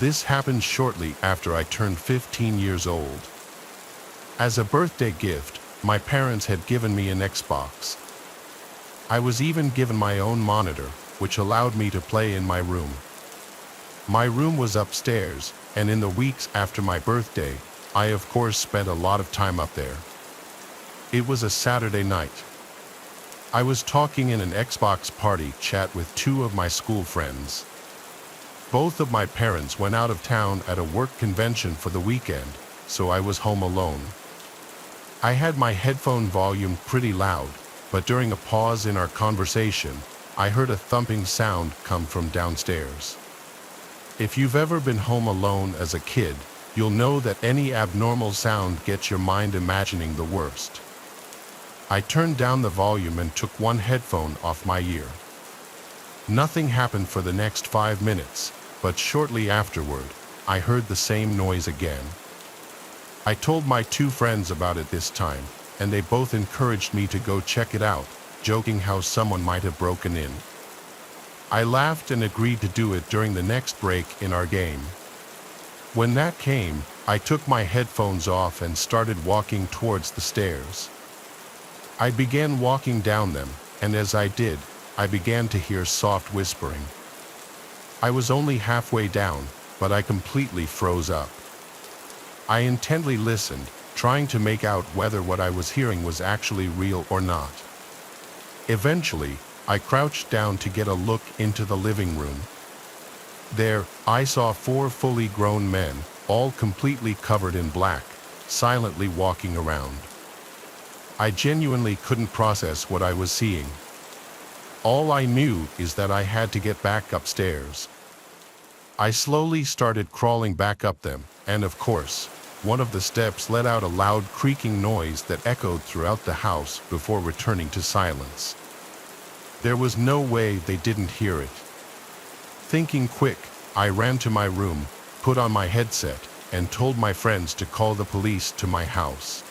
This happened shortly after I turned 15 years old. As a birthday gift, my parents had given me an Xbox. I was even given my own monitor, which allowed me to play in my room. My room was upstairs, and in the weeks after my birthday, I of course spent a lot of time up there. It was a Saturday night. I was talking in an Xbox party chat with two of my school friends. Both of my parents went out of town at a work convention for the weekend, so I was home alone. I had my headphone volume pretty loud, but during a pause in our conversation, I heard a thumping sound come from downstairs. If you've ever been home alone as a kid, you'll know that any abnormal sound gets your mind imagining the worst. I turned down the volume and took one headphone off my ear. Nothing happened for the next 5 minutes, but shortly afterward, I heard the same noise again. I told my two friends about it this time, and they both encouraged me to go check it out, joking how someone might have broken in. I laughed and agreed to do it during the next break in our game. When that came, I took my headphones off and started walking towards the stairs. I began walking down them, and as I did, I began to hear soft whispering. I was only halfway down, but I completely froze up. I intently listened, trying to make out whether what I was hearing was actually real or not. Eventually, I crouched down to get a look into the living room. There, I saw 4 fully grown men, all completely covered in black, silently walking around. I genuinely couldn't process what I was seeing. All I knew is that I had to get back upstairs. I slowly started crawling back up them, and of course, one of the steps let out a loud creaking noise that echoed throughout the house before returning to silence. There was no way they didn't hear it. Thinking quick, I ran to my room, put on my headset, and told my friends to call the police to my house.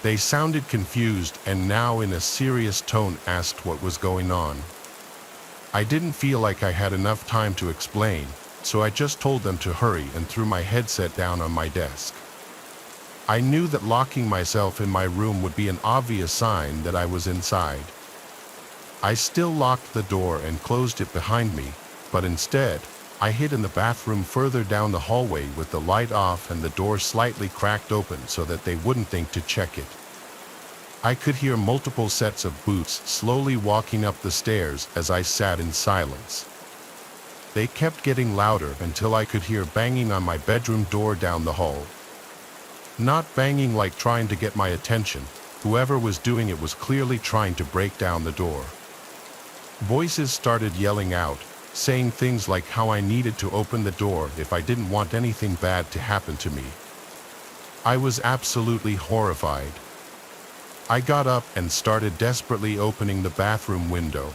They sounded confused and now in a serious tone asked what was going on. I didn't feel like I had enough time to explain, so I just told them to hurry and threw my headset down on my desk. I knew that locking myself in my room would be an obvious sign that I was inside. I still locked the door and closed it behind me, but instead, I hid in the bathroom further down the hallway with the light off and the door slightly cracked open so that they wouldn't think to check it. I could hear multiple sets of boots slowly walking up the stairs as I sat in silence. They kept getting louder until I could hear banging on my bedroom door down the hall. Not banging like trying to get my attention, whoever was doing it was clearly trying to break down the door. Voices started yelling out, saying things like how I needed to open the door if I didn't want anything bad to happen to me. I was absolutely horrified. I got up and started desperately opening the bathroom window.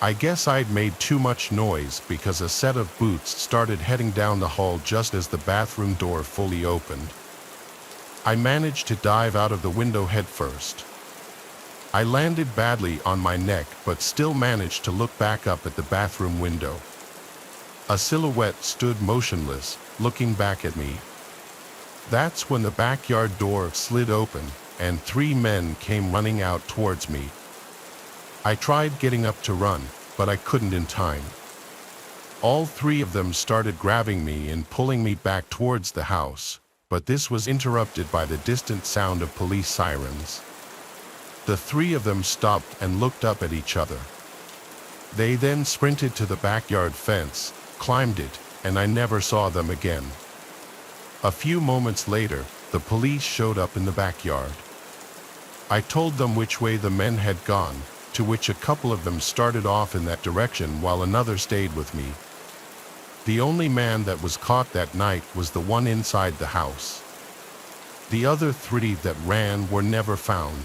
I guess I'd made too much noise because a set of boots started heading down the hall just as the bathroom door fully opened. I managed to dive out of the window head first. I landed badly on my neck but still managed to look back up at the bathroom window. A silhouette stood motionless, looking back at me. That's when the backyard door slid open and 3 men came running out towards me. I tried getting up to run, but I couldn't in time. All 3 of them started grabbing me and pulling me back towards the house, but this was interrupted by the distant sound of police sirens. The 3 of them stopped and looked up at each other. They then sprinted to the backyard fence, climbed it, and I never saw them again. A few moments later, the police showed up in the backyard. I told them which way the men had gone, to which a couple of them started off in that direction while another stayed with me. The only man that was caught that night was the one inside the house. The other 3 that ran were never found.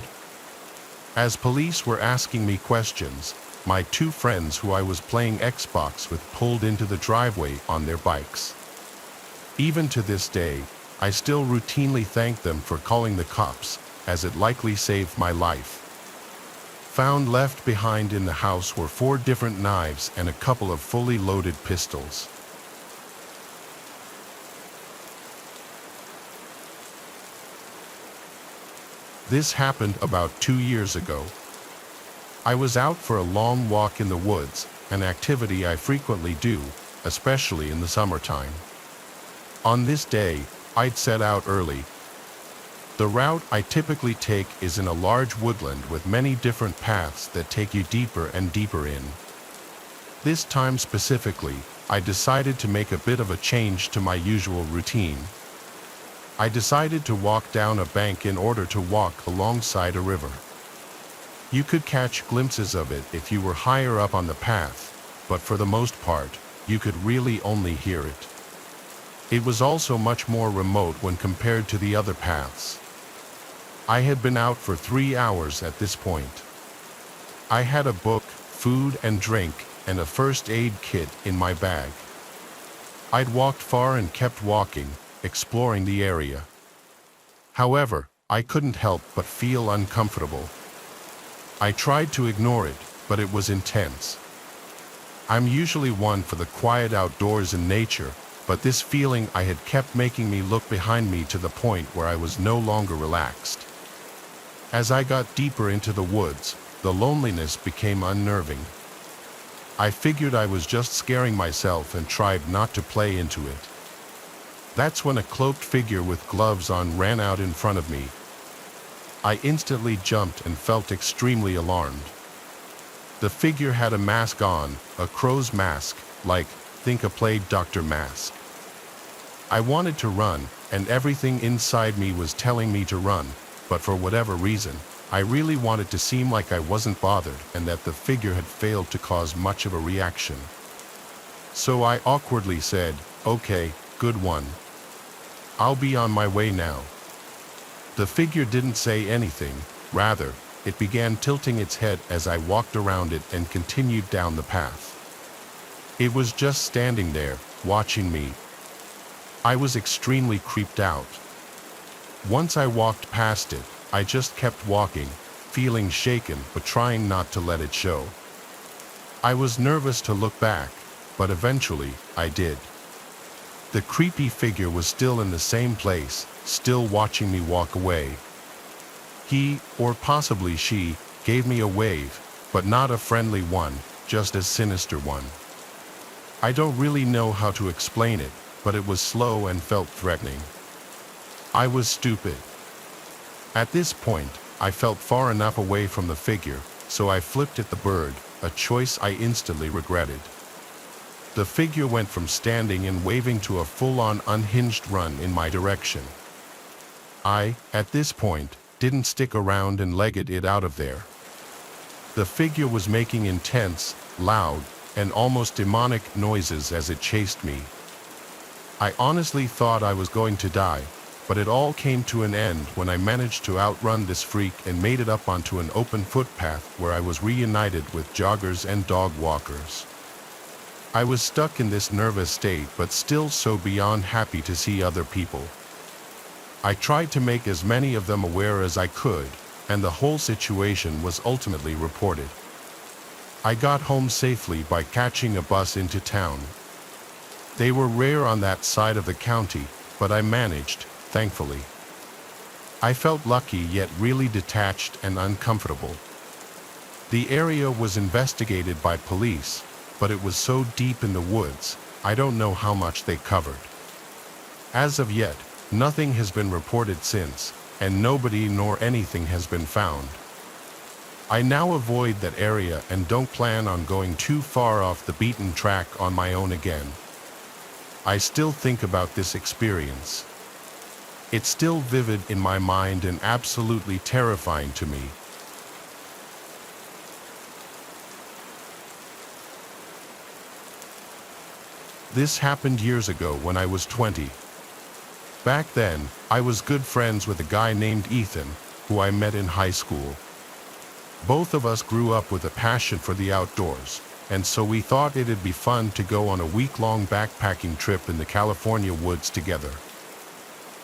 As police were asking me questions, my 2 friends who I was playing Xbox with pulled into the driveway on their bikes. Even to this day, I still routinely thank them for calling the cops, as it likely saved my life. Found left behind in the house were 4 different knives and a couple of fully loaded pistols. This happened about 2 years ago. I was out for a long walk in the woods, an activity I frequently do, especially in the summertime. On this day, I'd set out early. The route I typically take is in a large woodland with many different paths that take you deeper and deeper in. This time specifically, I decided to make a bit of a change to my usual routine. I decided to walk down a bank in order to walk alongside a river. You could catch glimpses of it if you were higher up on the path, but for the most part, you could really only hear it. It was also much more remote when compared to the other paths. I had been out for 3 hours at this point. I had a book, food and drink, and a first aid kit in my bag. I'd walked far and kept walking, exploring the area. However, I couldn't help but feel uncomfortable. I tried to ignore it, but it was intense. I'm usually one for the quiet outdoors and nature, but this feeling I had kept making me look behind me to the point where I was no longer relaxed. As I got deeper into the woods, the loneliness became unnerving. I figured I was just scaring myself and tried not to play into it. That's when a cloaked figure with gloves on ran out in front of me. I instantly jumped and felt extremely alarmed. The figure had a mask on, a crow's mask, like, think a plague doctor mask. I wanted to run, and everything inside me was telling me to run, but for whatever reason, I really wanted to seem like I wasn't bothered and that the figure had failed to cause much of a reaction. So I awkwardly said, "Okay, good one. I'll be on my way now." The figure didn't say anything, rather, it began tilting its head as I walked around it and continued down the path. It was just standing there, watching me. I was extremely creeped out. Once I walked past it, I just kept walking, feeling shaken but trying not to let it show. I was nervous to look back, but eventually, I did. The creepy figure was still in the same place, still watching me walk away. He, or possibly she, gave me a wave, but not a friendly one, just a sinister one. I don't really know how to explain it, but it was slow and felt threatening. I was stupid. At this point, I felt far enough away from the figure, so I flipped at the bird, a choice I instantly regretted. The figure went from standing and waving to a full-on unhinged run in my direction. I, at this point, didn't stick around and legged it out of there. The figure was making intense, loud, and almost demonic noises as it chased me. I honestly thought I was going to die, but it all came to an end when I managed to outrun this freak and made it up onto an open footpath where I was reunited with joggers and dog walkers. I was stuck in this nervous state but still so beyond happy to see other people. I tried to make as many of them aware as I could, and the whole situation was ultimately reported. I got home safely by catching a bus into town. They were rare on that side of the county, but I managed, thankfully. I felt lucky yet really detached and uncomfortable. The area was investigated by police, but it was so deep in the woods, I don't know how much they covered. As of yet, nothing has been reported since, and nobody nor anything has been found. I now avoid that area and don't plan on going too far off the beaten track on my own again. I still think about this experience. It's still vivid in my mind and absolutely terrifying to me. This happened years ago when I was 20. Back then, I was good friends with a guy named Ethan, who I met in high school. Both of us grew up with a passion for the outdoors, and so we thought it'd be fun to go on a week-long backpacking trip in the California woods together.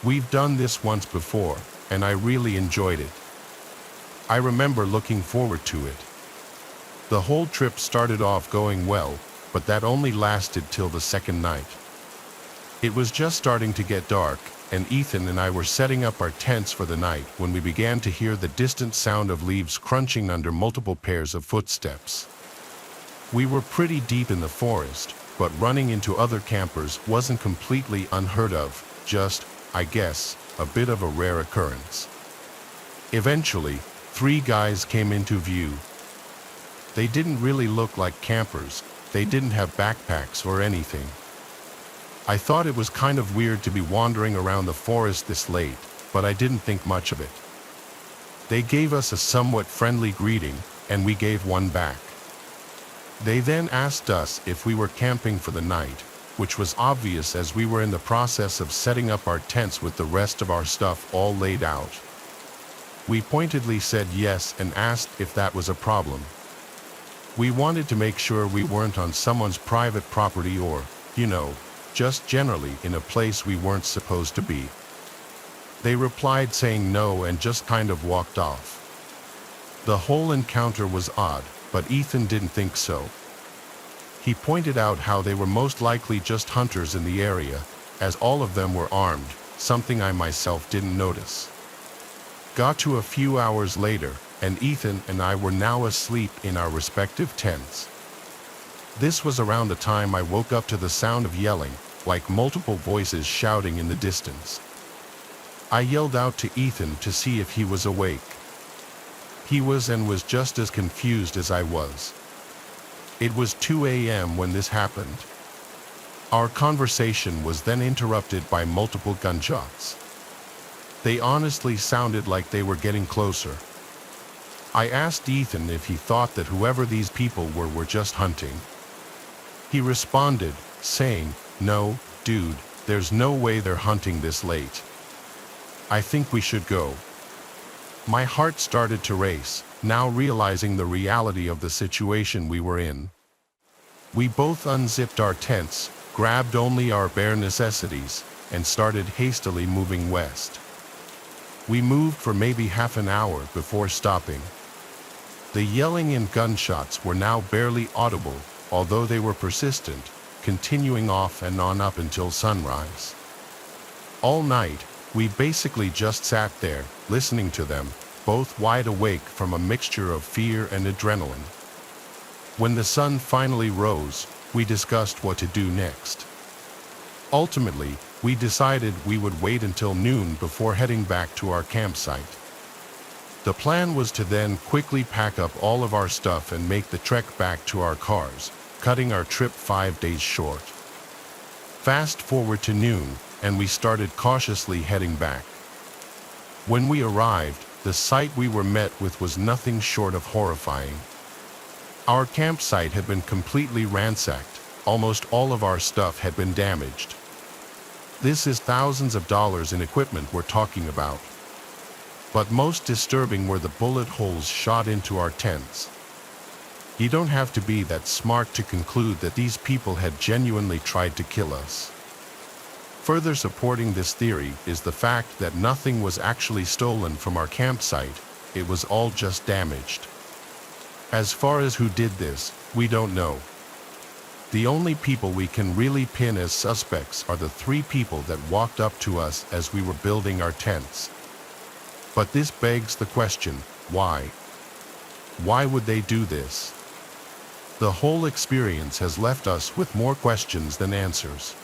We've done this once before, and I really enjoyed it. I remember looking forward to it. The whole trip started off going well, but that only lasted till the second night. It was just starting to get dark, and Ethan and I were setting up our tents for the night when we began to hear the distant sound of leaves crunching under multiple pairs of footsteps. We were pretty deep in the forest, but running into other campers wasn't completely unheard of, just, I guess, a bit of a rare occurrence. Eventually, 3 guys came into view. They didn't really look like campers. They didn't have backpacks or anything. I thought it was kind of weird to be wandering around the forest this late, but I didn't think much of it. They gave us a somewhat friendly greeting, and we gave one back. They then asked us if we were camping for the night, which was obvious as we were in the process of setting up our tents with the rest of our stuff all laid out. We pointedly said yes and asked if that was a problem. We wanted to make sure we weren't on someone's private property or, just generally in a place we weren't supposed to be. They replied saying no and just kind of walked off. The whole encounter was odd, but Ethan didn't think so. He pointed out how they were most likely just hunters in the area, as all of them were armed, something I myself didn't notice. Got to a few hours later, and Ethan and I were now asleep in our respective tents. This was around the time I woke up to the sound of yelling, like multiple voices shouting in the distance. I yelled out to Ethan to see if he was awake. He was and was just as confused as I was. It was 2 a.m. when this happened. Our conversation was then interrupted by multiple gunshots. They honestly sounded like they were getting closer. I asked Ethan if he thought that whoever these people were just hunting. He responded, saying, "No, dude, there's no way they're hunting this late. I think we should go." My heart started to race, now realizing the reality of the situation we were in. We both unzipped our tents, grabbed only our bare necessities, and started hastily moving west. We moved for maybe half an hour before stopping. The yelling and gunshots were now barely audible, although they were persistent, continuing off and on up until sunrise. All night, we basically just sat there, listening to them, both wide awake from a mixture of fear and adrenaline. When the sun finally rose, we discussed what to do next. Ultimately, we decided we would wait until noon before heading back to our campsite. The plan was to then quickly pack up all of our stuff and make the trek back to our cars, cutting our trip 5 days short. Fast forward to noon, and we started cautiously heading back. When we arrived, the sight we were met with was nothing short of horrifying. Our campsite had been completely ransacked. Almost all of our stuff had been damaged. This is thousands of dollars in equipment we're talking about. But most disturbing were the bullet holes shot into our tents. You don't have to be that smart to conclude that these people had genuinely tried to kill us. Further supporting this theory is the fact that nothing was actually stolen from our campsite, it was all just damaged. As far as who did this, we don't know. The only people we can really pin as suspects are the 3 people that walked up to us as we were building our tents. But this begs the question, why? Why would they do this? The whole experience has left us with more questions than answers.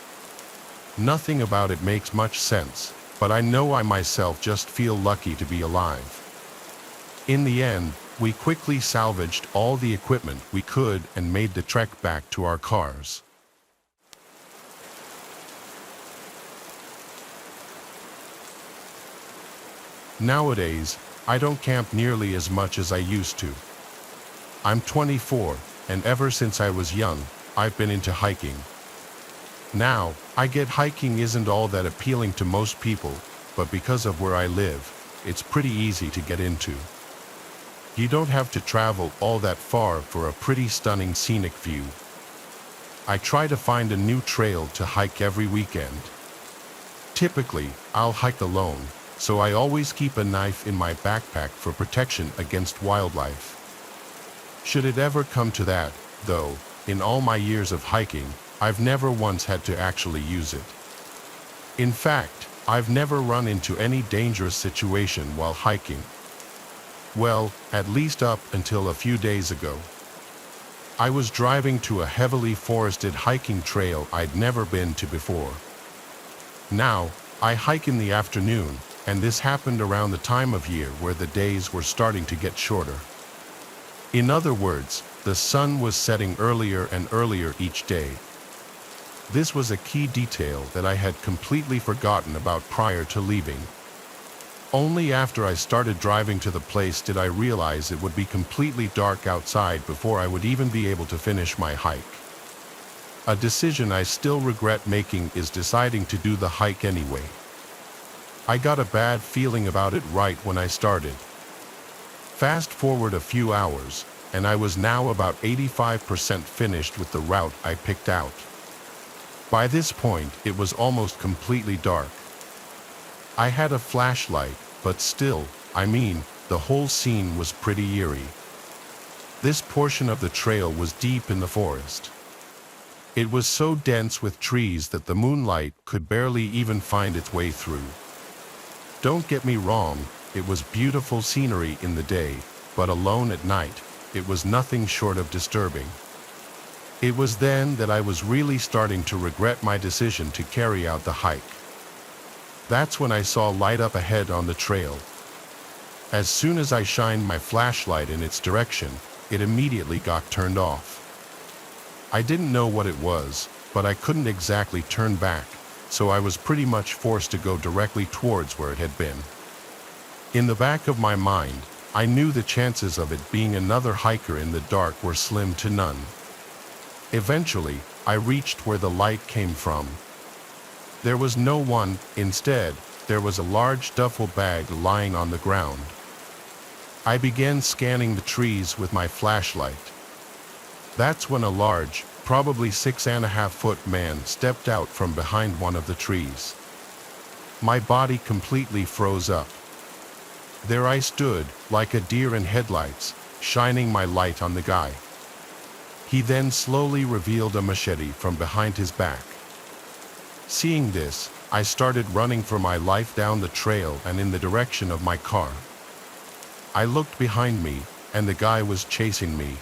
Nothing about it makes much sense, but I know I myself just feel lucky to be alive. In the end, we quickly salvaged all the equipment we could and made the trek back to our cars. Nowadays, I don't camp nearly as much as I used to. I'm 24, and ever since I was young, I've been into hiking. Now, I get hiking isn't all that appealing to most people, but because of where I live, it's pretty easy to get into. You don't have to travel all that far for a pretty stunning scenic view. I try to find a new trail to hike every weekend. Typically, I'll hike alone, so I always keep a knife in my backpack for protection against wildlife. Should it ever come to that, though, in all my years of hiking, I've never once had to actually use it. In fact, I've never run into any dangerous situation while hiking. Well, at least up until a few days ago. I was driving to a heavily forested hiking trail I'd never been to before. Now, I hike in the afternoon, and this happened around the time of year where the days were starting to get shorter. In other words, the sun was setting earlier and earlier each day. This was a key detail that I had completely forgotten about prior to leaving. Only after I started driving to the place did I realize it would be completely dark outside before I would even be able to finish my hike. A decision I still regret making is deciding to do the hike anyway. I got a bad feeling about it right when I started. Fast forward a few hours, and I was now about 85% finished with the route I picked out. By this point, it was almost completely dark. I had a flashlight, but still, the whole scene was pretty eerie. This portion of the trail was deep in the forest. It was so dense with trees that the moonlight could barely even find its way through. Don't get me wrong, it was beautiful scenery in the day, but alone at night, it was nothing short of disturbing. It was then that I was really starting to regret my decision to carry out the hike. That's when I saw light up ahead on the trail. As soon as I shined my flashlight in its direction, it immediately got turned off. I didn't know what it was, but I couldn't exactly turn back, so I was pretty much forced to go directly towards where it had been. In the back of my mind, I knew the chances of it being another hiker in the dark were slim to none. Eventually, I reached where the light came from. There was no one. Instead, there was a large duffel bag lying on the ground. I began scanning the trees with my flashlight. That's when a large, probably 6.5-foot man stepped out from behind one of the trees. My body completely froze up. There I stood, like a deer in headlights, shining my light on the guy. He then slowly revealed a machete from behind his back. Seeing this, I started running for my life down the trail and in the direction of my car. I looked behind me, and the guy was chasing me.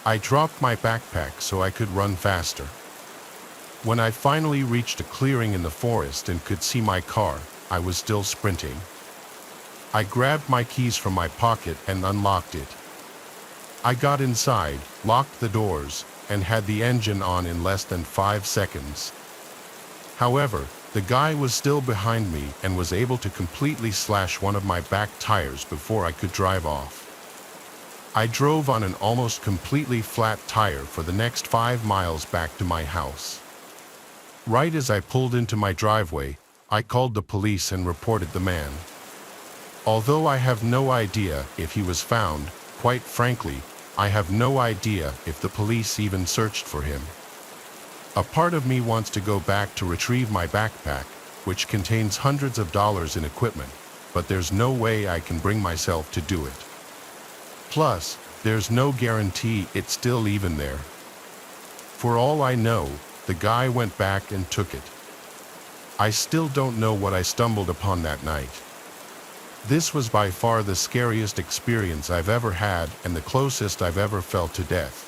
I dropped my backpack so I could run faster. When I finally reached a clearing in the forest and could see my car, I was still sprinting. I grabbed my keys from my pocket and unlocked it. I got inside, locked the doors, and had the engine on in less than 5 seconds. However, the guy was still behind me and was able to completely slash one of my back tires before I could drive off. I drove on an almost completely flat tire for the next 5 miles back to my house. Right as I pulled into my driveway, I called the police and reported the man. Although I have no idea if he was found, quite frankly, I have no idea if the police even searched for him. A part of me wants to go back to retrieve my backpack, which contains hundreds of dollars in equipment, but there's no way I can bring myself to do it. Plus, there's no guarantee it's still even there. For all I know, the guy went back and took it. I still don't know what I stumbled upon that night. This was by far the scariest experience I've ever had and the closest I've ever felt to death.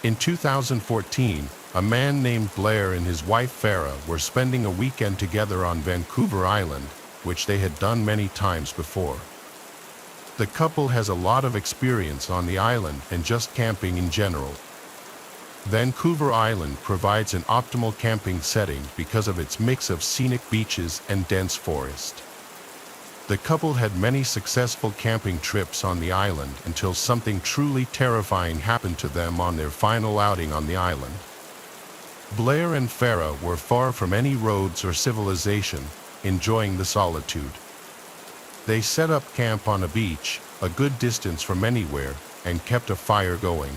In 2014, a man named Blair and his wife Farah were spending a weekend together on Vancouver Island, which they had done many times before. The couple has a lot of experience on the island and just camping in general. Vancouver Island provides an optimal camping setting because of its mix of scenic beaches and dense forest. The couple had many successful camping trips on the island until something truly terrifying happened to them on their final outing on the island. Blair and Farah were far from any roads or civilization, enjoying the solitude. They set up camp on a beach, a good distance from anywhere, and kept a fire going.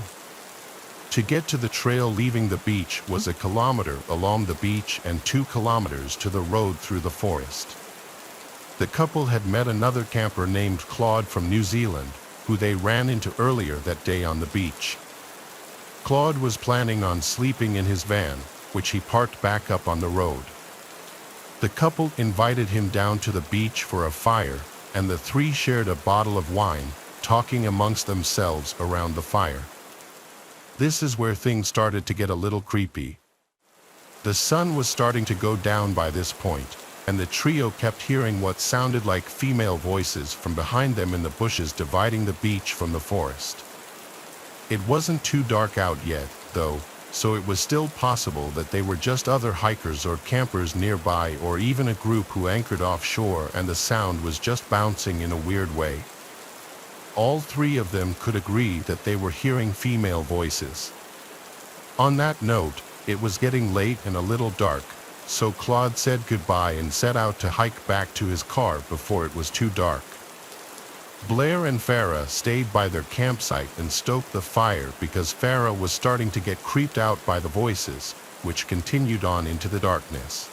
To get to the trail leaving the beach was 1 kilometer along the beach and 2 kilometers to the road through the forest. The couple had met another camper named Claude from New Zealand, who they ran into earlier that day on the beach. Claude was planning on sleeping in his van, which he parked back up on the road. The couple invited him down to the beach for a fire, and the three shared a bottle of wine, talking amongst themselves around the fire. This is where things started to get a little creepy. The sun was starting to go down by this point, and the trio kept hearing what sounded like female voices from behind them in the bushes dividing the beach from the forest. It wasn't too dark out yet, though, so it was still possible that they were just other hikers or campers nearby, or even a group who anchored offshore and the sound was just bouncing in a weird way. All three of them could agree that they were hearing female voices. On that note, it was getting late and a little dark, so Claude said goodbye and set out to hike back to his car before it was too dark. Blair and Farah stayed by their campsite and stoked the fire because Farah was starting to get creeped out by the voices, which continued on into the darkness.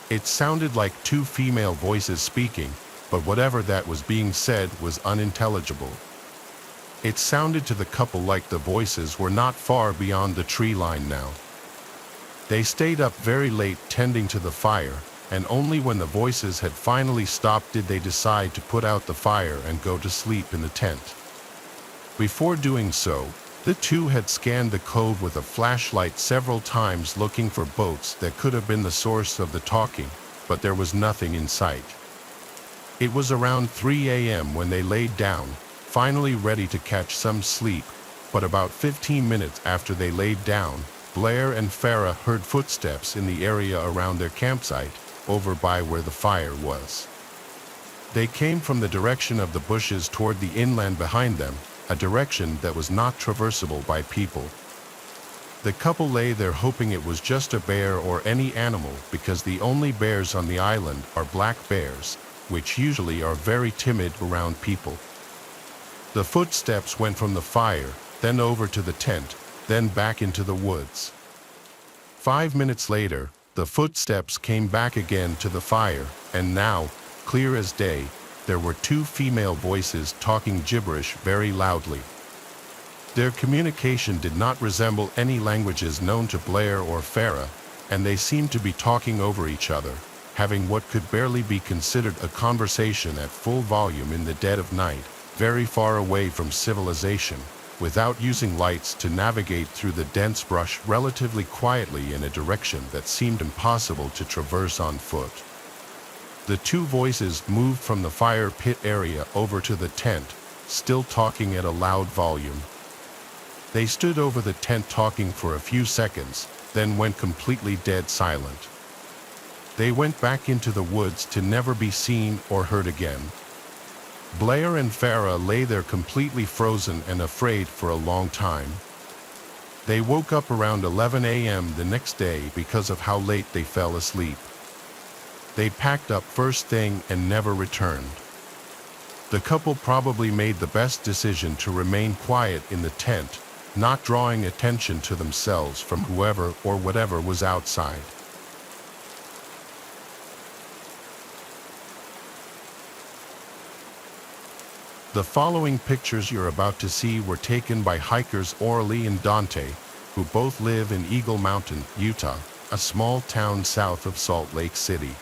It sounded like two female voices speaking, but whatever that was being said was unintelligible. It sounded to the couple like the voices were not far beyond the tree line now. They stayed up very late tending to the fire, and only when the voices had finally stopped did they decide to put out the fire and go to sleep in the tent. Before doing so, the two had scanned the cove with a flashlight several times looking for boats that could have been the source of the talking, but there was nothing in sight. It was around 3 a.m. when they laid down, finally ready to catch some sleep, but about 15 minutes after they laid down, Blair and Farah heard footsteps in the area around their campsite, over by where the fire was. They came from the direction of the bushes toward the inland behind them, a direction that was not traversable by people. The couple lay there hoping it was just a bear or any animal, because the only bears on the island are black bears, which usually are very timid around people. The footsteps went from the fire, then over to the tent, then back into the woods. 5 minutes later, the footsteps came back again to the fire, and now, clear as day, there were two female voices talking gibberish very loudly. Their communication did not resemble any languages known to Blair or Farah, and they seemed to be talking over each other, having what could barely be considered a conversation at full volume in the dead of night, very far away from civilization, without using lights to navigate through the dense brush relatively quietly in a direction that seemed impossible to traverse on foot. The two voices moved from the fire pit area over to the tent, still talking at a loud volume. They stood over the tent talking for a few seconds, then went completely dead silent. They went back into the woods to never be seen or heard again. Blair and Farah lay there completely frozen and afraid for a long time. They woke up around 11 a.m. the next day because of how late they fell asleep. They packed up first thing and never returned. The couple probably made the best decision to remain quiet in the tent, not drawing attention to themselves from whoever or whatever was outside. The following pictures you're about to see were taken by hikers Orly and Dante, who both live in Eagle Mountain, Utah, a small town south of Salt Lake City.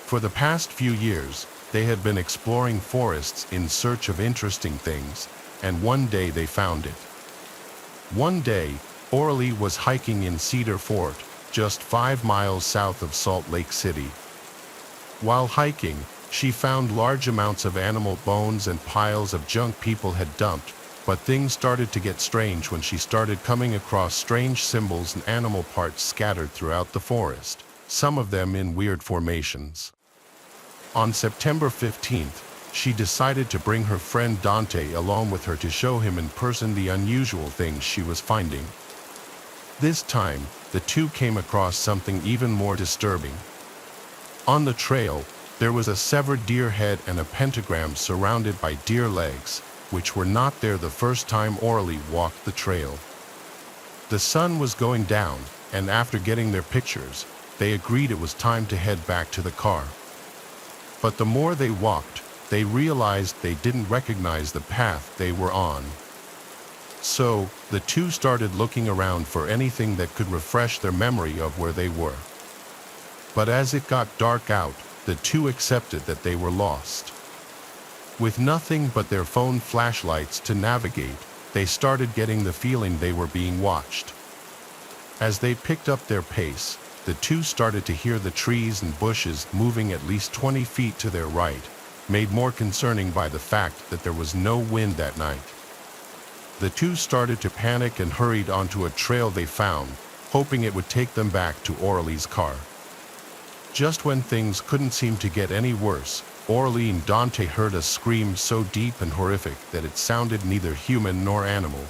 For the past few years, they had been exploring forests in search of interesting things, and one day they found it. One day, Orly was hiking in Cedar Fort, just 5 miles south of Salt Lake City. While hiking, she found large amounts of animal bones and piles of junk people had dumped, but things started to get strange when she started coming across strange symbols and animal parts scattered throughout the forest, some of them in weird formations. On September 15th, she decided to bring her friend Dante along with her to show him in person the unusual things she was finding. This time, the two came across something even more disturbing. On the trail, there was a severed deer head and a pentagram surrounded by deer legs, which were not there the first time Orly walked the trail. The sun was going down, and after getting their pictures, they agreed it was time to head back to the car. But the more they walked, they realized they didn't recognize the path they were on. So, the two started looking around for anything that could refresh their memory of where they were. But as it got dark out, the two accepted that they were lost. With nothing but their phone flashlights to navigate, they started getting the feeling they were being watched. As they picked up their pace, the two started to hear the trees and bushes moving at least 20 feet to their right, made more concerning by the fact that there was no wind that night. The two started to panic and hurried onto a trail they found, hoping it would take them back to Orly's car. Just when things couldn't seem to get any worse, Orly and Dante heard a scream so deep and horrific that it sounded neither human nor animal.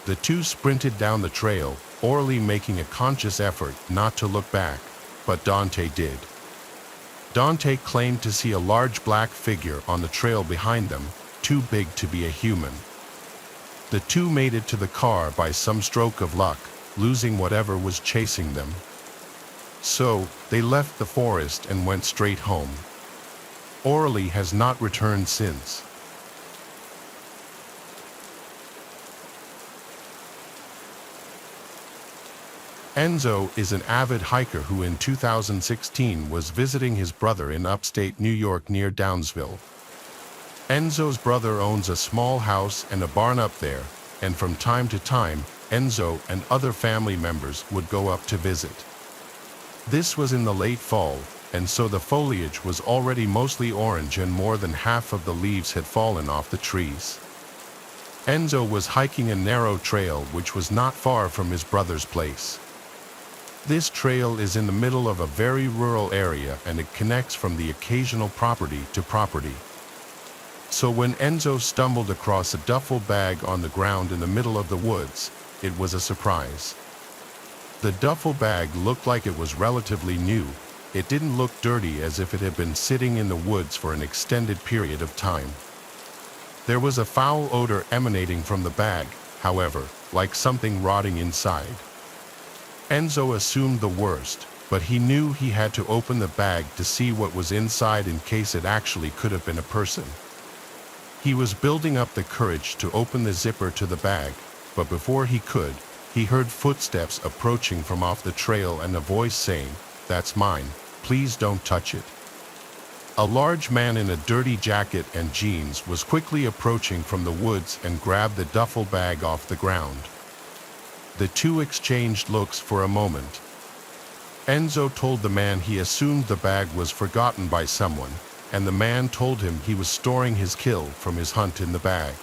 The two sprinted down the trail, Orly making a conscious effort not to look back, but Dante did. Dante claimed to see a large black figure on the trail behind them, too big to be a human. The two made it to the car by some stroke of luck, losing whatever was chasing them. So, they left the forest and went straight home. Orly has not returned since. Enzo is an avid hiker who in 2016 was visiting his brother in upstate New York near Downsville. Enzo's brother owns a small house and a barn up there, and from time to time, Enzo and other family members would go up to visit. This was in the late fall, and so the foliage was already mostly orange and more than half of the leaves had fallen off the trees. Enzo was hiking a narrow trail which was not far from his brother's place. This trail is in the middle of a very rural area and it connects from the occasional property to property. So when Enzo stumbled across a duffel bag on the ground in the middle of the woods, it was a surprise. The duffel bag looked like it was relatively new. It didn't look dirty as if it had been sitting in the woods for an extended period of time. There was a foul odor emanating from the bag, however, like something rotting inside. Enzo assumed the worst, but he knew he had to open the bag to see what was inside in case it actually could have been a person. He was building up the courage to open the zipper to the bag, but before he could, he heard footsteps approaching from off the trail and a voice saying, "That's mine, please don't touch it." A large man in a dirty jacket and jeans was quickly approaching from the woods and grabbed the duffel bag off the ground. The two exchanged looks for a moment. Enzo told the man he assumed the bag was forgotten by someone, and the man told him he was storing his kill from his hunt in the bag.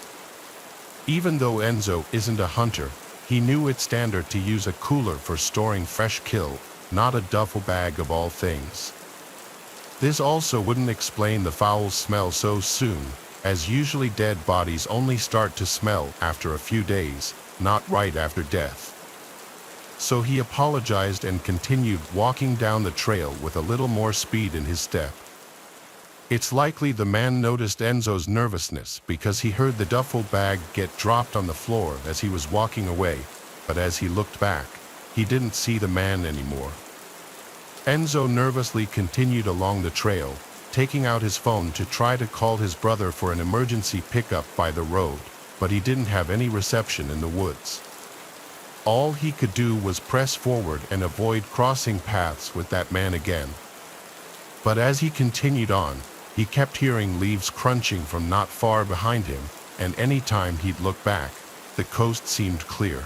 Even though Enzo isn't a hunter, he knew it's standard to use a cooler for storing fresh kill, not a duffel bag of all things. This also wouldn't explain the foul smell so soon, as usually dead bodies only start to smell after a few days, not right after death. So he apologized and continued walking down the trail with a little more speed in his step. It's likely the man noticed Enzo's nervousness because he heard the duffel bag get dropped on the floor as he was walking away, but as he looked back, he didn't see the man anymore. Enzo nervously continued along the trail, taking out his phone to try to call his brother for an emergency pickup by the road, but he didn't have any reception in the woods. All he could do was press forward and avoid crossing paths with that man again. But as he continued on, he kept hearing leaves crunching from not far behind him, and any time he'd look back, the coast seemed clear.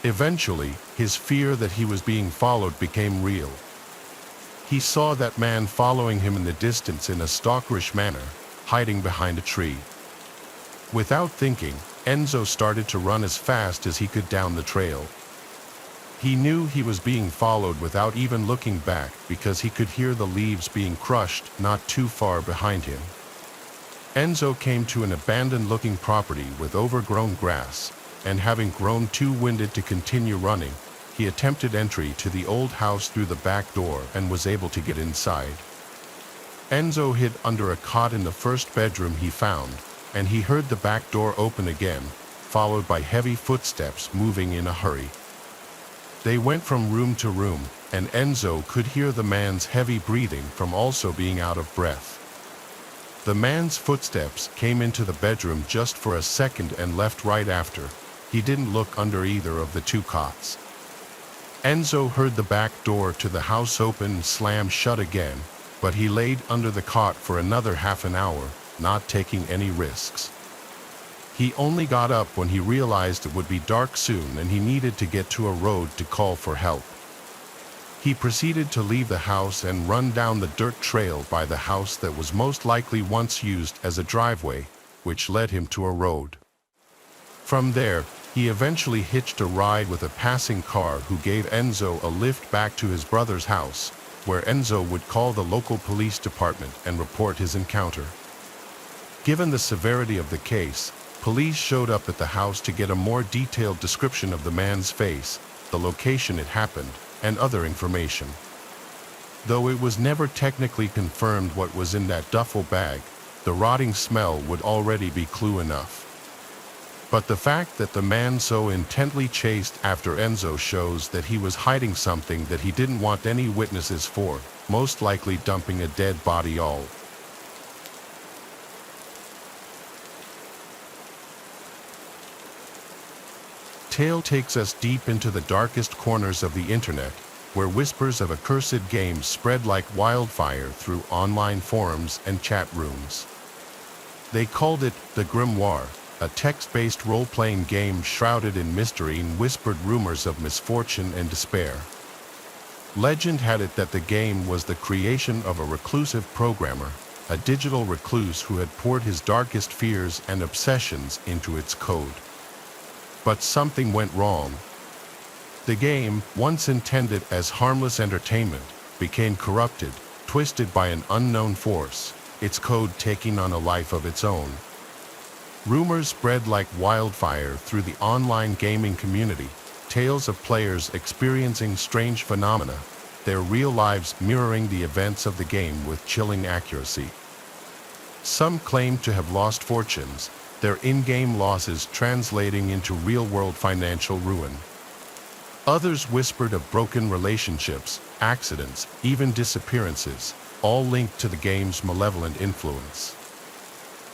Eventually, his fear that he was being followed became real. He saw that man following him in the distance in a stalkerish manner, hiding behind a tree. Without thinking, Enzo started to run as fast as he could down the trail. He knew he was being followed without even looking back because he could hear the leaves being crushed not too far behind him. Enzo came to an abandoned-looking property with overgrown grass, and having grown too winded to continue running, he attempted entry to the old house through the back door and was able to get inside. Enzo hid under a cot in the first bedroom he found, and he heard the back door open again, followed by heavy footsteps moving in a hurry. They went from room to room, and Enzo could hear the man's heavy breathing from also being out of breath. The man's footsteps came into the bedroom just for a second and left right after. He didn't look under either of the two cots. Enzo heard the back door to the house open and slam shut again, but he laid under the cot for another half an hour, not taking any risks. He only got up when he realized it would be dark soon and he needed to get to a road to call for help. He proceeded to leave the house and run down the dirt trail by the house that was most likely once used as a driveway, which led him to a road. From there, he eventually hitched a ride with a passing car who gave Enzo a lift back to his brother's house, where Enzo would call the local police department and report his encounter. Given the severity of the case, police showed up at the house to get a more detailed description of the man's face, the location it happened, and other information. Though it was never technically confirmed what was in that duffel bag, the rotting smell would already be clue enough. But the fact that the man so intently chased after Enzo shows that he was hiding something that he didn't want any witnesses for, most likely dumping a dead body all. Tale takes us deep into the darkest corners of the internet, where whispers of accursed games spread like wildfire through online forums and chat rooms. They called it the Grimoire, a text-based role-playing game shrouded in mystery and whispered rumors of misfortune and despair. Legend had it that the game was the creation of a reclusive programmer, a digital recluse who had poured his darkest fears and obsessions into its code. But something went wrong. The game, once intended as harmless entertainment, became corrupted, twisted by an unknown force, its code taking on a life of its own. Rumors spread like wildfire through the online gaming community, tales of players experiencing strange phenomena, their real lives mirroring the events of the game with chilling accuracy. Some claimed to have lost fortunes, their in-game losses translating into real-world financial ruin. Others whispered of broken relationships, accidents, even disappearances, all linked to the game's malevolent influence.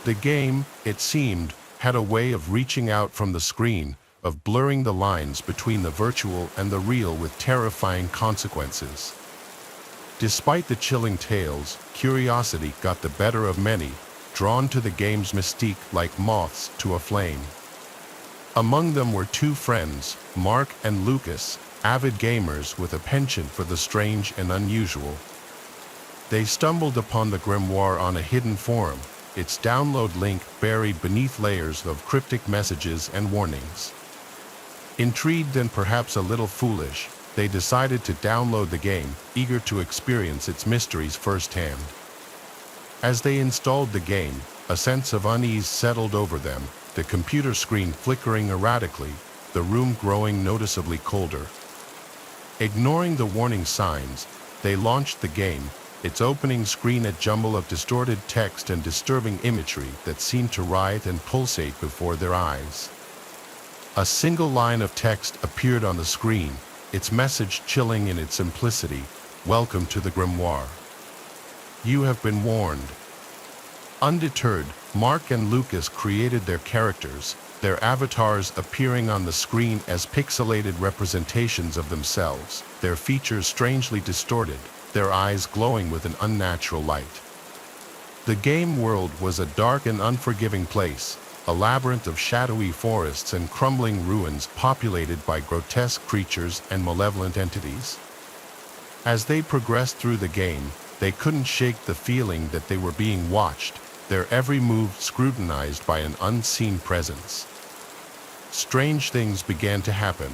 The game, it seemed, had a way of reaching out from the screen, of blurring the lines between the virtual and the real with terrifying consequences. Despite the chilling tales, curiosity got the better of many, drawn to the game's mystique like moths to a flame. Among them were two friends, Mark and Lucas, avid gamers with a penchant for the strange and unusual. They stumbled upon the Grimoire on a hidden forum, its download link buried beneath layers of cryptic messages and warnings. Intrigued and perhaps a little foolish, they decided to download the game, eager to experience its mysteries firsthand. As they installed the game, a sense of unease settled over them, the computer screen flickering erratically, the room growing noticeably colder. Ignoring the warning signs, they launched the game, its opening screen a jumble of distorted text and disturbing imagery that seemed to writhe and pulsate before their eyes. A single line of text appeared on the screen, its message chilling in its simplicity: "Welcome to the Grimoire. You have been warned." Undeterred, Mark and Lucas created their characters, their avatars appearing on the screen as pixelated representations of themselves, their features strangely distorted, their eyes glowing with an unnatural light. The game world was a dark and unforgiving place, a labyrinth of shadowy forests and crumbling ruins populated by grotesque creatures and malevolent entities. As they progressed through the game, they couldn't shake the feeling that they were being watched, their every move scrutinized by an unseen presence. Strange things began to happen.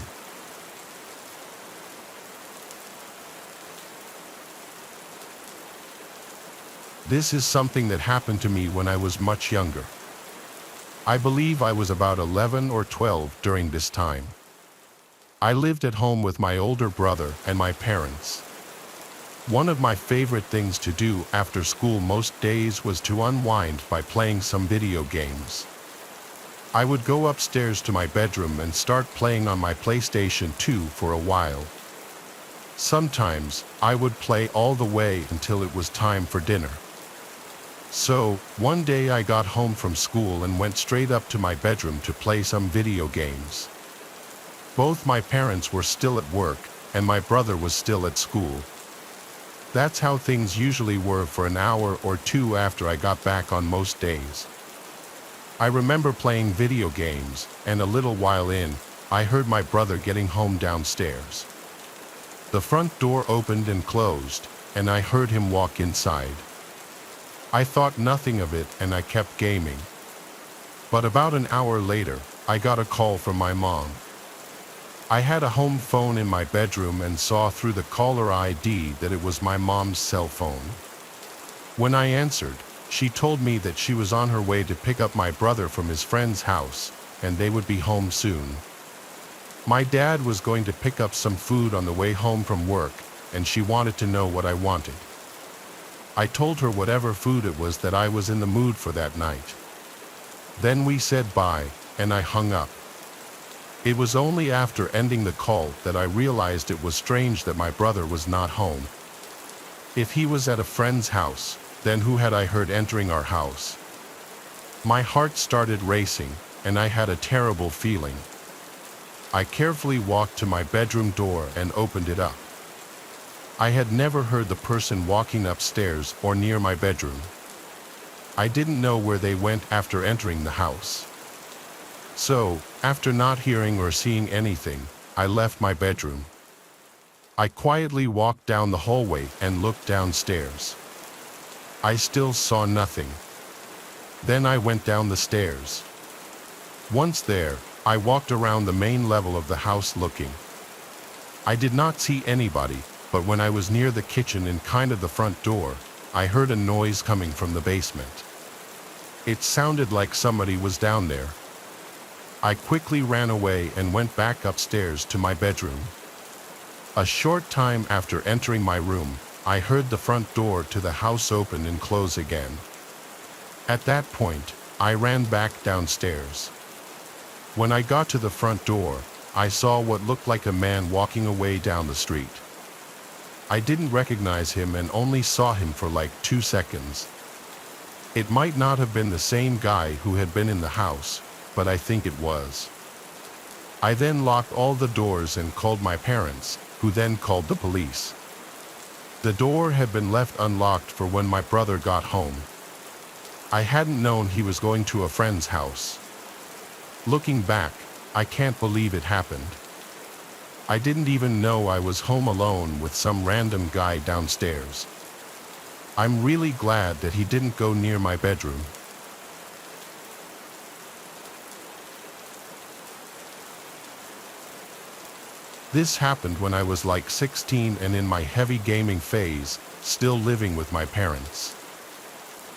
This is something that happened to me when I was much younger. I believe I was about 11 or 12 during this time. I lived at home with my older brother and my parents. One of my favorite things to do after school most days was to unwind by playing some video games. I would go upstairs to my bedroom and start playing on my PlayStation 2 for a while. Sometimes, I would play all the way until it was time for dinner. So, one day I got home from school and went straight up to my bedroom to play some video games. Both my parents were still at work, and my brother was still at school. That's how things usually were for an hour or two after I got back on most days. I remember playing video games, and a little while in, I heard my brother getting home downstairs. The front door opened and closed, and I heard him walk inside. I thought nothing of it and I kept gaming. But about an hour later, I got a call from my mom. I had a home phone in my bedroom and saw through the caller ID that it was my mom's cell phone. When I answered, she told me that she was on her way to pick up my brother from his friend's house, and they would be home soon. My dad was going to pick up some food on the way home from work, and she wanted to know what I wanted. I told her whatever food it was that I was in the mood for that night. Then we said bye, and I hung up. It was only after ending the call that I realized it was strange that my brother was not home. If he was at a friend's house, then who had I heard entering our house? My heart started racing, and I had a terrible feeling. I carefully walked to my bedroom door and opened it up. I had never heard the person walking upstairs or near my bedroom. I didn't know where they went after entering the house. So, after not hearing or seeing anything, I left my bedroom. I quietly walked down the hallway and looked downstairs. I still saw nothing. Then I went down the stairs. Once there, I walked around the main level of the house looking. I did not see anybody, but when I was near the kitchen and kind of the front door, I heard a noise coming from the basement. It sounded like somebody was down there. I quickly ran away and went back upstairs to my bedroom. A short time after entering my room, I heard the front door to the house open and close again. At that point, I ran back downstairs. When I got to the front door, I saw what looked like a man walking away down the street. I didn't recognize him and only saw him for like 2 seconds. It might not have been the same guy who had been in the house, but I think it was. I then locked all the doors and called my parents, who then called the police. The door had been left unlocked for when my brother got home. I hadn't known he was going to a friend's house. Looking back, I can't believe it happened. I didn't even know I was home alone with some random guy downstairs. I'm really glad that he didn't go near my bedroom. This happened when I was like 16 and in my heavy gaming phase, still living with my parents.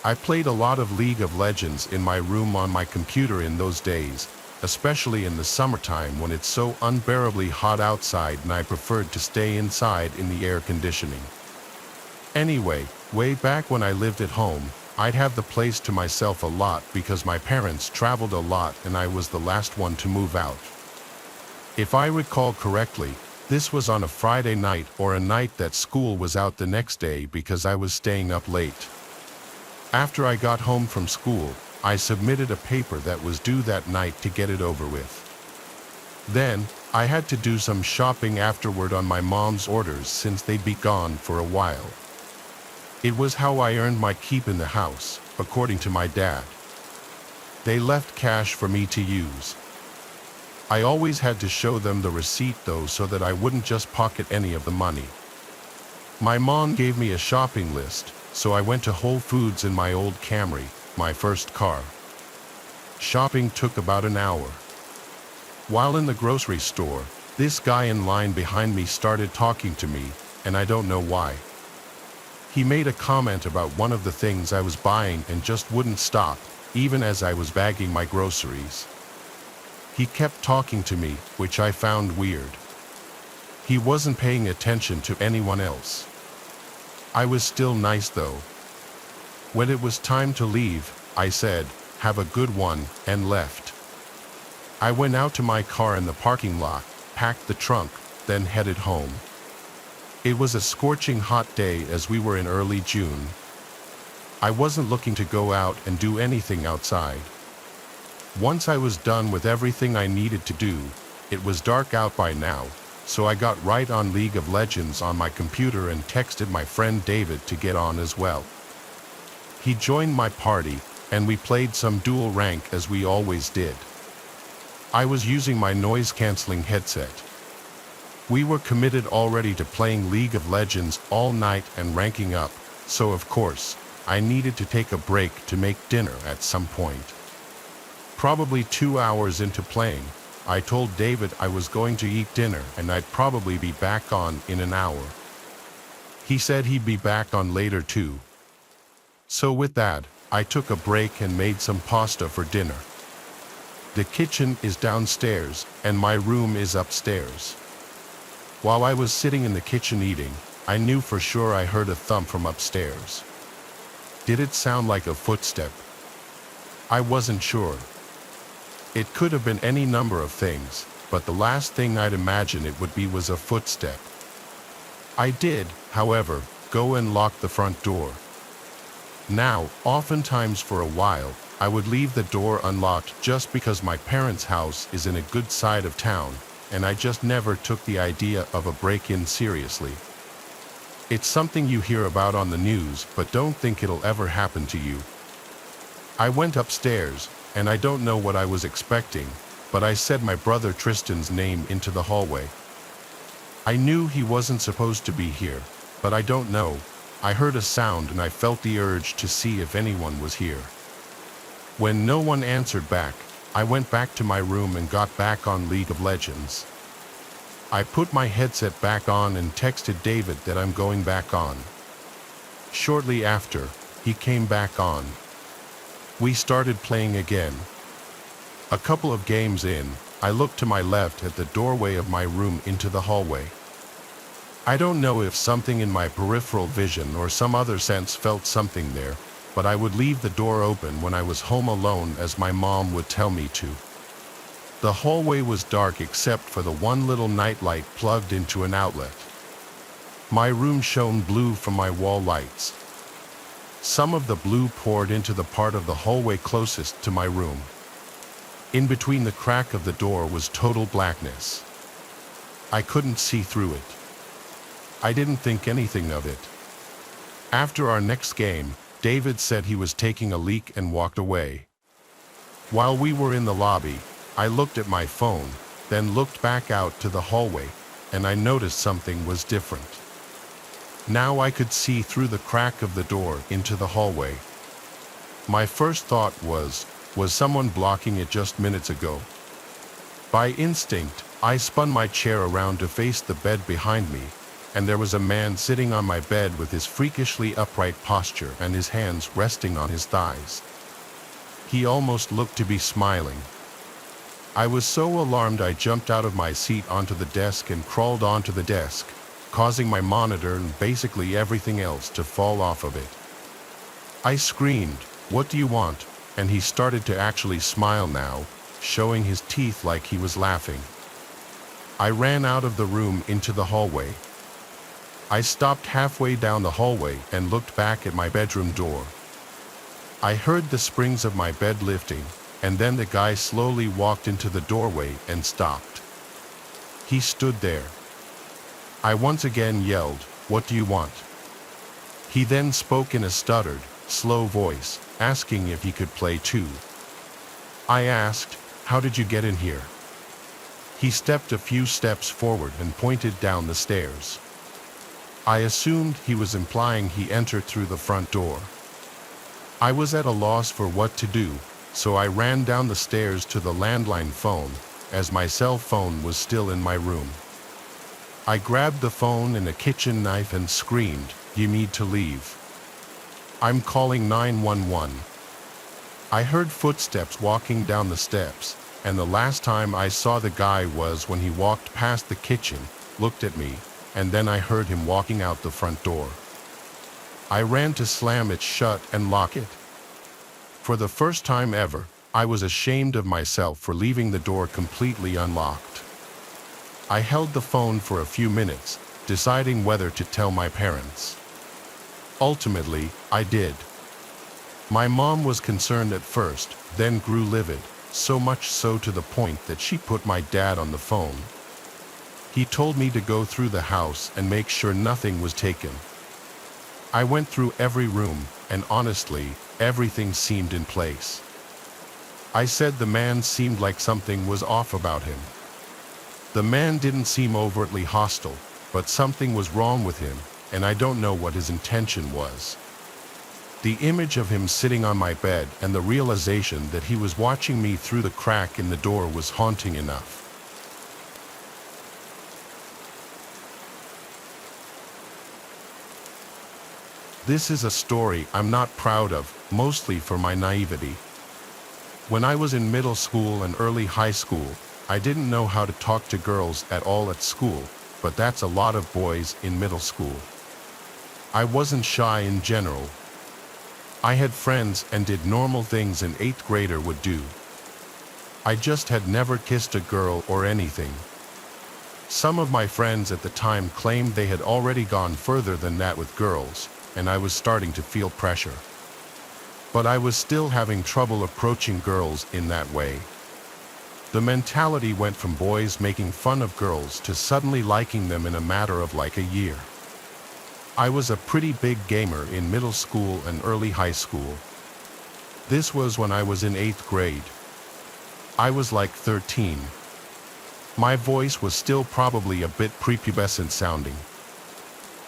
I played a lot of League of Legends in my room on my computer in those days, especially in the summertime when it's so unbearably hot outside and I preferred to stay inside in the air conditioning. Anyway, way back when I lived at home, I'd have the place to myself a lot because my parents traveled a lot and I was the last one to move out. If I recall correctly, this was on a Friday night or a night that school was out the next day because I was staying up late. After I got home from school, I submitted a paper that was due that night to get it over with. Then, I had to do some shopping afterward on my mom's orders since they'd be gone for a while. It was how I earned my keep in the house, according to my dad. They left cash for me to use. I always had to show them the receipt though so that I wouldn't just pocket any of the money. My mom gave me a shopping list, so I went to Whole Foods in my old Camry, my first car. Shopping took about an hour. While in the grocery store, this guy in line behind me started talking to me, and I don't know why. He made a comment about one of the things I was buying and just wouldn't stop, even as I was bagging my groceries. He kept talking to me, which I found weird. He wasn't paying attention to anyone else. I was still nice though. When it was time to leave, I said, "Have a good one," and left. I went out to my car in the parking lot, packed the trunk, then headed home. It was a scorching hot day as we were in early June. I wasn't looking to go out and do anything outside. Once I was done with everything I needed to do, it was dark out by now, so I got right on League of Legends on my computer and texted my friend David to get on as well. He joined my party, and we played some dual rank as we always did. I was using my noise-canceling headset. We were committed already to playing League of Legends all night and ranking up, so of course, I needed to take a break to make dinner at some point. Probably 2 hours into playing, I told David I was going to eat dinner and I'd probably be back on in an hour. He said he'd be back on later too. So with that, I took a break and made some pasta for dinner. The kitchen is downstairs and my room is upstairs. While I was sitting in the kitchen eating, I knew for sure I heard a thump from upstairs. Did it sound like a footstep? I wasn't sure. It could have been any number of things, but the last thing I'd imagine it would be was a footstep. I did, however, go and lock the front door. Now, oftentimes for a while, I would leave the door unlocked just because my parents' house is in a good side of town, and I just never took the idea of a break-in seriously. It's something you hear about on the news, but don't think it'll ever happen to you. I went upstairs, and I don't know what I was expecting, but I said my brother Tristan's name into the hallway. I knew he wasn't supposed to be here, but I don't know. I heard a sound and I felt the urge to see if anyone was here. When no one answered back, I went back to my room and got back on League of Legends. I put my headset back on and texted David that I'm going back on. Shortly after, he came back on. We started playing again. A couple of games in, I looked to my left at the doorway of my room into the hallway. I don't know if something in my peripheral vision or some other sense felt something there, but I would leave the door open when I was home alone as my mom would tell me to. The hallway was dark except for the one little nightlight plugged into an outlet. My room shone blue from my wall lights. Some of the blue poured into the part of the hallway closest to my room. In between the crack of the door was total blackness. I couldn't see through it. I didn't think anything of it. After our next game, David said he was taking a leak and walked away. While we were in the lobby, I looked at my phone, then looked back out to the hallway, and I noticed something was different. Now I could see through the crack of the door into the hallway. My first thought was someone blocking it just minutes ago? By instinct, I spun my chair around to face the bed behind me, and there was a man sitting on my bed with his freakishly upright posture and his hands resting on his thighs. He almost looked to be smiling. I was so alarmed I jumped out of my seat onto the desk and crawled onto the desk, causing my monitor and basically everything else to fall off of it. I screamed, "What do you want?" And he started to actually smile now, showing his teeth like he was laughing. I ran out of the room into the hallway. I stopped halfway down the hallway and looked back at my bedroom door. I heard the springs of my bed lifting, and then the guy slowly walked into the doorway and stopped. He stood there. I once again yelled, "What do you want?" He then spoke in a stuttered, slow voice, asking if he could play too. I asked, "How did you get in here?" He stepped a few steps forward and pointed down the stairs. I assumed he was implying he entered through the front door. I was at a loss for what to do, so I ran down the stairs to the landline phone, as my cell phone was still in my room. I grabbed the phone and a kitchen knife and screamed, "You need to leave. I'm calling 911. I heard footsteps walking down the steps, and the last time I saw the guy was when he walked past the kitchen, looked at me, and then I heard him walking out the front door. I ran to slam it shut and lock it. For the first time ever, I was ashamed of myself for leaving the door completely unlocked. I held the phone for a few minutes, deciding whether to tell my parents. Ultimately, I did. My mom was concerned at first, then grew livid, so much so to the point that she put my dad on the phone. He told me to go through the house and make sure nothing was taken. I went through every room, and honestly, everything seemed in place. I said the man seemed like something was off about him. The man didn't seem overtly hostile, but something was wrong with him, and I don't know what his intention was. The image of him sitting on my bed and the realization that he was watching me through the crack in the door was haunting enough. This is a story I'm not proud of, mostly for my naivety. When I was in middle school and early high school, I didn't know how to talk to girls at all at school, but that's a lot of boys in middle school. I wasn't shy in general. I had friends and did normal things an 8th grader would do. I just had never kissed a girl or anything. Some of my friends at the time claimed they had already gone further than that with girls, and I was starting to feel pressure. But I was still having trouble approaching girls in that way. The mentality went from boys making fun of girls to suddenly liking them in a matter of like a year. I was a pretty big gamer in middle school and early high school. This was when I was in 8th grade. I was like 13. My voice was still probably a bit prepubescent sounding.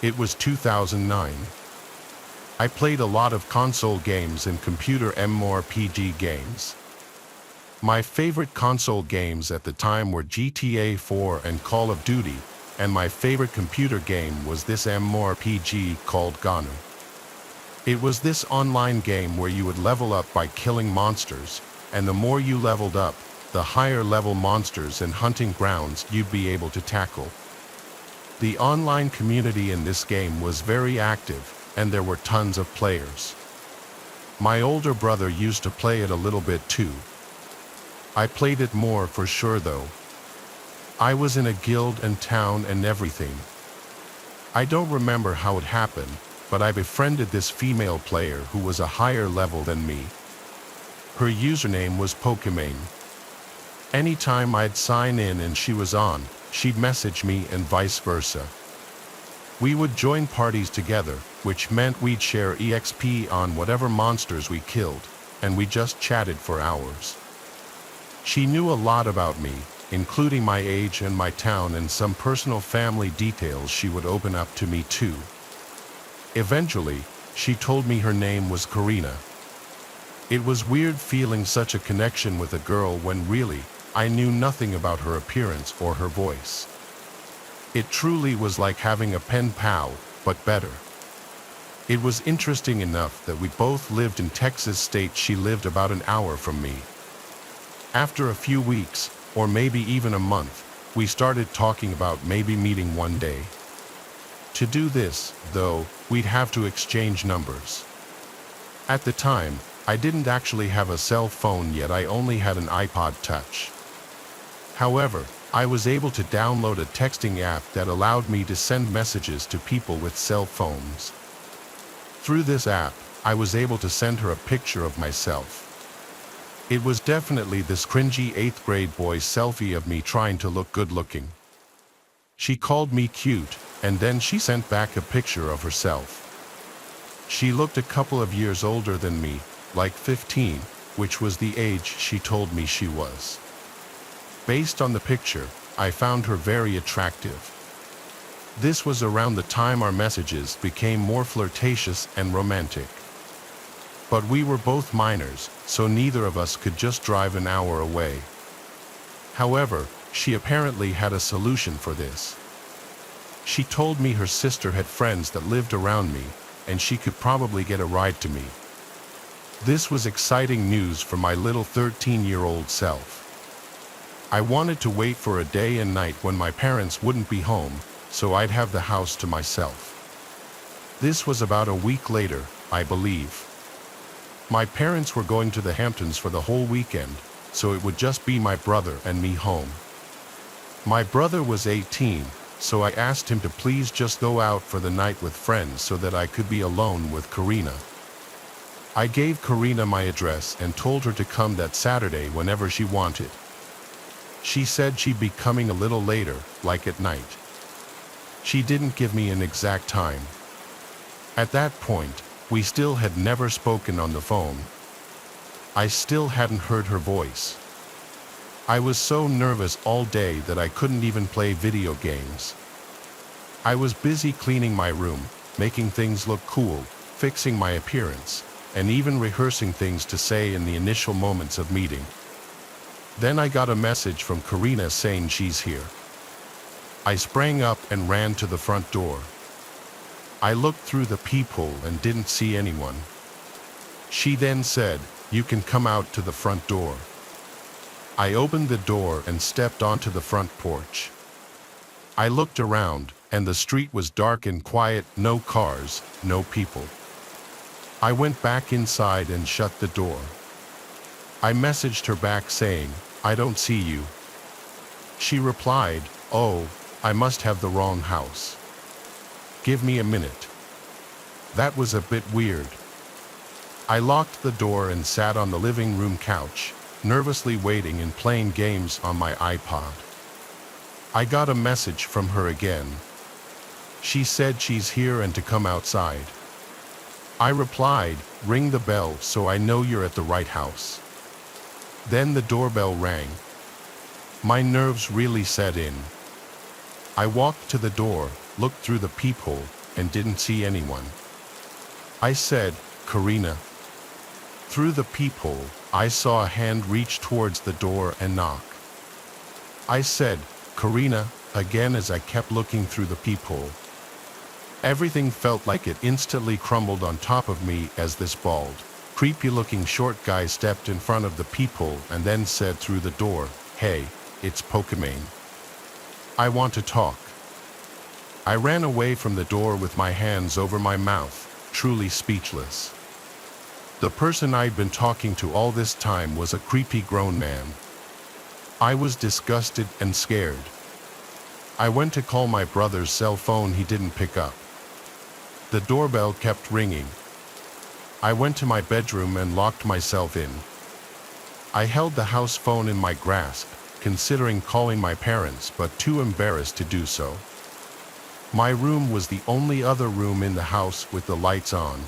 It was 2009. I played a lot of console games and computer MMORPG games. My favorite console games at the time were GTA 4 and Call of Duty, and my favorite computer game was this MMORPG called Ganu. It was this online game where you would level up by killing monsters, and the more you leveled up, the higher level monsters and hunting grounds you'd be able to tackle. The online community in this game was very active, and there were tons of players. My older brother used to play it a little bit too. I played it more for sure though. I was in a guild and town and everything. I don't remember how it happened, but I befriended this female player who was a higher level than me. Her username was Pokemon. Anytime I'd sign in and she was on, she'd message me and vice versa. We would join parties together, which meant we'd share EXP on whatever monsters we killed, and we just chatted for hours. She knew a lot about me, including my age and my town, and some personal family details she would open up to me too. Eventually, she told me her name was Karina. It was weird feeling such a connection with a girl when really, I knew nothing about her appearance or her voice. It truly was like having a pen pal, but better. It was interesting enough that we both lived in Texas state. She lived about an hour from me. After a few weeks, or maybe even a month, we started talking about maybe meeting one day. To do this, though, we'd have to exchange numbers. At the time, I didn't actually have a cell phone yet. I only had an iPod Touch. However, I was able to download a texting app that allowed me to send messages to people with cell phones. Through this app, I was able to send her a picture of myself. It was definitely this cringy 8th grade boy's selfie of me trying to look good looking. She called me cute, and then she sent back a picture of herself. She looked a couple of years older than me, like 15, which was the age she told me she was. Based on the picture, I found her very attractive. This was around the time our messages became more flirtatious and romantic. But we were both minors, so neither of us could just drive an hour away. However, she apparently had a solution for this. She told me her sister had friends that lived around me, and she could probably get a ride to me. This was exciting news for my little 13-year-old self. I wanted to wait for a day and night when my parents wouldn't be home, so I'd have the house to myself. This was about a week later, I believe. My parents were going to the Hamptons for the whole weekend, so it would just be my brother and me home. My brother was 18, so I asked him to please just go out for the night with friends so that I could be alone with Karina. I gave Karina my address and told her to come that Saturday whenever she wanted. She said she'd be coming a little later, like at night. She didn't give me an exact time. At that point, we still had never spoken on the phone. I still hadn't heard her voice. I was so nervous all day that I couldn't even play video games. I was busy cleaning my room, making things look cool, fixing my appearance, and even rehearsing things to say in the initial moments of meeting. Then I got a message from Karina saying she's here. I sprang up and ran to the front door. I looked through the peephole and didn't see anyone. She then said, "You can come out to the front door." I opened the door and stepped onto the front porch. I looked around, and the street was dark and quiet, no cars, no people. I went back inside and shut the door. I messaged her back saying, "I don't see you." She replied, "Oh, I must have the wrong house. Give me a minute." That was a bit weird. I locked the door and sat on the living room couch, nervously waiting and playing games on my iPod. I got a message from her again. She said she's here and to come outside. I replied, "Ring the bell so I know you're at the right house." Then the doorbell rang. My nerves really set in. I walked to the door, looked through the peephole, and didn't see anyone. I said, "Karina." Through the peephole, I saw a hand reach towards the door and knock. I said, "Karina," again as I kept looking through the peephole. Everything felt like it instantly crumbled on top of me as this bald, creepy-looking short guy stepped in front of the peephole and then said through the door, "Hey, it's Pokemon. I want to talk." I ran away from the door with my hands over my mouth, truly speechless. The person I'd been talking to all this time was a creepy grown man. I was disgusted and scared. I went to call my brother's cell phone, he didn't pick up. The doorbell kept ringing. I went to my bedroom and locked myself in. I held the house phone in my grasp, considering calling my parents but too embarrassed to do so. My room was the only other room in the house with the lights on.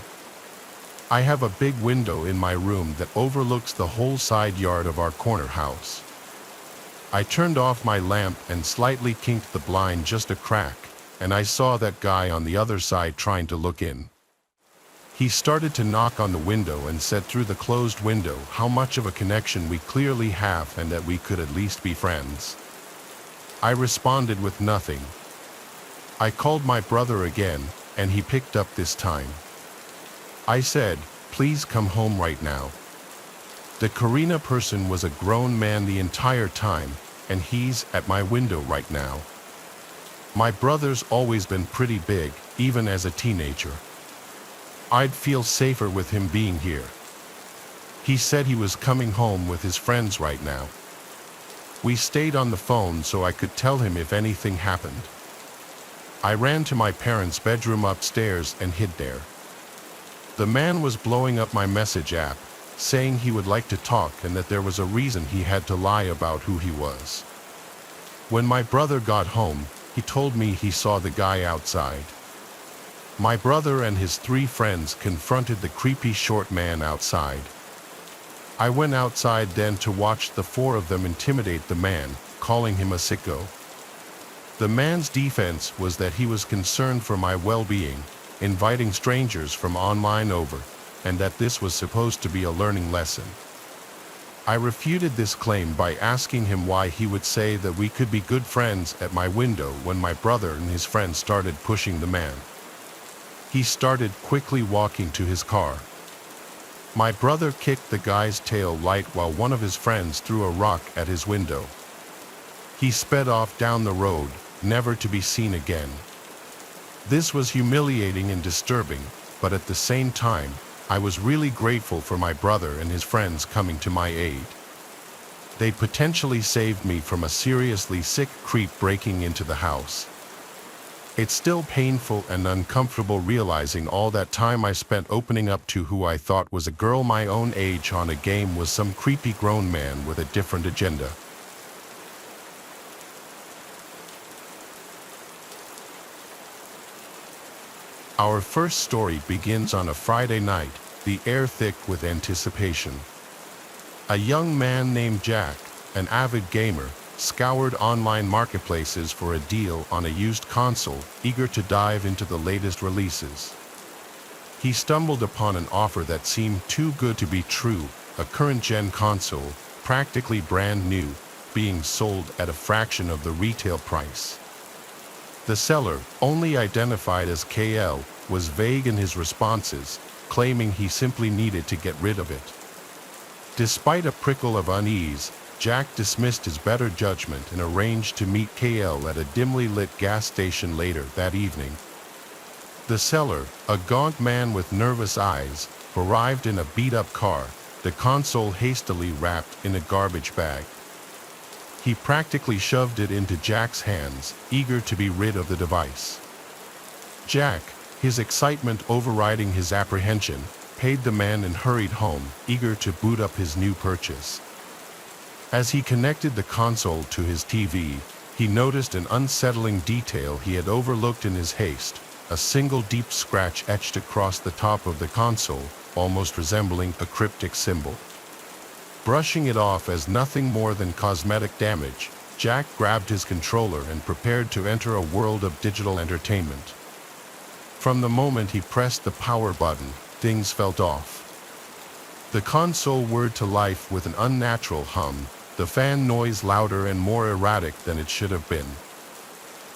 I have a big window in my room that overlooks the whole side yard of our corner house. I turned off my lamp and slightly kinked the blind just a crack, and I saw that guy on the other side trying to look in. He started to knock on the window and said through the closed window how much of a connection we clearly have and that we could at least be friends. I responded with nothing. I called my brother again, and he picked up this time. I said, "Please come home right now." The Karina person was a grown man the entire time, and he's at my window right now. My brother's always been pretty big, even as a teenager. I'd feel safer with him being here. He said he was coming home with his friends right now. We stayed on the phone so I could tell him if anything happened. I ran to my parents' bedroom upstairs and hid there. The man was blowing up my message app, saying he would like to talk and that there was a reason he had to lie about who he was. When my brother got home, he told me he saw the guy outside. My brother and his 3 friends confronted the creepy short man outside. I went outside then to watch the 4 of them intimidate the man, calling him a sicko. The man's defense was that he was concerned for my well-being, inviting strangers from online over, and that this was supposed to be a learning lesson. I refuted this claim by asking him why he would say that we could be good friends at my window when my brother and his friends started pushing the man. He started quickly walking to his car. My brother kicked the guy's tail light while one of his friends threw a rock at his window. He sped off down the road, never to be seen again. This was humiliating and disturbing, but at the same time, I was really grateful for my brother and his friends coming to my aid. They potentially saved me from a seriously sick creep breaking into the house. It's still painful and uncomfortable realizing all that time I spent opening up to who I thought was a girl my own age on a game was some creepy grown man with a different agenda. Our first story begins on a Friday night, the air thick with anticipation. A young man named Jack, an avid gamer, scoured online marketplaces for a deal on a used console, eager to dive into the latest releases. He stumbled upon an offer that seemed too good to be true, a current-gen console, practically brand new, being sold at a fraction of the retail price. The seller, only identified as KL, was vague in his responses, claiming he simply needed to get rid of it. Despite a prickle of unease, Jack dismissed his better judgment and arranged to meet KL at a dimly lit gas station later that evening. The seller, a gaunt man with nervous eyes, arrived in a beat-up car, the console hastily wrapped in a garbage bag. He practically shoved it into Jack's hands, eager to be rid of the device. Jack, his excitement overriding his apprehension, paid the man and hurried home, eager to boot up his new purchase. As he connected the console to his TV, he noticed an unsettling detail he had overlooked in his haste, a single deep scratch etched across the top of the console, almost resembling a cryptic symbol. Brushing it off as nothing more than cosmetic damage, Jack grabbed his controller and prepared to enter a world of digital entertainment. From the moment he pressed the power button, things felt off. The console whirred to life with an unnatural hum, the fan noise louder and more erratic than it should have been.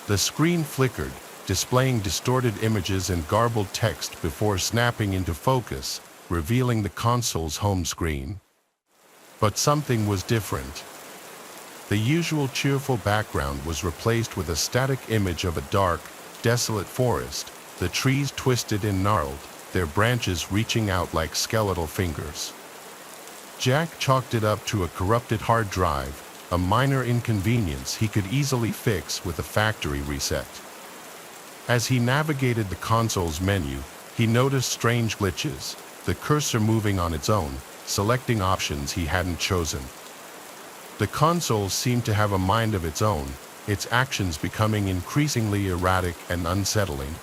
The screen flickered, displaying distorted images and garbled text before snapping into focus, revealing the console's home screen. But something was different. The usual cheerful background was replaced with a static image of a dark, desolate forest, the trees twisted and gnarled, their branches reaching out like skeletal fingers. Jack chalked it up to a corrupted hard drive, a minor inconvenience he could easily fix with a factory reset. As he navigated the console's menu, he noticed strange glitches, the cursor moving on its own, selecting options he hadn't chosen. The console seemed to have a mind of its own, its actions becoming increasingly erratic and unsettling.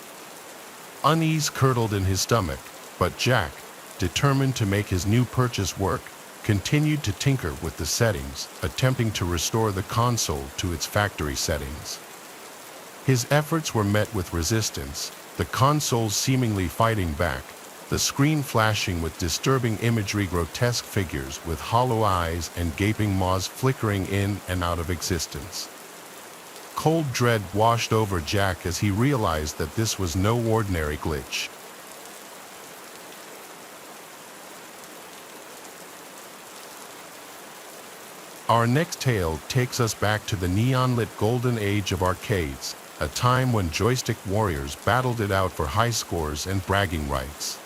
Unease curdled in his stomach, but Jack, determined to make his new purchase work, continued to tinker with the settings, attempting to restore the console to its factory settings. His efforts were met with resistance, the console seemingly fighting back, the screen flashing with disturbing imagery, grotesque figures with hollow eyes and gaping maws flickering in and out of existence. Cold dread washed over Jack as he realized that this was no ordinary glitch. Our next tale takes us back to the neon-lit golden age of arcades, a time when joystick warriors battled it out for high scores and bragging rights.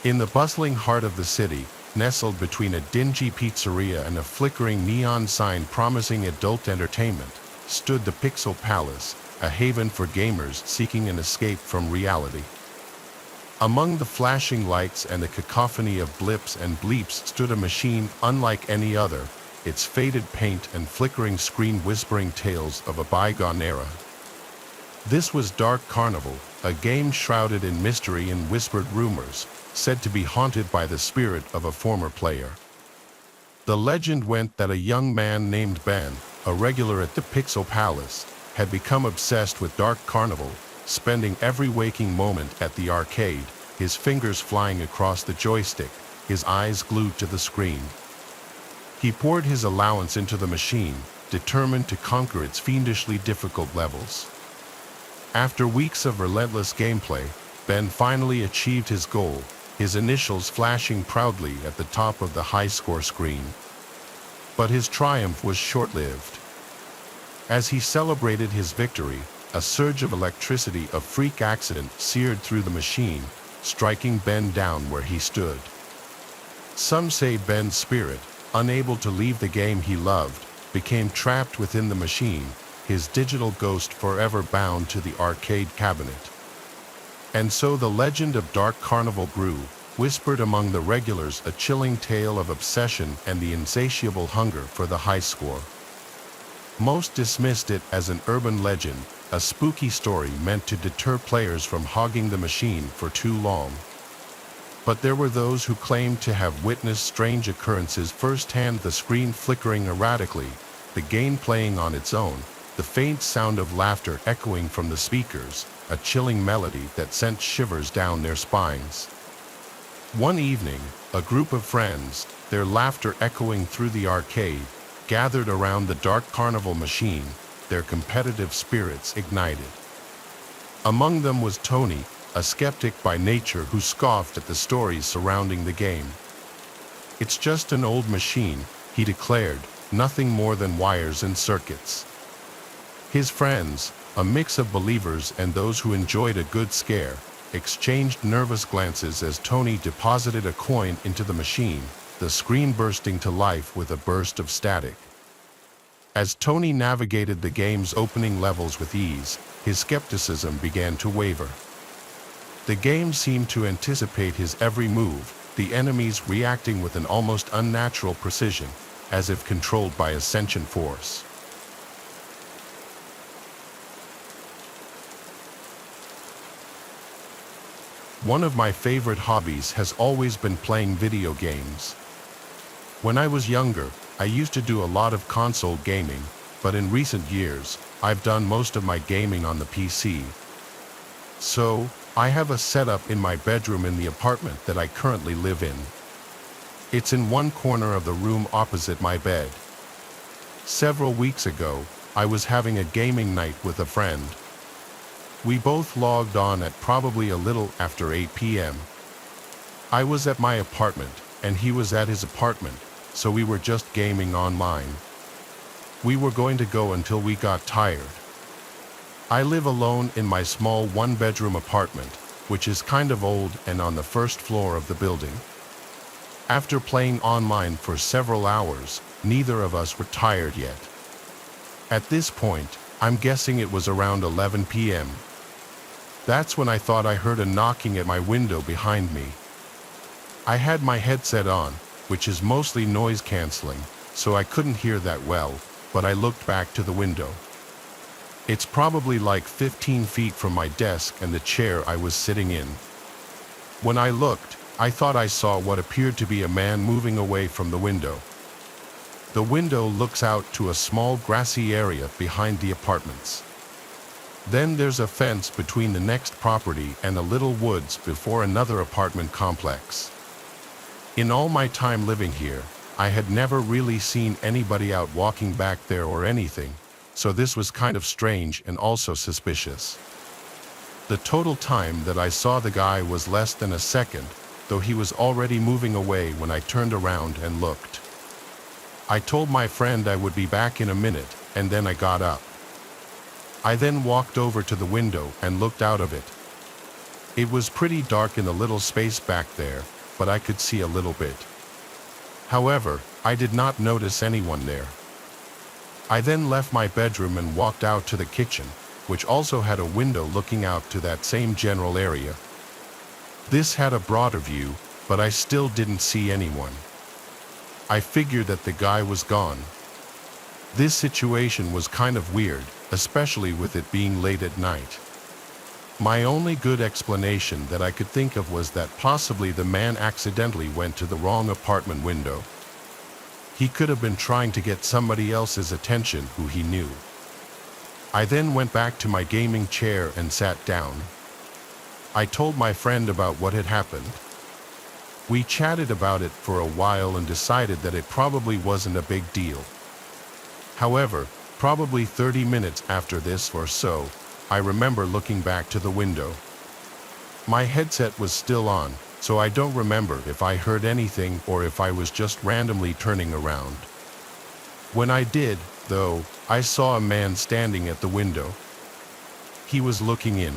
In the bustling heart of the city, nestled between a dingy pizzeria and a flickering neon sign promising adult entertainment, stood the Pixel Palace, a haven for gamers seeking an escape from reality. Among the flashing lights and the cacophony of blips and bleeps stood a machine unlike any other, its faded paint and flickering screen whispering tales of a bygone era. This was Dark Carnival, a game shrouded in mystery and whispered rumors, said to be haunted by the spirit of a former player. The legend went that a young man named Ben, a regular at the Pixel Palace, had become obsessed with Dark Carnival, spending every waking moment at the arcade, his fingers flying across the joystick, his eyes glued to the screen. He poured his allowance into the machine, determined to conquer its fiendishly difficult levels. After weeks of relentless gameplay, Ben finally achieved his goal, his initials flashing proudly at the top of the high-score screen. But his triumph was short-lived. As he celebrated his victory, a surge of electricity, a freak accident, seared through the machine, striking Ben down where he stood. Some say Ben's spirit, unable to leave the game he loved, became trapped within the machine, his digital ghost forever bound to the arcade cabinet. And so the legend of Dark Carnival grew, whispered among the regulars, a chilling tale of obsession and the insatiable hunger for the high score. Most dismissed it as an urban legend, a spooky story meant to deter players from hogging the machine for too long. But there were those who claimed to have witnessed strange occurrences firsthand: the screen flickering erratically, the game playing on its own, the faint sound of laughter echoing from the speakers, a chilling melody that sent shivers down their spines. One evening, a group of friends, their laughter echoing through the arcade, gathered around the Dark Carnival machine, their competitive spirits ignited. Among them was Tony, a skeptic by nature who scoffed at the stories surrounding the game. "It's just an old machine," he declared, "nothing more than wires and circuits." His friends, a mix of believers and those who enjoyed a good scare, exchanged nervous glances as Tony deposited a coin into the machine, the screen bursting to life with a burst of static. As Tony navigated the game's opening levels with ease, his skepticism began to waver. The game seemed to anticipate his every move, the enemies reacting with an almost unnatural precision, as if controlled by a sentient force. One of my favorite hobbies has always been playing video games. When I was younger, I used to do a lot of console gaming, but in recent years, I've done most of my gaming on the PC. So, I have a setup in my bedroom in the apartment that I currently live in. It's in one corner of the room opposite my bed. Several weeks ago, I was having a gaming night with a friend. We both logged on at probably a little after 8 p.m. I was at my apartment, and he was at his apartment, so we were just gaming online. We were going to go until we got tired. I live alone in my small one-bedroom apartment, which is kind of old and on the first floor of the building. After playing online for several hours, neither of us were tired yet. At this point, I'm guessing it was around 11 p.m. That's when I thought I heard a knocking at my window behind me. I had my headset on, which is mostly noise canceling, so I couldn't hear that well, but I looked back to the window. It's probably like 15 feet from my desk and the chair I was sitting in. When I looked, I thought I saw what appeared to be a man moving away from the window. The window looks out to a small grassy area behind the apartments. Then there's a fence between the next property and a little woods before another apartment complex. In all my time living here, I had never really seen anybody out walking back there or anything, so this was kind of strange and also suspicious. The total time that I saw the guy was less than a second, though he was already moving away when I turned around and looked. I told my friend I would be back in a minute, and then I got up. I then walked over to the window and looked out of it. It was pretty dark in the little space back there, but I could see a little bit. However, I did not notice anyone there. I then left my bedroom and walked out to the kitchen, which also had a window looking out to that same general area. This had a broader view, but I still didn't see anyone. I figured that the guy was gone. This situation was kind of weird, especially with it being late at night. My only good explanation that I could think of was that possibly the man accidentally went to the wrong apartment window. He could have been trying to get somebody else's attention who he knew. I then went back to my gaming chair and sat down. I told my friend about what had happened. We chatted about it for a while and decided that it probably wasn't a big deal. However, probably 30 minutes after this or so, I remember looking back to the window. My headset was still on, so I don't remember if I heard anything or if I was just randomly turning around. When I did, though, I saw a man standing at the window. He was looking in.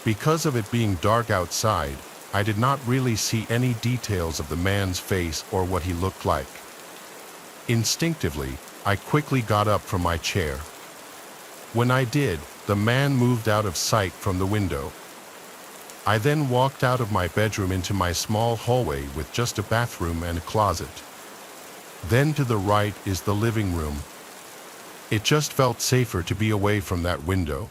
Because of it being dark outside, I did not really see any details of the man's face or what he looked like. Instinctively, I quickly got up from my chair. When I did, the man moved out of sight from the window. I then walked out of my bedroom into my small hallway with just a bathroom and a closet. Then to the right is the living room. It just felt safer to be away from that window.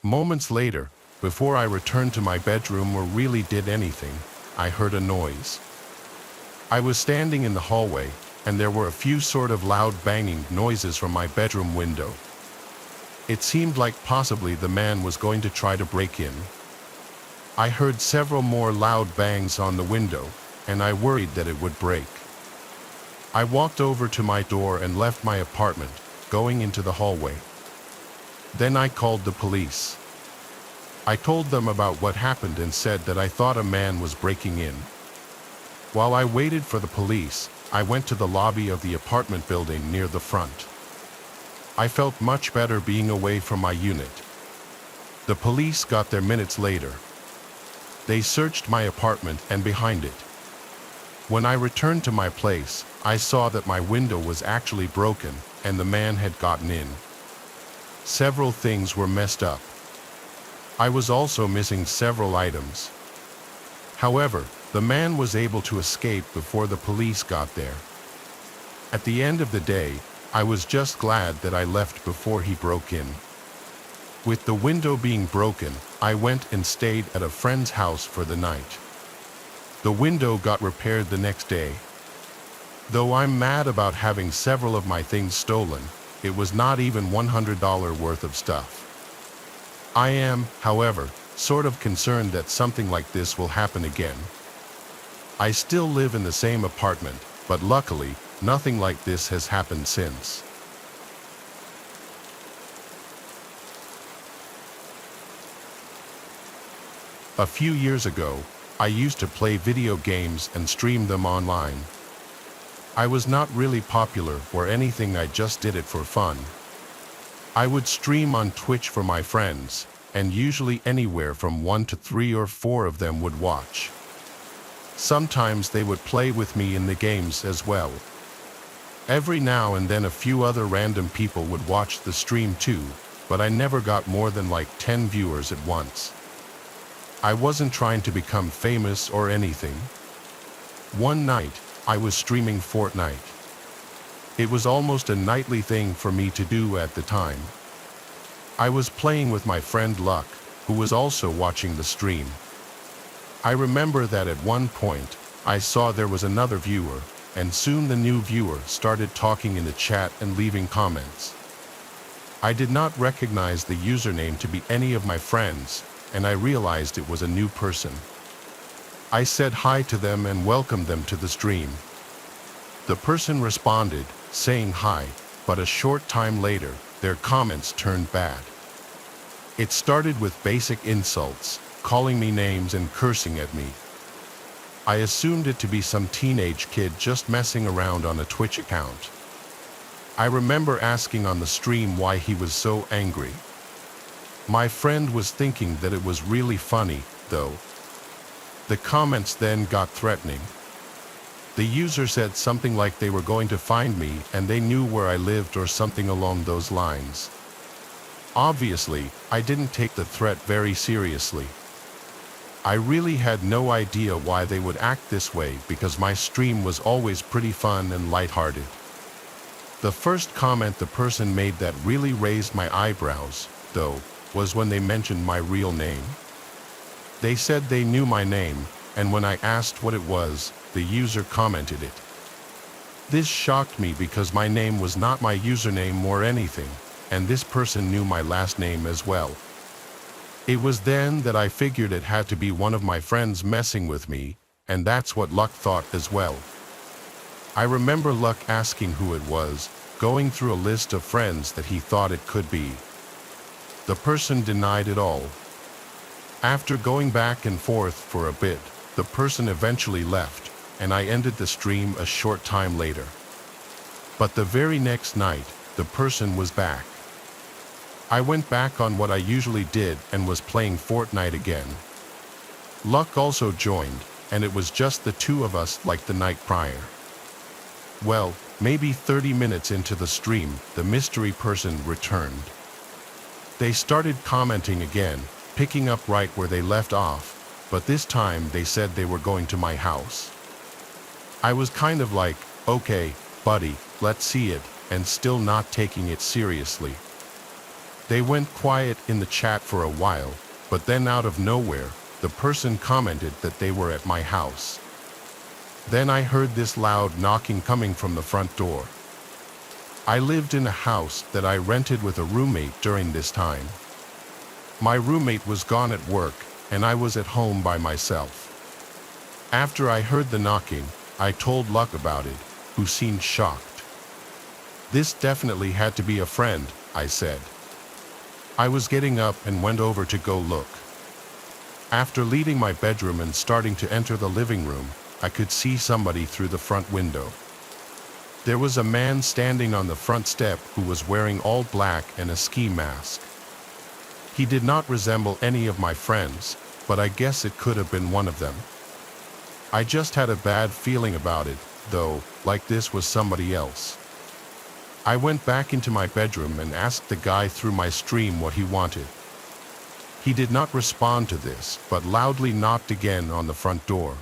Moments later, before I returned to my bedroom or really did anything, I heard a noise. I was standing in the hallway, and there were a few sort of loud banging noises from my bedroom window. It seemed like possibly the man was going to try to break in. I heard several more loud bangs on the window, and I worried that it would break. I walked over to my door and left my apartment, going into the hallway. Then I called the police. I told them about what happened and said that I thought a man was breaking in. While I waited for the police, I went to the lobby of the apartment building near the front. I felt much better being away from my unit. The police got there minutes later. They searched my apartment and behind it. When I returned to my place, I saw that my window was actually broken and the man had gotten in. Several things were messed up. I was also missing several items. However, the man was able to escape before the police got there. At the end of the day, I was just glad that I left before he broke in. With the window being broken, I went and stayed at a friend's house for the night. The window got repaired the next day. Though I'm mad about having several of my things stolen, it was not even $100 worth of stuff. I am, however, sort of concerned that something like this will happen again. I still live in the same apartment, but luckily, nothing like this has happened since. A few years ago, I used to play video games and stream them online. I was not really popular or anything, I just did it for fun. I would stream on Twitch for my friends, and usually anywhere from 1 to 3 or 4 of them would watch. Sometimes they would play with me in the games as well. Every now and then a few other random people would watch the stream too, but I never got more than like 10 viewers at once. I wasn't trying to become famous or anything. One night, I was streaming Fortnite. It was almost a nightly thing for me to do at the time. I was playing with my friend Luck, who was also watching the stream. I remember that at one point, I saw there was another viewer, and soon the new viewer started talking in the chat and leaving comments. I did not recognize the username to be any of my friends, and I realized it was a new person. I said hi to them and welcomed them to the stream. The person responded, saying hi, but a short time later, their comments turned bad. It started with basic insults, calling me names and cursing at me. I assumed it to be some teenage kid just messing around on a Twitch account. I remember asking on the stream why he was so angry. My friend was thinking that it was really funny, though. The comments then got threatening. The user said something like they were going to find me and they knew where I lived or something along those lines. Obviously, I didn't take the threat very seriously. I really had no idea why they would act this way because my stream was always pretty fun and lighthearted. The first comment the person made that really raised my eyebrows, though, was when they mentioned my real name. They said they knew my name, and when I asked what it was, the user commented it. This shocked me because my name was not my username or anything, and this person knew my last name as well. It was then that I figured it had to be one of my friends messing with me, and that's what Luck thought as well. I remember Luck asking who it was, going through a list of friends that he thought it could be. The person denied it all. After going back and forth for a bit, the person eventually left, and I ended the stream a short time later. But the very next night, the person was back. I went back on what I usually did and was playing Fortnite again. Luck also joined, and it was just the two of us like the night prior. Well, maybe 30 minutes into the stream, the mystery person returned. They started commenting again, picking up right where they left off, but this time they said they were going to my house. I was kind of like, okay, buddy, let's see it, and still not taking it seriously. They went quiet in the chat for a while, but then out of nowhere, the person commented that they were at my house. Then I heard this loud knocking coming from the front door. I lived in a house that I rented with a roommate during this time. My roommate was gone at work, and I was at home by myself. After I heard the knocking, I told Luck about it, who seemed shocked. This definitely had to be a friend, I said. I was getting up and went over to go look. After leaving my bedroom and starting to enter the living room, I could see somebody through the front window. There was a man standing on the front step who was wearing all black and a ski mask. He did not resemble any of my friends, but I guess it could have been one of them. I just had a bad feeling about it, though, like this was somebody else. I went back into my bedroom and asked the guy through my stream what he wanted. He did not respond to this, but loudly knocked again on the front door.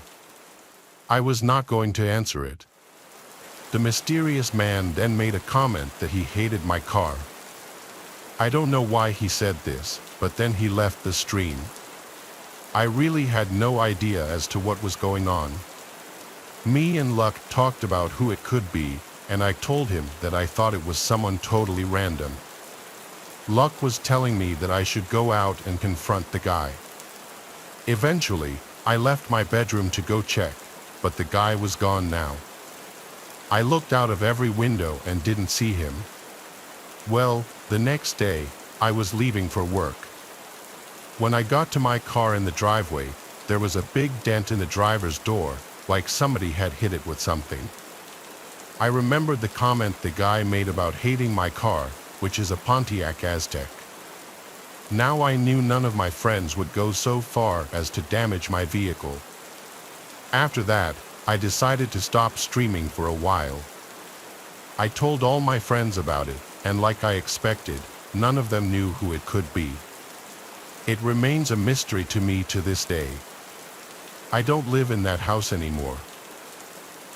I was not going to answer it. The mysterious man then made a comment that he hated my car. I don't know why he said this, but then he left the stream. I really had no idea as to what was going on. Me and Luck talked about who it could be, and I told him that I thought it was someone totally random. Luck was telling me that I should go out and confront the guy. Eventually, I left my bedroom to go check, but the guy was gone now. I looked out of every window and didn't see him. Well, the next day, I was leaving for work. When I got to my car in the driveway, there was a big dent in the driver's door, like somebody had hit it with something. I remembered the comment the guy made about hating my car, which is a Pontiac Aztec. Now I knew none of my friends would go so far as to damage my vehicle. After that, I decided to stop streaming for a while. I told all my friends about it, and like I expected, none of them knew who it could be. It remains a mystery to me to this day. I don't live in that house anymore.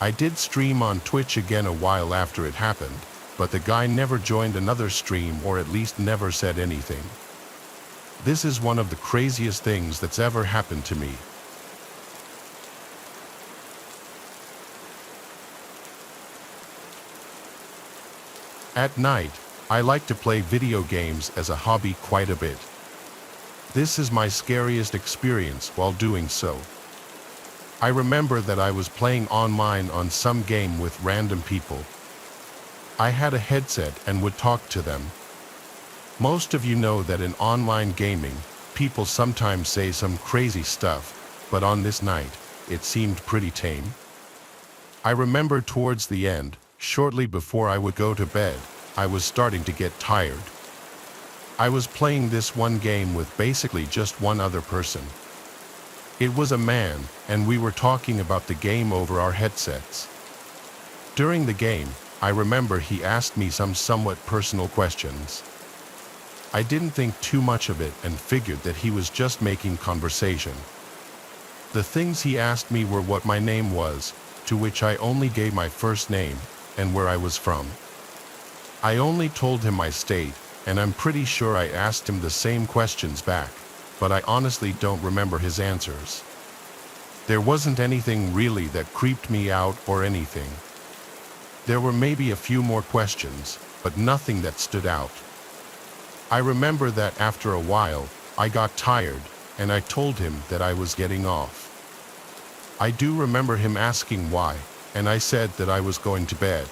I did stream on Twitch again a while after it happened, but the guy never joined another stream or at least never said anything. This is one of the craziest things that's ever happened to me. At night, I like to play video games as a hobby quite a bit. This is my scariest experience while doing so. I remember that I was playing online on some game with random people. I had a headset and would talk to them. Most of you know that in online gaming, people sometimes say some crazy stuff, but on this night, it seemed pretty tame. I remember towards the end, shortly before I would go to bed, I was starting to get tired. I was playing this one game with basically just one other person. It was a man, and we were talking about the game over our headsets. During the game, I remember he asked me some somewhat personal questions. I didn't think too much of it and figured that he was just making conversation. The things he asked me were what my name was, to which I only gave my first name, and where I was from. I only told him my state, and I'm pretty sure I asked him the same questions back, but I honestly don't remember his answers. There wasn't anything really that creeped me out or anything. There were maybe a few more questions, but nothing that stood out. I remember that after a while, I got tired, and I told him that I was getting off. I do remember him asking why, and I said that I was going to bed.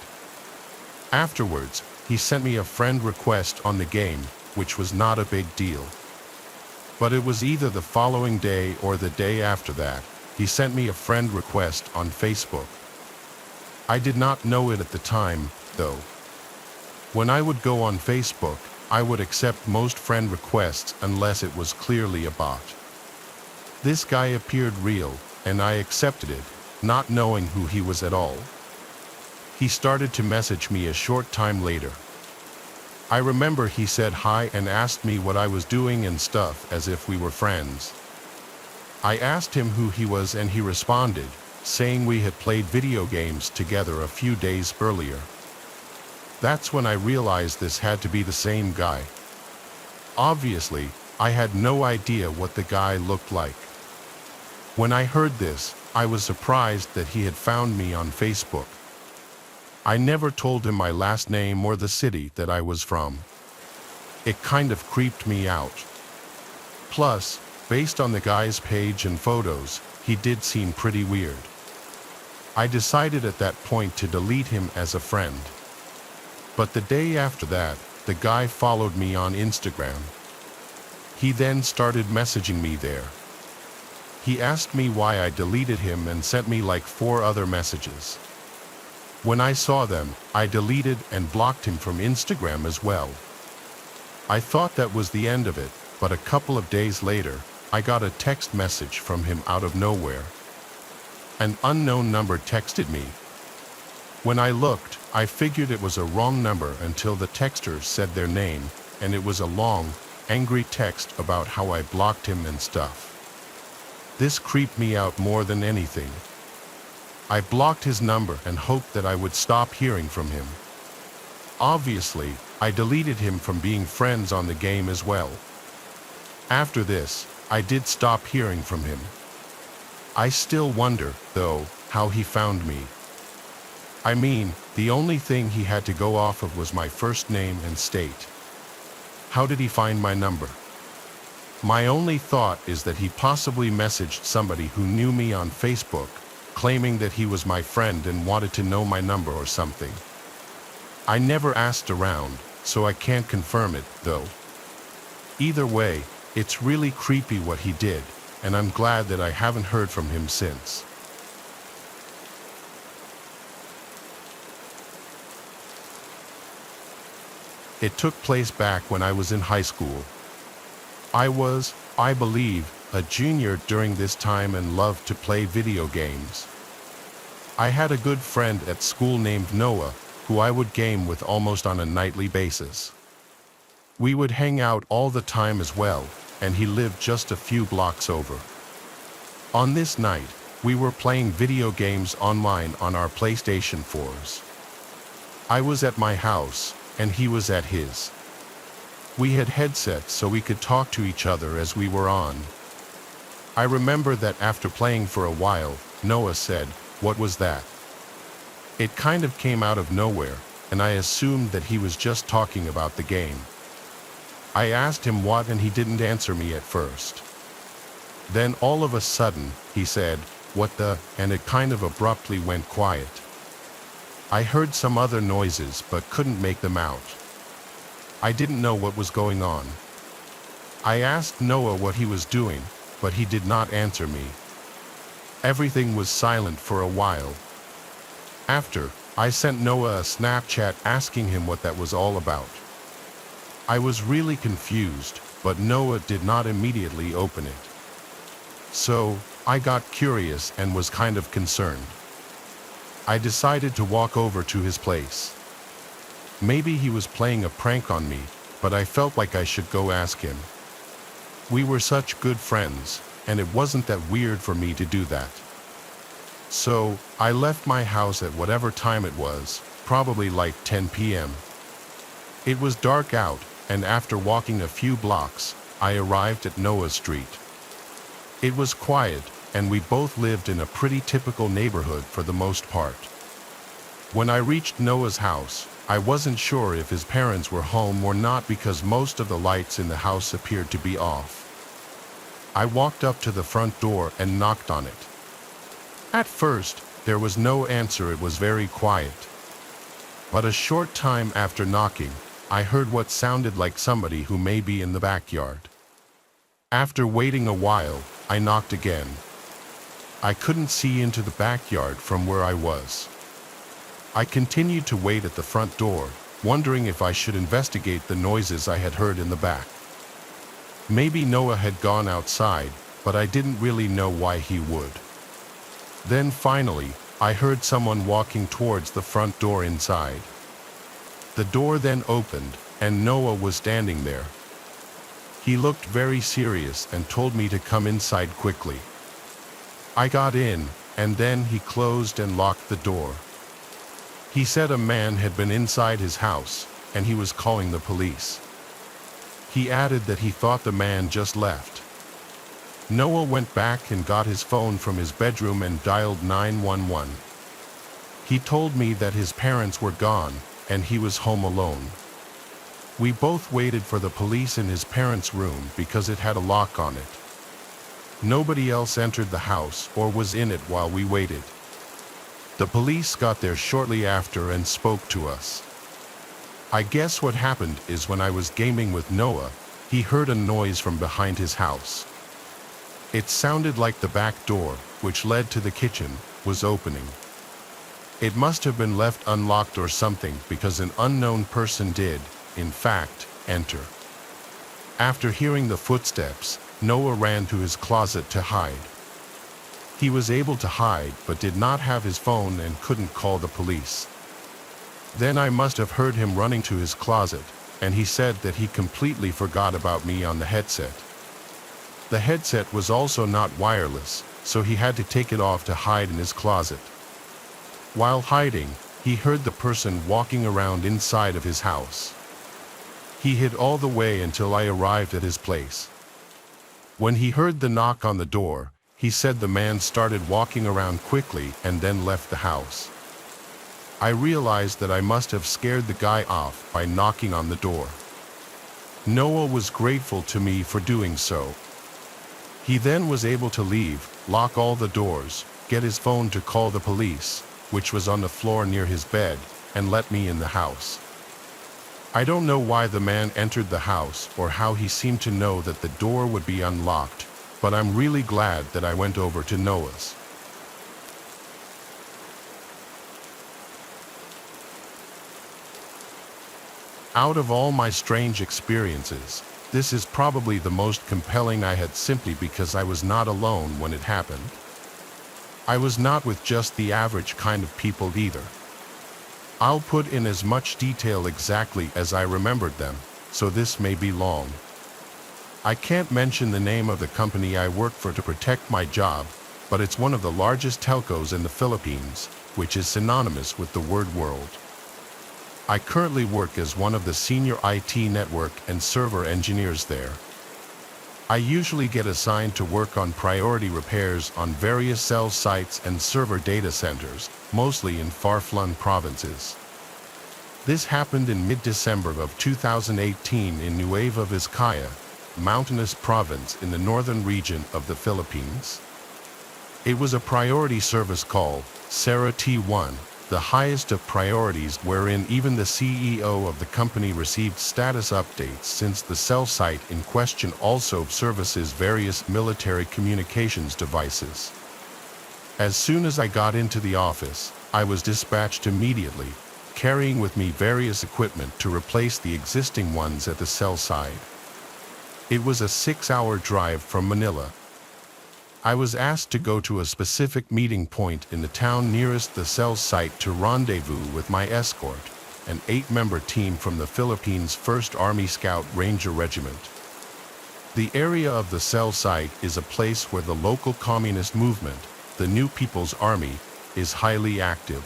Afterwards, he sent me a friend request on the game, which was not a big deal. But it was either the following day or the day after that, he sent me a friend request on Facebook. I did not know it at the time, though. When I would go on Facebook, I would accept most friend requests unless it was clearly a bot. This guy appeared real, and I accepted it, not knowing who he was at all. He started to message me a short time later. I remember he said hi and asked me what I was doing and stuff as if we were friends. I asked him who he was and he responded, saying we had played video games together a few days earlier. That's when I realized this had to be the same guy. Obviously, I had no idea what the guy looked like. When I heard this, I was surprised that he had found me on Facebook. I never told him my last name or the city that I was from. It kind of creeped me out. Plus, based on the guy's page and photos, he did seem pretty weird. I decided at that point to delete him as a friend. But the day after that, the guy followed me on Instagram. He then started messaging me there. He asked me why I deleted him and sent me like 4 other messages. When I saw them, I deleted and blocked him from Instagram as well. I thought that was the end of it, but a couple of days later, I got a text message from him out of nowhere. An unknown number texted me. When I looked, I figured it was a wrong number until the texter said their name, and it was a long, angry text about how I blocked him and stuff. This creeped me out more than anything. I blocked his number and hoped that I would stop hearing from him. Obviously, I deleted him from being friends on the game as well. After this, I did stop hearing from him. I still wonder, though, how he found me. I mean, the only thing he had to go off of was my first name and state. How did he find my number? My only thought is that he possibly messaged somebody who knew me on Facebook, claiming that he was my friend and wanted to know my number or something. I never asked around, so I can't confirm it, though. Either way, it's really creepy what he did, and I'm glad that I haven't heard from him since. It took place back when I was in high school. I was, I believe, a junior during this time and loved to play video games. I had a good friend at school named Noah, who I would game with almost on a nightly basis. We would hang out all the time as well, and he lived just a few blocks over. On this night, we were playing video games online on our PlayStation 4s. I was at my house, and he was at his. We had headsets so we could talk to each other as we were on. I remember that after playing for a while, Noah said, "What was that?" It kind of came out of nowhere, and I assumed that he was just talking about the game. I asked him what and he didn't answer me at first. Then all of a sudden, he said, "What the?" and it kind of abruptly went quiet. I heard some other noises but couldn't make them out. I didn't know what was going on. I asked Noah what he was doing, but he did not answer me. Everything was silent for a while. After, I sent Noah a Snapchat asking him what that was all about. I was really confused, but Noah did not immediately open it. So, I got curious and was kind of concerned. I decided to walk over to his place. Maybe he was playing a prank on me, but I felt like I should go ask him. We were such good friends, and it wasn't that weird for me to do that. So, I left my house at whatever time it was, probably like 10 p.m. It was dark out, and after walking a few blocks, I arrived at Noah's street. It was quiet, and we both lived in a pretty typical neighborhood for the most part. When I reached Noah's house, I wasn't sure if his parents were home or not because most of the lights in the house appeared to be off. I walked up to the front door and knocked on it. At first, there was no answer. It was very quiet. But a short time after knocking, I heard what sounded like somebody who may be in the backyard. After waiting a while, I knocked again. I couldn't see into the backyard from where I was. I continued to wait at the front door, wondering if I should investigate the noises I had heard in the back. Maybe Noah had gone outside, but I didn't really know why he would. Then finally, I heard someone walking towards the front door inside. The door then opened, and Noah was standing there. He looked very serious and told me to come inside quickly. I got in, and then he closed and locked the door. He said a man had been inside his house, and he was calling the police. He added that he thought the man just left. Noah went back and got his phone from his bedroom and dialed 911. He told me that his parents were gone, and he was home alone. We both waited for the police in his parents' room because it had a lock on it. Nobody else entered the house or was in it while we waited. The police got there shortly after and spoke to us. I guess what happened is when I was gaming with Noah, he heard a noise from behind his house. It sounded like the back door, which led to the kitchen, was opening. It must have been left unlocked or something because an unknown person did, in fact, enter. After hearing the footsteps, Noah ran to his closet to hide. He was able to hide but did not have his phone and couldn't call the police. Then I must have heard him running to his closet, and he said that he completely forgot about me on the headset. The headset was also not wireless, so he had to take it off to hide in his closet. While hiding, he heard the person walking around inside of his house. He hid all the way until I arrived at his place. When he heard the knock on the door, he said the man started walking around quickly and then left the house. I realized that I must have scared the guy off by knocking on the door. Noah was grateful to me for doing so. He then was able to leave, lock all the doors, get his phone to call the police, which was on the floor near his bed, and let me in the house. I don't know why the man entered the house or how he seemed to know that the door would be unlocked, but I'm really glad that I went over to Noah's. Out of all my strange experiences, this is probably the most compelling I had simply because I was not alone when it happened. I was not with just the average kind of people either. I'll put in as much detail exactly as I remembered them, so this may be long. I can't mention the name of the company I work for to protect my job, but it's one of the largest telcos in the Philippines, which is synonymous with the word world. I currently work as one of the senior IT network and server engineers there. I usually get assigned to work on priority repairs on various cell sites and server data centers, mostly in far-flung provinces. This happened in mid-December of 2018 in Nueva Vizcaya, a mountainous province in the northern region of the Philippines. It was a priority service call, Sarah T1, the highest of priorities wherein even the CEO of the company received status updates since the cell site in question also services various military communications devices. As soon as I got into the office, I was dispatched immediately, carrying with me various equipment to replace the existing ones at the cell site. It was a 6-hour drive from Manila. I was asked to go to a specific meeting point in the town nearest the cell site to rendezvous with my escort, an 8-member team from the Philippines' 1st Army Scout Ranger Regiment. The area of the cell site is a place where the local communist movement, the New People's Army, is highly active.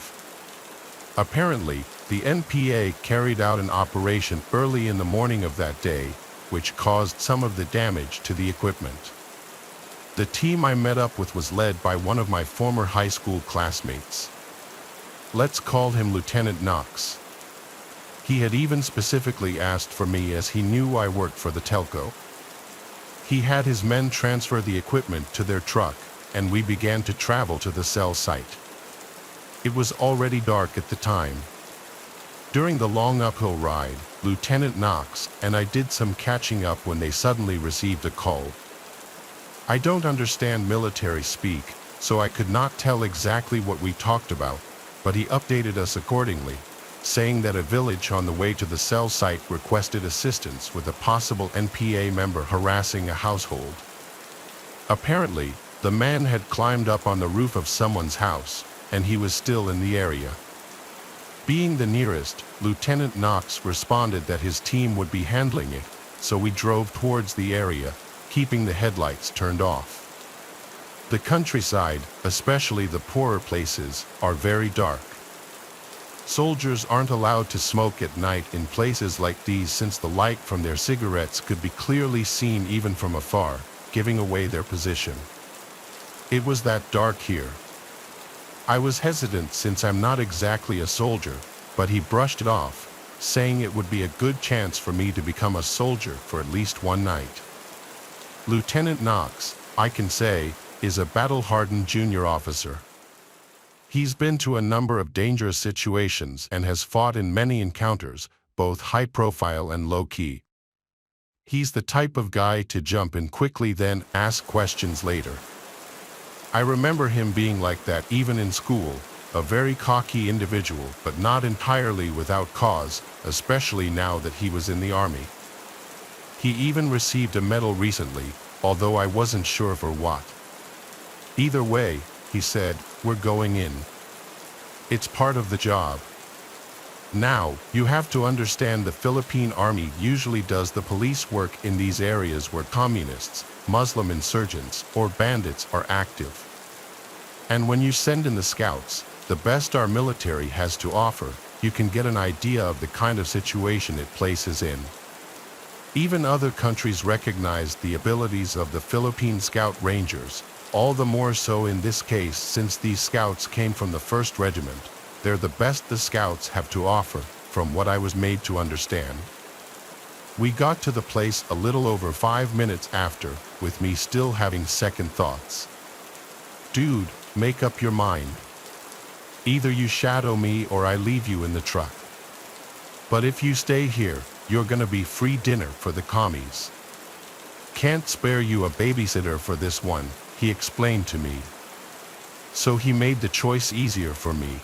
Apparently, the NPA carried out an operation early in the morning of that day, which caused some of the damage to the equipment. The team I met up with was led by one of my former high school classmates. Let's call him Lieutenant Knox. He had even specifically asked for me as he knew I worked for the telco. He had his men transfer the equipment to their truck, and we began to travel to the cell site. It was already dark at the time. During the long uphill ride, Lieutenant Knox and I did some catching up when they suddenly received a call. I don't understand military speak, so I could not tell exactly what we talked about, but he updated us accordingly, saying that a village on the way to the cell site requested assistance with a possible NPA member harassing a household. Apparently, the man had climbed up on the roof of someone's house, and he was still in the area. Being the nearest, Lieutenant Knox responded that his team would be handling it, so we drove towards the area, keeping the headlights turned off. The countryside, especially the poorer places, are very dark. Soldiers aren't allowed to smoke at night in places like these since the light from their cigarettes could be clearly seen even from afar, giving away their position. It was that dark here. I was hesitant since I'm not exactly a soldier, but he brushed it off, saying it would be a good chance for me to become a soldier for at least one night. Lieutenant Knox, I can say, is a battle-hardened junior officer. He's been to a number of dangerous situations and has fought in many encounters, both high-profile and low-key. He's the type of guy to jump in quickly then ask questions later. I remember him being like that even in school, a very cocky individual, but not entirely without cause, especially now that he was in the army. He even received a medal recently, although I wasn't sure for what. Either way, he said, we're going in. It's part of the job. Now, you have to understand the Philippine Army usually does the police work in these areas where communists, Muslim insurgents, or bandits are active. And when you send in the scouts, the best our military has to offer, you can get an idea of the kind of situation it places in. Even other countries recognize the abilities of the Philippine Scout Rangers, all the more so in this case since these scouts came from the 1st Regiment. They're the best the scouts have to offer, from what I was made to understand. We got to the place a little over 5 minutes after, with me still having second thoughts. Dude, make up your mind. Either you shadow me or I leave you in the truck. But if you stay here, you're gonna be free dinner for the commies. Can't spare you a babysitter for this one, he explained to me. So he made the choice easier for me.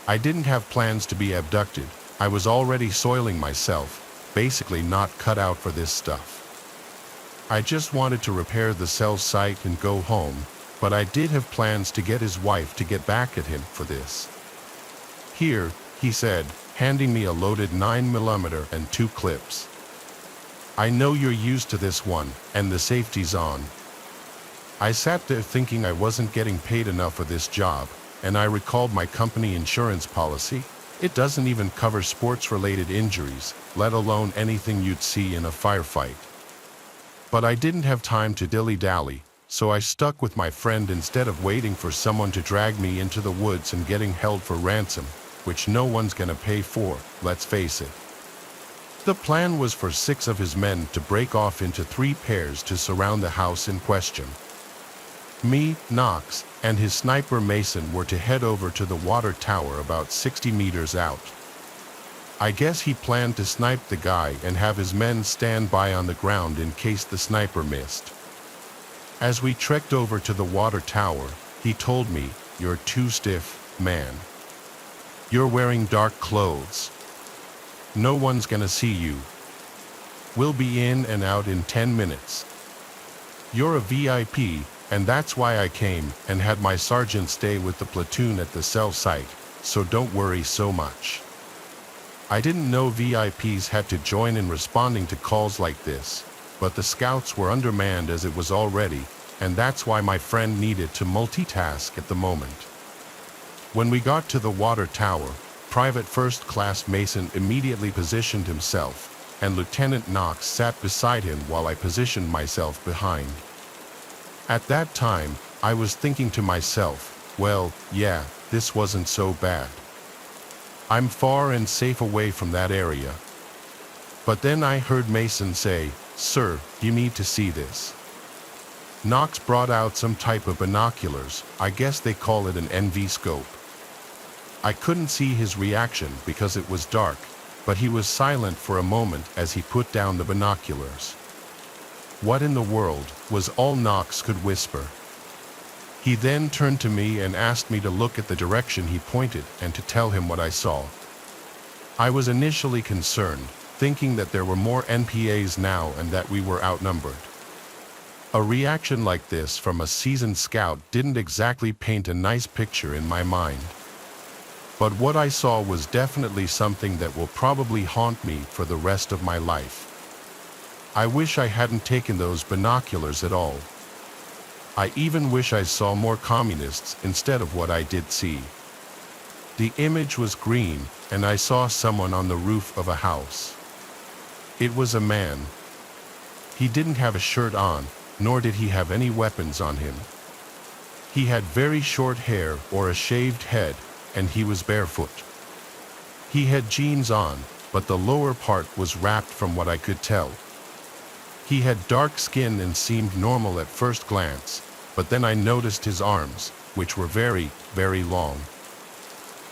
I didn't have plans to be abducted. I was already soiling myself, basically not cut out for this stuff. I just wanted to repair the cell site and go home, but I did have plans to get his wife to get back at him for this. Here, he said, handing me a loaded 9mm and 2 clips. I know you're used to this one, and the safety's on. I sat there thinking I wasn't getting paid enough for this job, and I recalled my company insurance policy. It doesn't even cover sports-related injuries, let alone anything you'd see in a firefight. But I didn't have time to dilly-dally, so I stuck with my friend instead of waiting for someone to drag me into the woods and getting held for ransom, which no one's gonna pay for, let's face it. The plan was for 6 of his men to break off into 3 pairs to surround the house in question. Me, Knox, and his sniper Mason were to head over to the water tower about 60 meters out. I guess he planned to snipe the guy and have his men stand by on the ground in case the sniper missed. As we trekked over to the water tower, he told me, "You're too stiff, man. You're wearing dark clothes. No one's gonna see you. We'll be in and out in 10 minutes. You're a VIP, and that's why I came and had my sergeant stay with the platoon at the cell site, so don't worry so much." I didn't know VIPs had to join in responding to calls like this, but the scouts were undermanned as it was already, and that's why my friend needed to multitask at the moment. When we got to the water tower, Private First Class Mason immediately positioned himself, and Lieutenant Knox sat beside him while I positioned myself behind. At that time, I was thinking to myself, well, yeah, this wasn't so bad. I'm far and safe away from that area. But then I heard Mason say, "Sir, you need to see this." Knox brought out some type of binoculars, I guess they call it an NV scope. I couldn't see his reaction because it was dark, but he was silent for a moment as he put down the binoculars. "What in the world," was all Knox could whisper. He then turned to me and asked me to look at the direction he pointed and to tell him what I saw. I was initially concerned, thinking that there were more NPAs now and that we were outnumbered. A reaction like this from a seasoned scout didn't exactly paint a nice picture in my mind. But what I saw was definitely something that will probably haunt me for the rest of my life. I wish I hadn't taken those binoculars at all. I even wish I saw more communists instead of what I did see. The image was green, and I saw someone on the roof of a house. It was a man. He didn't have a shirt on, nor did he have any weapons on him. He had very short hair or a shaved head, and he was barefoot. He had jeans on, but the lower part was wrapped from what I could tell. He had dark skin and seemed normal at first glance, but then I noticed his arms, which were very, very long.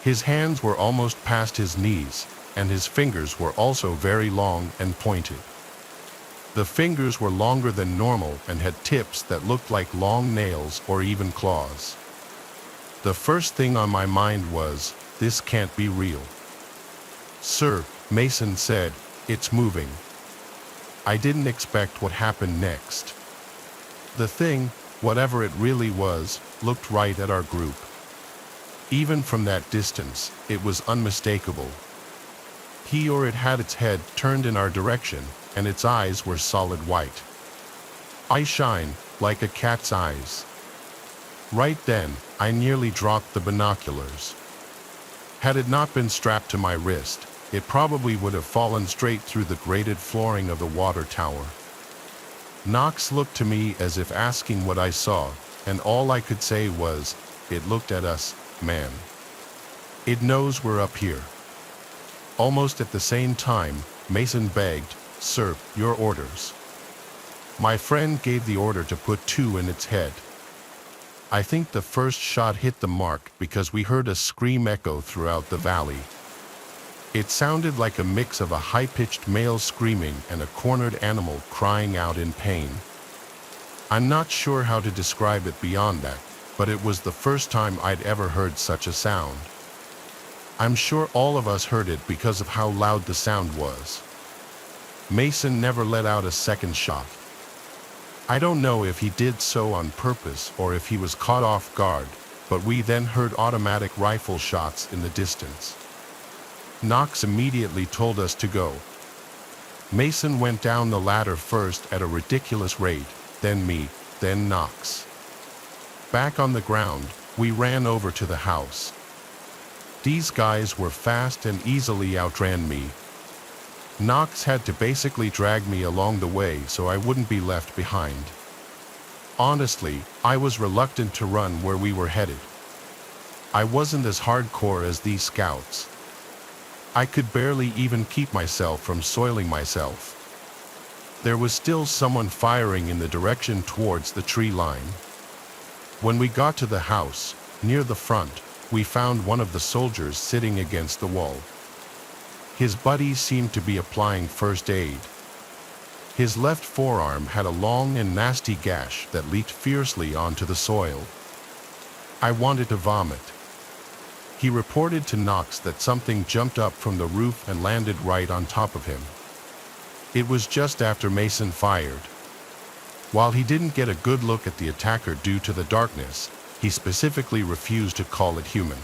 His hands were almost past his knees, and his fingers were also very long and pointed. The fingers were longer than normal and had tips that looked like long nails or even claws. The first thing on my mind was, this can't be real. "Sir," Mason said, "it's moving." I didn't expect what happened next. The thing, whatever it really was, looked right at our group. Even from that distance, it was unmistakable. He or it had its head turned in our direction, and its eyes were solid white. Eye shine, like a cat's eyes. Right then, I nearly dropped the binoculars. Had it not been strapped to my wrist, it probably would have fallen straight through the grated flooring of the water tower. Knox looked to me as if asking what I saw, and all I could say was, "It looked at us, man. It knows we're up here." Almost at the same time, Mason begged, "Sir, your orders." My friend gave the order to put 2 in its head. I think the first shot hit the mark because we heard a scream echo throughout the valley. It sounded like a mix of a high-pitched male screaming and a cornered animal crying out in pain. I'm not sure how to describe it beyond that, but it was the first time I'd ever heard such a sound. I'm sure all of us heard it because of how loud the sound was. Mason never let out a second shot. I don't know if he did so on purpose or if he was caught off guard, but we then heard automatic rifle shots in the distance. Knox immediately told us to go. Mason went down the ladder first at a ridiculous rate, then me, then Knox. Back on the ground, we ran over to the house. These guys were fast and easily outran me. Knox had to basically drag me along the way so I wouldn't be left behind. Honestly, I was reluctant to run where we were headed. I wasn't as hardcore as these scouts. I could barely even keep myself from soiling myself. There was still someone firing in the direction towards the tree line. When we got to the house, near the front, we found one of the soldiers sitting against the wall. His buddies seemed to be applying first aid. His left forearm had a long and nasty gash that leaked fiercely onto the soil. I wanted to vomit. He reported to Knox that something jumped up from the roof and landed right on top of him. It was just after Mason fired. While he didn't get a good look at the attacker due to the darkness, he specifically refused to call it human.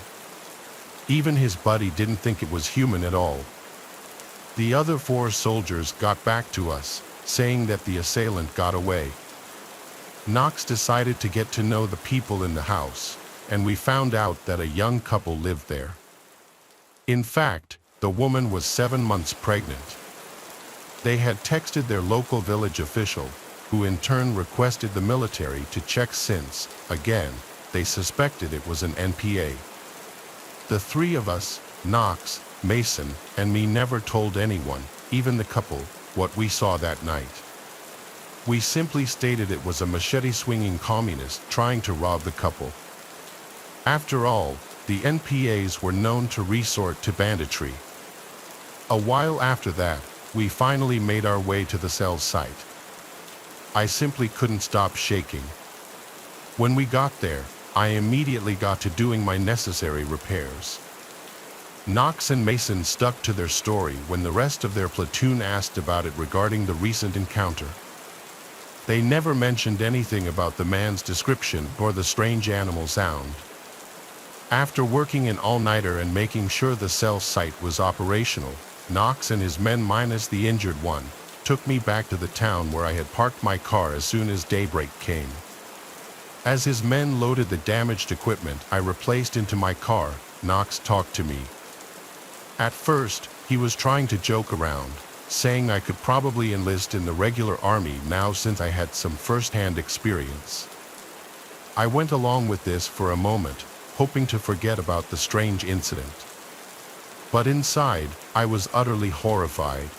Even his buddy didn't think it was human at all. The other 4 soldiers got back to us, saying that the assailant got away. Knox decided to get to know the people in the house, and we found out that a young couple lived there. In fact, the woman was 7 months pregnant. They had texted their local village official, who in turn requested the military to check since, again, they suspected it was an NPA. The 3 of us, Knox, Mason, and me never told anyone, even the couple, what we saw that night. We simply stated it was a machete-swinging communist trying to rob the couple. After all, the NPAs were known to resort to banditry. A while after that, we finally made our way to the cell site. I simply couldn't stop shaking. When we got there, I immediately got to doing my necessary repairs. Knox and Mason stuck to their story when the rest of their platoon asked about it regarding the recent encounter. They never mentioned anything about the man's description or the strange animal sound. After working an all-nighter and making sure the cell site was operational, Knox and his men minus the injured one took me back to the town where I had parked my car as soon as daybreak came. As his men loaded the damaged equipment I replaced into my car, Knox talked to me. At first, he was trying to joke around, saying I could probably enlist in the regular army now since I had some first-hand experience. I went along with this for a moment, hoping to forget about the strange incident. But inside, I was utterly horrified.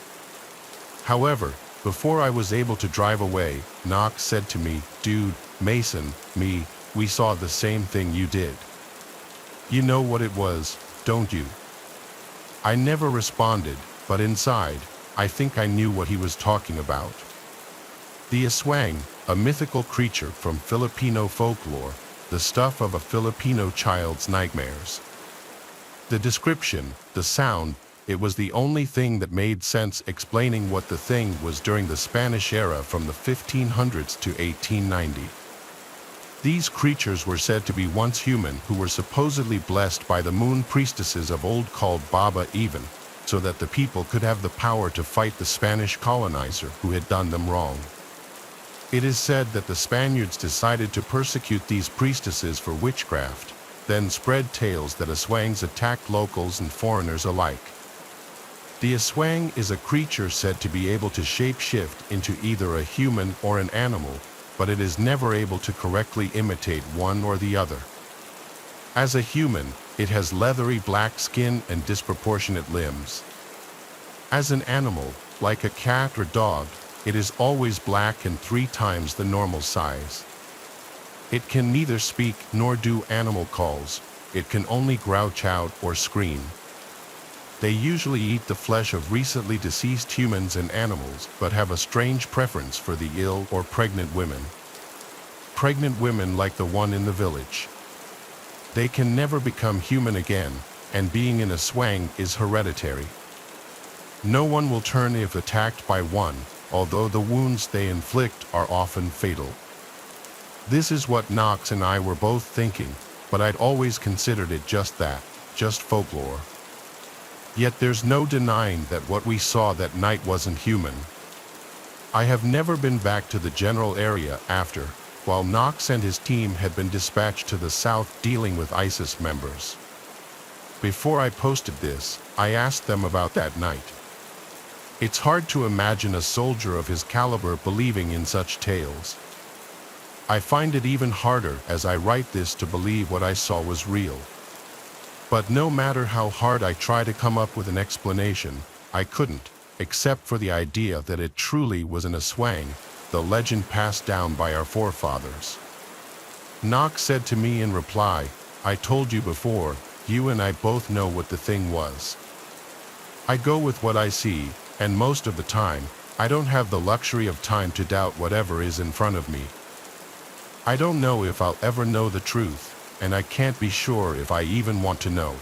However, before I was able to drive away, Knox said to me, "Dude, Mason, we saw the same thing you did. You know what it was, don't you?" I never responded, but inside, I think I knew what he was talking about. The aswang, a mythical creature from Filipino folklore, the stuff of a Filipino child's nightmares. The description, the sound, it was the only thing that made sense explaining what the thing was during the Spanish era from the 1500s to 1890. These creatures were said to be once human who were supposedly blessed by the moon priestesses of old called Baba even, so that the people could have the power to fight the Spanish colonizer who had done them wrong. It is said that the Spaniards decided to persecute these priestesses for witchcraft, then spread tales that aswangs attacked locals and foreigners alike. The aswang is a creature said to be able to shape-shift into either a human or an animal, but it is never able to correctly imitate one or the other. As a human, it has leathery black skin and disproportionate limbs. As an animal, like a cat or dog, it is always black and 3 times the normal size. It can neither speak nor do animal calls. It can only grouch out or scream. They usually eat the flesh of recently deceased humans and animals, but have a strange preference for the ill or pregnant women. Pregnant women like the one in the village. They can never become human again, and being in a swang is hereditary. No one will turn if attacked by one, although the wounds they inflict are often fatal. This is what Knox and I were both thinking, but I'd always considered it just that, just folklore. Yet there's no denying that what we saw that night wasn't human. I have never been back to the general area after, while Knox and his team had been dispatched to the south dealing with ISIS members. Before I posted this, I asked them about that night. It's hard to imagine a soldier of his caliber believing in such tales. I find it even harder as I write this to believe what I saw was real. But no matter how hard I try to come up with an explanation, I couldn't, except for the idea that it truly was an aswang, the legend passed down by our forefathers. Knox said to me in reply, "I told you before, you and I both know what the thing was." I go with what I see, and most of the time, I don't have the luxury of time to doubt whatever is in front of me. I don't know if I'll ever know the truth, and I can't be sure if I even want to know.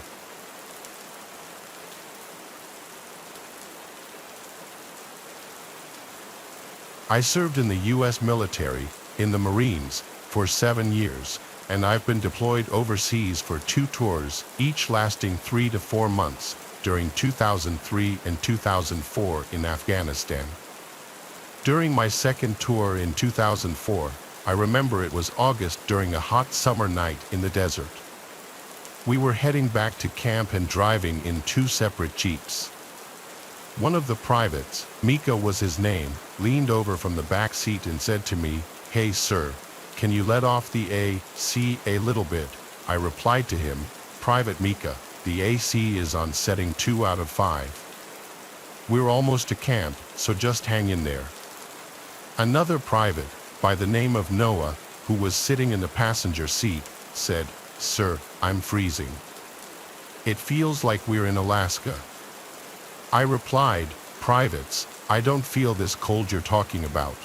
I served in the U.S. military, in the Marines, for 7 years, and I've been deployed overseas for 2 tours, each lasting 3 to 4 months, during 2003 and 2004 in Afghanistan. During my second tour in 2004, I remember it was August during a hot summer night in the desert. We were heading back to camp and driving in 2 separate jeeps. One of the privates, Mika was his name, leaned over from the back seat and said to me, "Hey sir, can you let off the AC a little bit?" I replied to him, "Private Mika, the AC is on setting 2 out of 5. We're almost to camp, so just hang in there." Another private, by the name of Noah, who was sitting in the passenger seat, said, "Sir, I'm freezing. It feels like we're in Alaska." I replied, "Privates, I don't feel this cold you're talking about."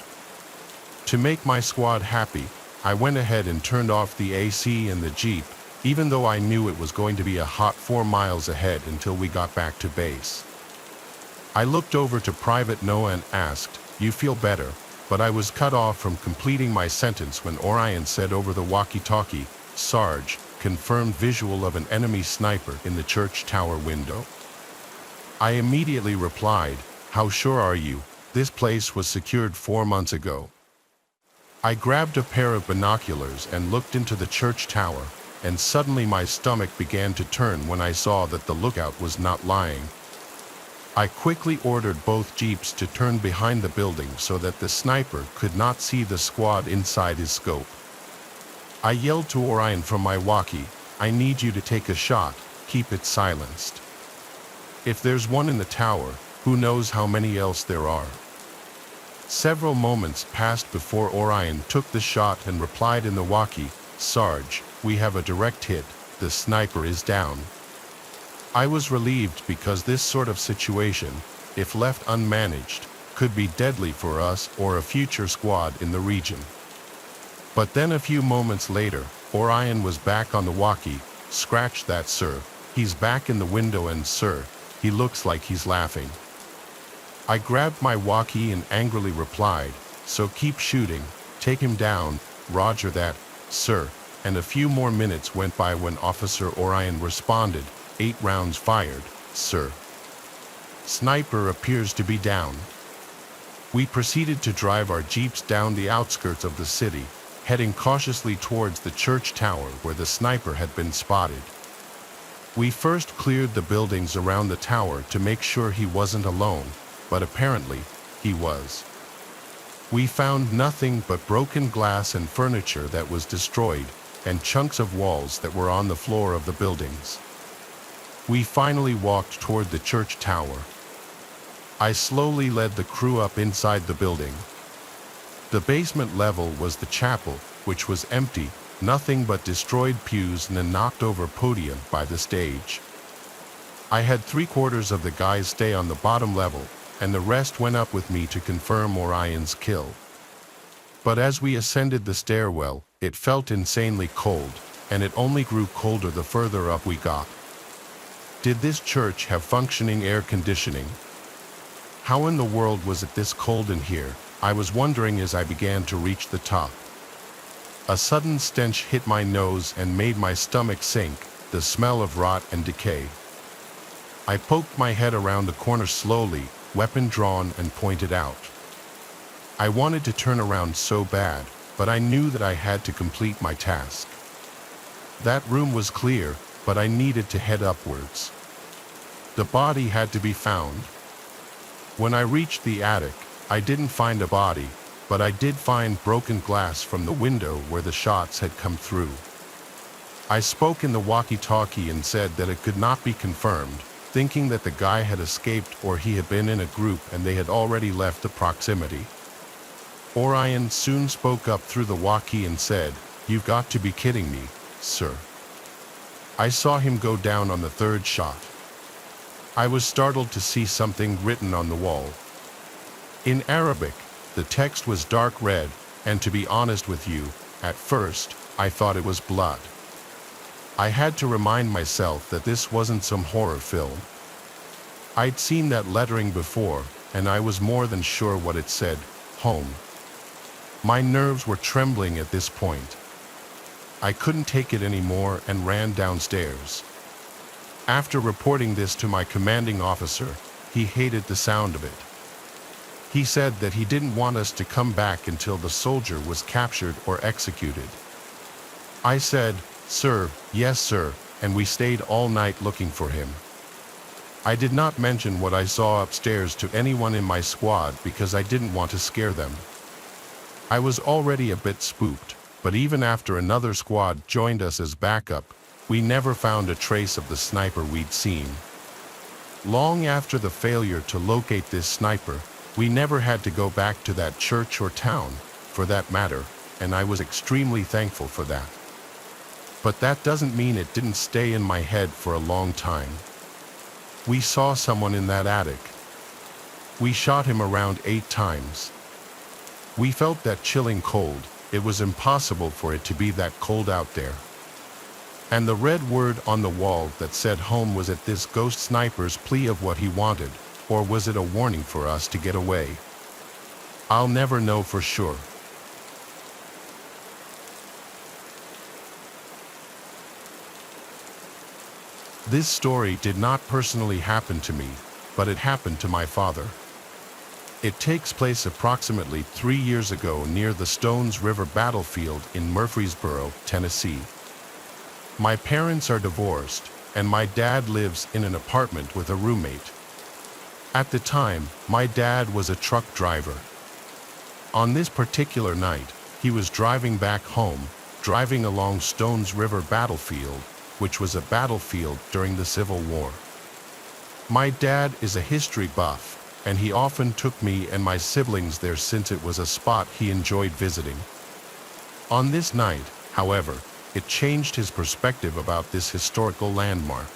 To make my squad happy, I went ahead and turned off the AC in the Jeep, even though I knew it was going to be a hot 4 miles ahead until we got back to base. I looked over to Private Noah and asked, "You feel better?" But I was cut off from completing my sentence when Orion said over the walkie-talkie, "Sarge, confirmed visual of an enemy sniper in the church tower window. I immediately replied, "How sure are you? This place was secured 4 months ago." I grabbed a pair of binoculars and looked into the church tower, and suddenly my stomach began to turn when I saw that the lookout was not lying. I quickly ordered both jeeps to turn behind the building so that the sniper could not see the squad inside his scope. I yelled to Orion from my walkie, "I need you to take a shot, keep it silenced. If there's one in the tower, who knows how many else there are." Several moments passed before Orion took the shot and replied in the walkie, "Sarge, we have a direct hit, the sniper is down." I was relieved because this sort of situation, if left unmanaged, could be deadly for us or a future squad in the region. But then a few moments later, Orion was back on the walkie. "Scratch that, sir. He's back in the window and, sir, he looks like he's laughing." I grabbed my walkie and angrily replied, "So keep shooting, take him down, roger that, sir," and a few more minutes went by when Officer Orion responded, "8 rounds fired, sir. Sniper appears to be down." We proceeded to drive our jeeps down the outskirts of the city, heading cautiously towards the church tower where the sniper had been spotted. We first cleared the buildings around the tower to make sure he wasn't alone, but apparently, he was. We found nothing but broken glass and furniture that was destroyed, and chunks of walls that were on the floor of the buildings. We finally walked toward the church tower. I slowly led the crew up inside the building. The basement level was the chapel, which was empty, nothing but destroyed pews and a knocked-over podium by the stage. I had 3/4 of the guys stay on the bottom level, and the rest went up with me to confirm Orion's kill. But as we ascended the stairwell, it felt insanely cold, and it only grew colder the further up we got. Did this church have functioning air conditioning? How in the world was it this cold in here? I was wondering as I began to reach the top. A sudden stench hit my nose and made my stomach sink, the smell of rot and decay. I poked my head around the corner slowly, weapon drawn and pointed out. I wanted to turn around so bad, but I knew that I had to complete my task. That room was clear, but I needed to head upwards. The body had to be found. When I reached the attic, I didn't find a body, but I did find broken glass from the window where the shots had come through. I spoke in the walkie-talkie and said that it could not be confirmed, thinking that the guy had escaped or he had been in a group and they had already left the proximity. Orion soon spoke up through the walkie and said, "You've got to be kidding me, sir." I saw him go down on the 3rd shot. I was startled to see something written on the wall. In Arabic, the text was dark red, and to be honest with you, at first, I thought it was blood. I had to remind myself that this wasn't some horror film. I'd seen that lettering before, and I was more than sure what it said, home. My nerves were trembling at this point. I couldn't take it anymore and ran downstairs. After reporting this to my commanding officer, he hated the sound of it. He said that he didn't want us to come back until the soldier was captured or executed. I said, "Sir, yes sir," and we stayed all night looking for him. I did not mention what I saw upstairs to anyone in my squad because I didn't want to scare them. I was already a bit spooked, but even after another squad joined us as backup, we never found a trace of the sniper we'd seen. Long after the failure to locate this sniper, we never had to go back to that church or town, for that matter, and I was extremely thankful for that. But that doesn't mean it didn't stay in my head for a long time. We saw someone in that attic. We shot him around 8 times. We felt that chilling cold. It was impossible for it to be that cold out there. And the red word on the wall that said home, was it this ghost sniper's plea of what he wanted, or was it a warning for us to get away? I'll never know for sure. This story did not personally happen to me, but it happened to my father. It takes place approximately 3 years ago near the Stones River battlefield in Murfreesboro, Tennessee. My parents are divorced, and my dad lives in an apartment with a roommate. At the time, my dad was a truck driver. On this particular night, he was driving back home, driving along Stones River battlefield, which was a battlefield during the Civil War. My dad is a history buff, and he often took me and my siblings there since it was a spot he enjoyed visiting. On this night, however, it changed his perspective about this historical landmark.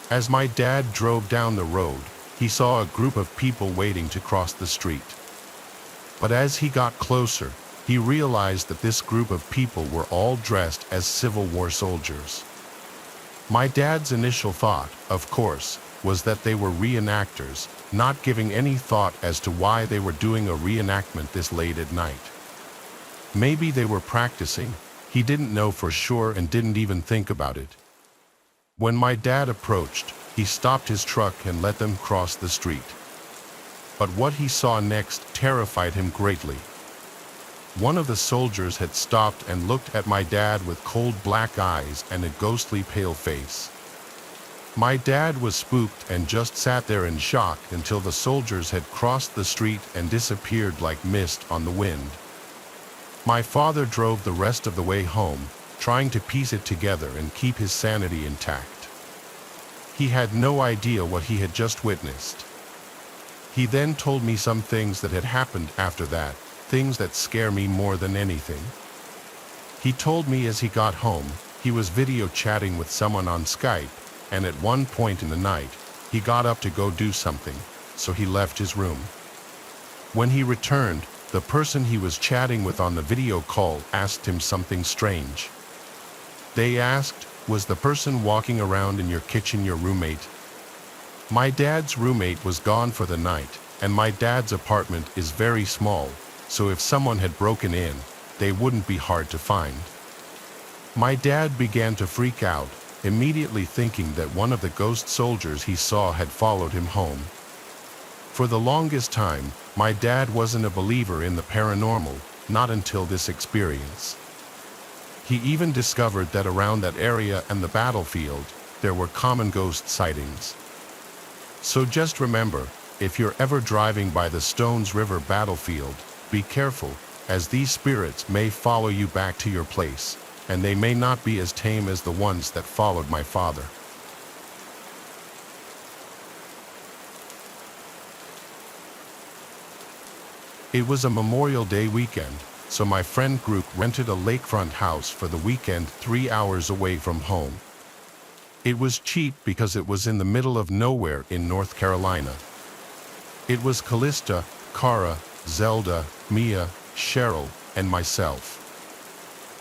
As my dad drove down the road, he saw a group of people waiting to cross the street. But as he got closer, he realized that this group of people were all dressed as Civil War soldiers. My dad's initial thought, of course, was that they were reenactors, not giving any thought as to why they were doing a reenactment this late at night. Maybe they were practicing. He didn't know for sure and didn't even think about it. When my dad approached, he stopped his truck and let them cross the street. But what he saw next terrified him greatly. One of the soldiers had stopped and looked at my dad with cold black eyes and a ghostly pale face. My dad was spooked and just sat there in shock until the soldiers had crossed the street and disappeared like mist on the wind. My father drove the rest of the way home, trying to piece it together and keep his sanity intact. He had no idea what he had just witnessed. He then told me some things that had happened after that, things that scare me more than anything. He told me as he got home, he was video chatting with someone on Skype, and at one point in the night, he got up to go do something, so he left his room. When he returned, the person he was chatting with on the video call asked him something strange. They asked, "Was the person walking around in your kitchen your roommate?" My dad's roommate was gone for the night, and my dad's apartment is very small, so if someone had broken in, they wouldn't be hard to find. My dad began to freak out, immediately thinking that one of the ghost soldiers he saw had followed him home. For the longest time, my dad wasn't a believer in the paranormal, not until this experience. He even discovered that around that area and the battlefield, there were common ghost sightings. So just remember, if you're ever driving by the Stones River battlefield, be careful, as these spirits may follow you back to your place, and they may not be as tame as the ones that followed my father. It was a Memorial Day weekend, so my friend group rented a lakefront house for the weekend 3 hours away from home. It was cheap because it was in the middle of nowhere in North Carolina. It was Callista, Cara, Zelda, Mia, Cheryl, and myself.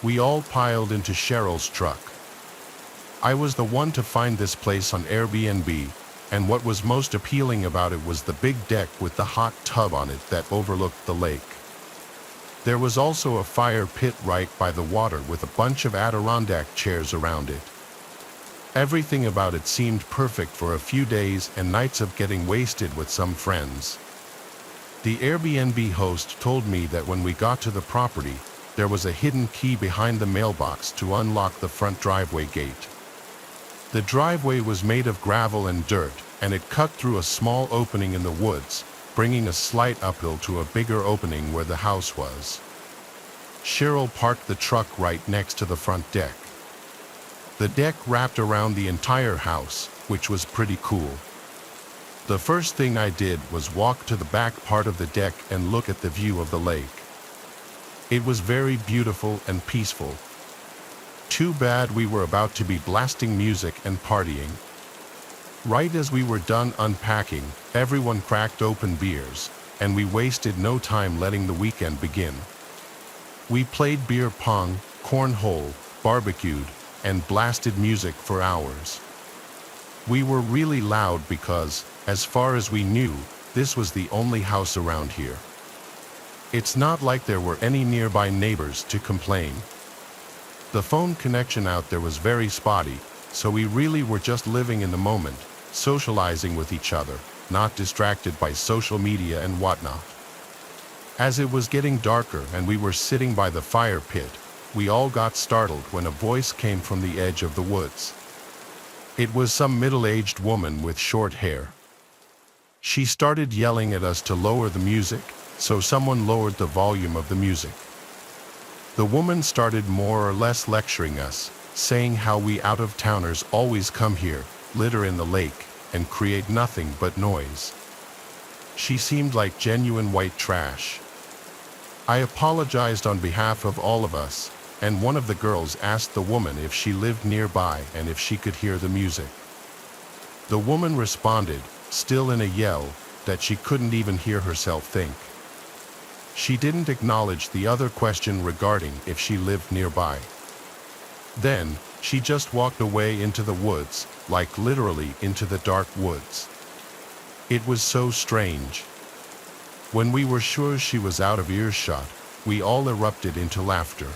We all piled into Cheryl's truck. I was the one to find this place on Airbnb, and what was most appealing about it was the big deck with the hot tub on it that overlooked the lake. There was also a fire pit right by the water with a bunch of Adirondack chairs around it. Everything about it seemed perfect for a few days and nights of getting wasted with some friends. The Airbnb host told me that when we got to the property, there was a hidden key behind the mailbox to unlock the front driveway gate. The driveway was made of gravel and dirt, and it cut through a small opening in the woods, bringing a slight uphill to a bigger opening where the house was. Cheryl parked the truck right next to the front deck. The deck wrapped around the entire house, which was pretty cool. The first thing I did was walk to the back part of the deck and look at the view of the lake. It was very beautiful and peaceful. Too bad we were about to be blasting music and partying. Right as we were done unpacking, everyone cracked open beers, and we wasted no time letting the weekend begin. We played beer pong, cornhole, barbecued, and blasted music for hours. We were really loud because, as far as we knew, this was the only house around here. It's not like there were any nearby neighbors to complain. The phone connection out there was very spotty, so we really were just living in the moment, socializing with each other, not distracted by social media and whatnot. As it was getting darker and we were sitting by the fire pit, we all got startled when a voice came from the edge of the woods. It was some middle-aged woman with short hair. She started yelling at us to lower the music, so someone lowered the volume of the music. The woman started more or less lecturing us, saying how we out-of-towners always come here, litter in the lake, and create nothing but noise. She seemed like genuine white trash. I apologized on behalf of all of us, and one of the girls asked the woman if she lived nearby and if she could hear the music. The woman responded, still in a yell, that she couldn't even hear herself think. She didn't acknowledge the other question regarding if she lived nearby. Then, she just walked away into the woods, like literally into the dark woods. It was so strange. When we were sure she was out of earshot, we all erupted into laughter.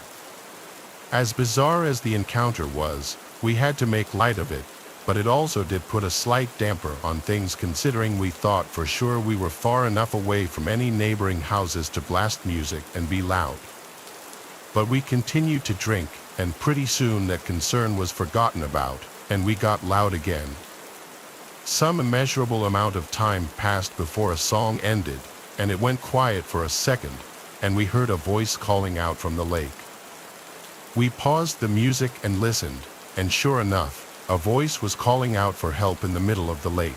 As bizarre as the encounter was, we had to make light of it, but it also did put a slight damper on things considering we thought for sure we were far enough away from any neighboring houses to blast music and be loud. But we continued to drink, and pretty soon that concern was forgotten about, and we got loud again. Some immeasurable amount of time passed before a song ended, and it went quiet for a second, and we heard a voice calling out from the lake. We paused the music and listened, and sure enough, a voice was calling out for help in the middle of the lake.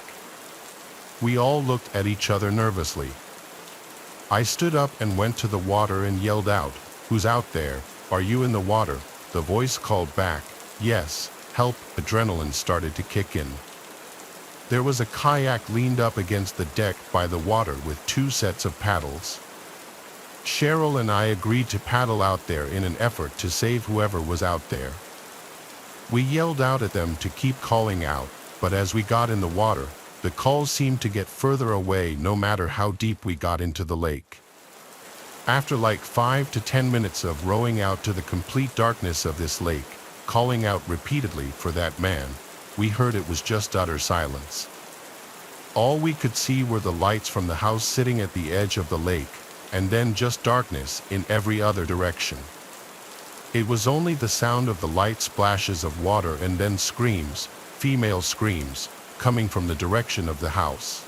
We all looked at each other nervously. I stood up and went to the water and yelled out, "Who's out there? Are you in the water?" The voice called back, "Yes, help." Adrenaline started to kick in. There was a kayak leaned up against the deck by the water with 2 sets of paddles. Cheryl and I agreed to paddle out there in an effort to save whoever was out there. We yelled out at them to keep calling out, but as we got in the water, the calls seemed to get further away no matter how deep we got into the lake. After like 5 to 10 minutes of rowing out to the complete darkness of this lake, calling out repeatedly for that man, we heard it was just utter silence. All we could see were the lights from the house sitting at the edge of the lake, and then just darkness in every other direction. It was only the sound of the light splashes of water and then screams, female screams, coming from the direction of the house.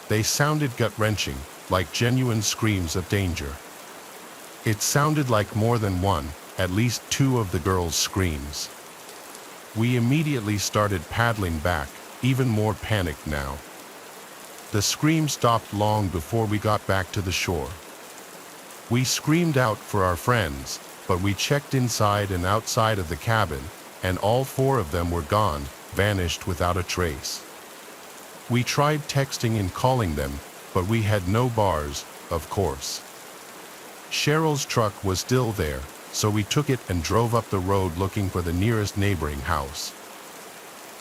They sounded gut-wrenching, like genuine screams of danger. It sounded like more than one, at least 2 of the girls' screams. We immediately started paddling back, even more panicked now. The scream stopped long before we got back to the shore. We screamed out for our friends, but we checked inside and outside of the cabin, and all 4 of them were gone, vanished without a trace. We tried texting and calling them, but we had no bars, of course. Cheryl's truck was still there, so we took it and drove up the road looking for the nearest neighboring house.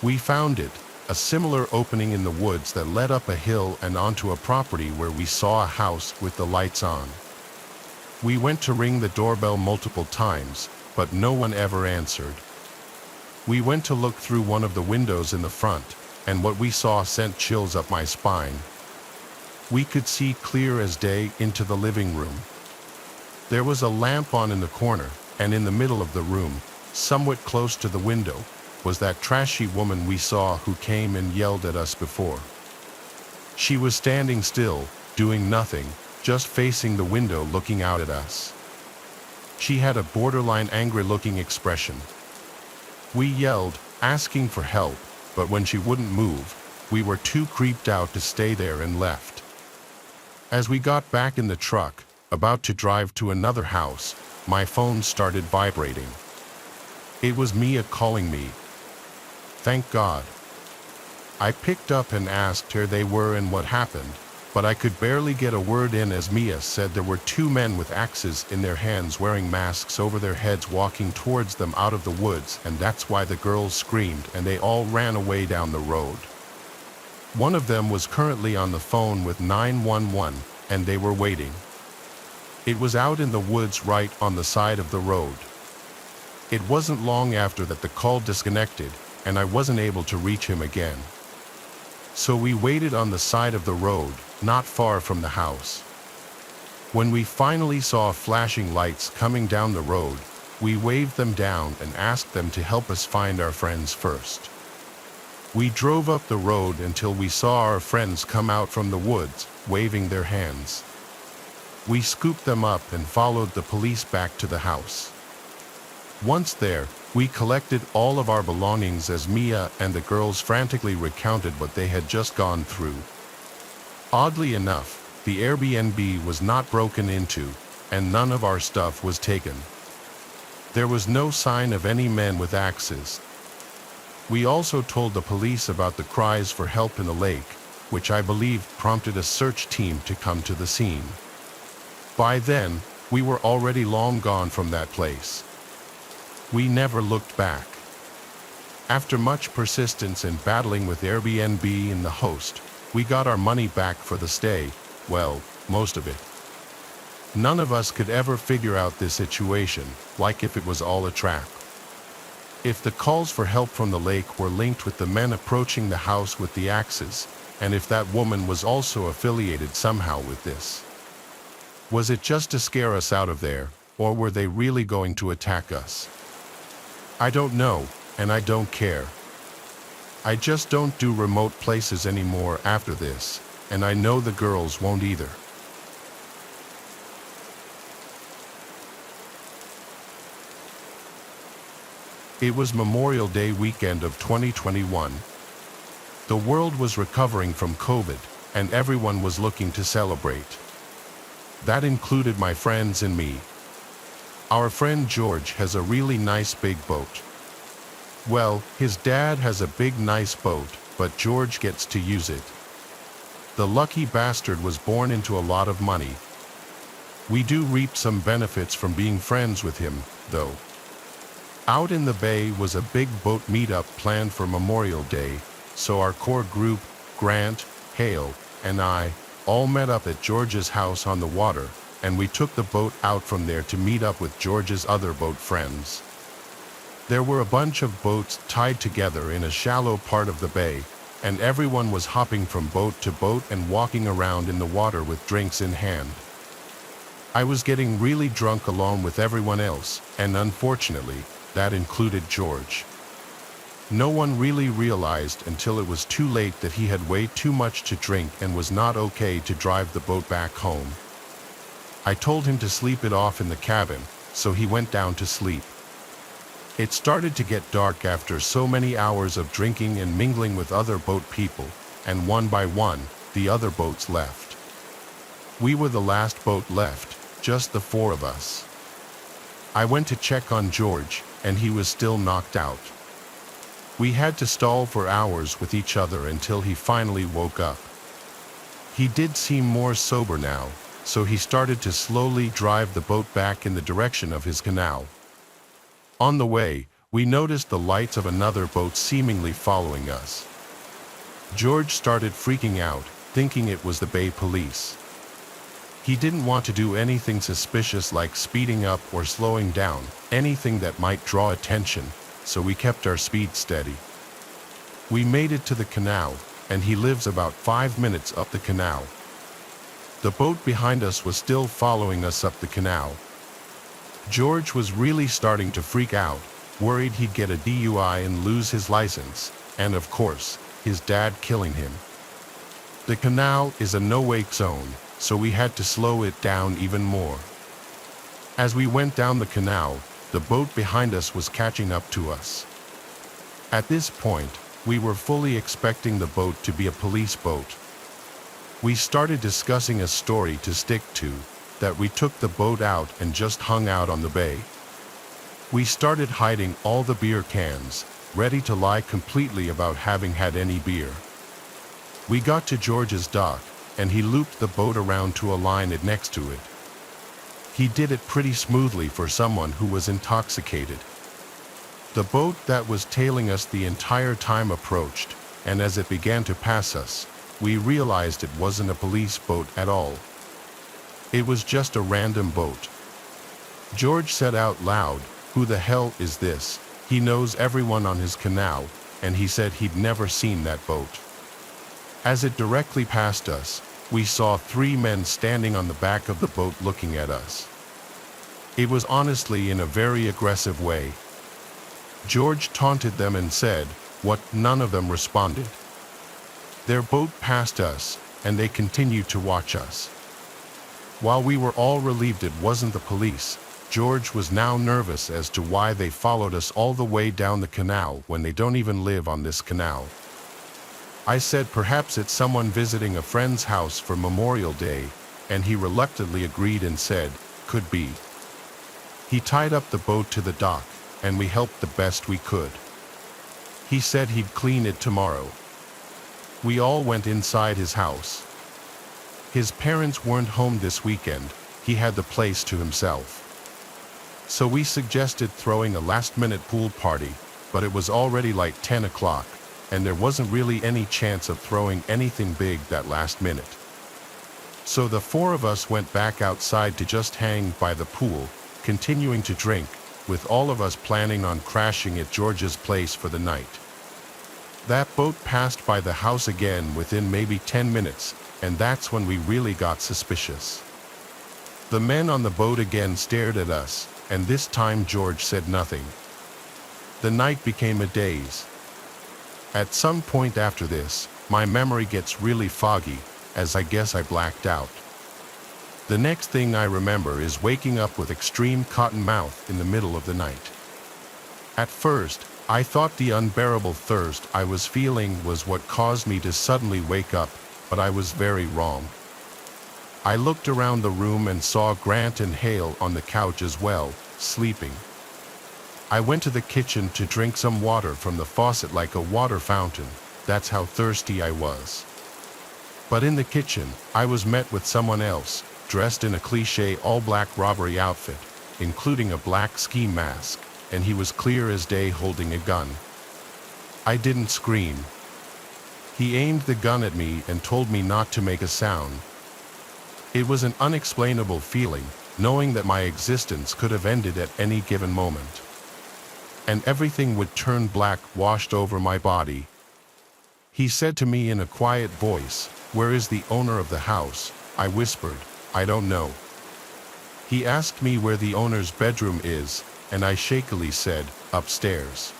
We found it, a similar opening in the woods that led up a hill and onto a property where we saw a house with the lights on. We went to ring the doorbell multiple times, but no one ever answered. We went to look through one of the windows in the front, and what we saw sent chills up my spine. We could see clear as day into the living room. There was a lamp on in the corner, and in the middle of the room, somewhat close to the window, was that trashy woman we saw who came and yelled at us before. She was standing still, doing nothing, just facing the window looking out at us. She had a borderline angry-looking expression. We yelled, asking for help, but when she wouldn't move, we were too creeped out to stay there and left. As we got back in the truck, about to drive to another house, my phone started vibrating. It was Mia calling me. Thank God. I picked up and asked her they were and what happened, but I could barely get a word in as Mia said there were 2 men with axes in their hands wearing masks over their heads walking towards them out of the woods, and that's why the girls screamed and they all ran away down the road. One of them was currently on the phone with 911, and they were waiting. It was out in the woods right on the side of the road. It wasn't long after that the call disconnected, and I wasn't able to reach him again. So we waited on the side of the road, not far from the house. When we finally saw flashing lights coming down the road, we waved them down and asked them to help us find our friends first. We drove up the road until we saw our friends come out from the woods, waving their hands. We scooped them up and followed the police back to the house. Once there, we collected all of our belongings as Mia and the girls frantically recounted what they had just gone through. Oddly enough, the Airbnb was not broken into, and none of our stuff was taken. There was no sign of any men with axes. We also told the police about the cries for help in the lake, which I believe prompted a search team to come to the scene. By then, we were already long gone from that place. We never looked back. After much persistence and battling with Airbnb and the host, we got our money back for the stay, well, most of it. None of us could ever figure out this situation, like if it was all a trap. If the calls for help from the lake were linked with the men approaching the house with the axes, and if that woman was also affiliated somehow with this. Was it just to scare us out of there, or were they really going to attack us? I don't know, and I don't care. I just don't do remote places anymore after this, and I know the girls won't either. It was Memorial Day weekend of 2021. The world was recovering from COVID, and everyone was looking to celebrate. That included my friends and me. Our friend George has a really nice big boat. Well, his dad has a big nice boat, but George gets to use it. The lucky bastard was born into a lot of money. We do reap some benefits from being friends with him, though. Out in the bay was a big boat meetup planned for Memorial Day, so our core group, Grant, Hale, and I, all met up at George's house on the water, and we took the boat out from there to meet up with George's other boat friends. There were a bunch of boats tied together in a shallow part of the bay, and everyone was hopping from boat to boat and walking around in the water with drinks in hand. I was getting really drunk along with everyone else, and unfortunately, that included George. No one really realized until it was too late that he had way too much to drink and was not okay to drive the boat back home. I told him to sleep it off in the cabin, so he went down to sleep. It started to get dark after so many hours of drinking and mingling with other boat people, and one by one, the other boats left. We were the last boat left, just the four of us. I went to check on George, and he was still knocked out. We had to stall for hours with each other until he finally woke up. He did seem more sober now, so he started to slowly drive the boat back in the direction of his canal. On the way, we noticed the lights of another boat seemingly following us. George started freaking out, thinking it was the Bay Police. He didn't want to do anything suspicious like speeding up or slowing down, anything that might draw attention, so we kept our speed steady. We made it to the canal, and he lives about 5 minutes up the canal. The boat behind us was still following us up the canal. George was really starting to freak out, worried he'd get a DUI and lose his license, and of course, his dad killing him. The canal is a no-wake zone, so we had to slow it down even more. As we went down the canal, the boat behind us was catching up to us. At this point, we were fully expecting the boat to be a police boat. We started discussing a story to stick to, that we took the boat out and just hung out on the bay. We started hiding all the beer cans, ready to lie completely about having had any beer. We got to George's dock, and he looped the boat around to align it next to it. He did it pretty smoothly for someone who was intoxicated. The boat that was tailing us the entire time approached, and as it began to pass us, we realized it wasn't a police boat at all. It was just a random boat. George said out loud, "Who the hell is this? He knows everyone on his canal, and he said he'd never seen that boat. As it directly passed us, we saw 3 men standing on the back of the boat looking at us. It was honestly in a very aggressive way. George taunted them and said, "What?" None of them responded. Their boat passed us, and they continued to watch us. While we were all relieved it wasn't the police, George was now nervous as to why they followed us all the way down the canal when they don't even live on this canal. I said perhaps it's someone visiting a friend's house for Memorial Day, and he reluctantly agreed and said, "Could be." He tied up the boat to the dock, and we helped the best we could. He said he'd clean it tomorrow. We all went inside his house. His parents weren't home this weekend, he had the place to himself. So we suggested throwing a last-minute pool party, but it was already like 10 o'clock, and there wasn't really any chance of throwing anything big that last minute. So the 4 of us went back outside to just hang by the pool, continuing to drink, with all of us planning on crashing at George's place for the night. That boat passed by the house again within maybe 10 minutes, and that's when we really got suspicious. The men on the boat again stared at us, and this time George said nothing. The night became a daze. At some point after this, my memory gets really foggy, as I guess I blacked out. The next thing I remember is waking up with extreme cotton mouth in the middle of the night. At first, I thought the unbearable thirst I was feeling was what caused me to suddenly wake up, but I was very wrong. I looked around the room and saw Grant and Hale on the couch as well, sleeping. I went to the kitchen to drink some water from the faucet like a water fountain, that's how thirsty I was. But in the kitchen, I was met with someone else, dressed in a cliché all-black robbery outfit, including a black ski mask, and he was clear as day holding a gun. I didn't scream. He aimed the gun at me and told me not to make a sound. It was an unexplainable feeling, knowing that my existence could have ended at any given moment. And everything would turn black, washed over my body. He said to me in a quiet voice, "Where is the owner of the house?" I whispered, "I don't know." He asked me where the owner's bedroom is, and I shakily said, "Upstairs."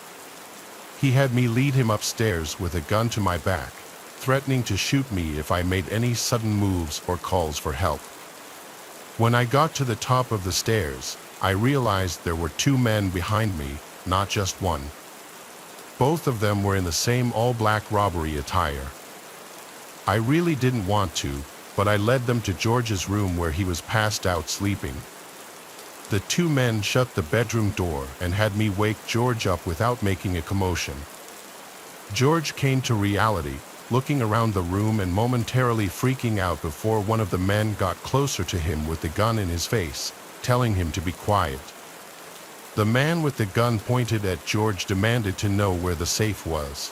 He had me lead him upstairs with a gun to my back, threatening to shoot me if I made any sudden moves or calls for help. When I got to the top of the stairs, I realized there were 2 men behind me, not just one. Both of them were in the same all-black robbery attire. I really didn't want to, but I led them to George's room where he was passed out sleeping. The 2 men shut the bedroom door and had me wake George up without making a commotion. George came to reality, looking around the room and momentarily freaking out before one of the men got closer to him with the gun in his face, telling him to be quiet. The man with the gun pointed at George demanded to know where the safe was.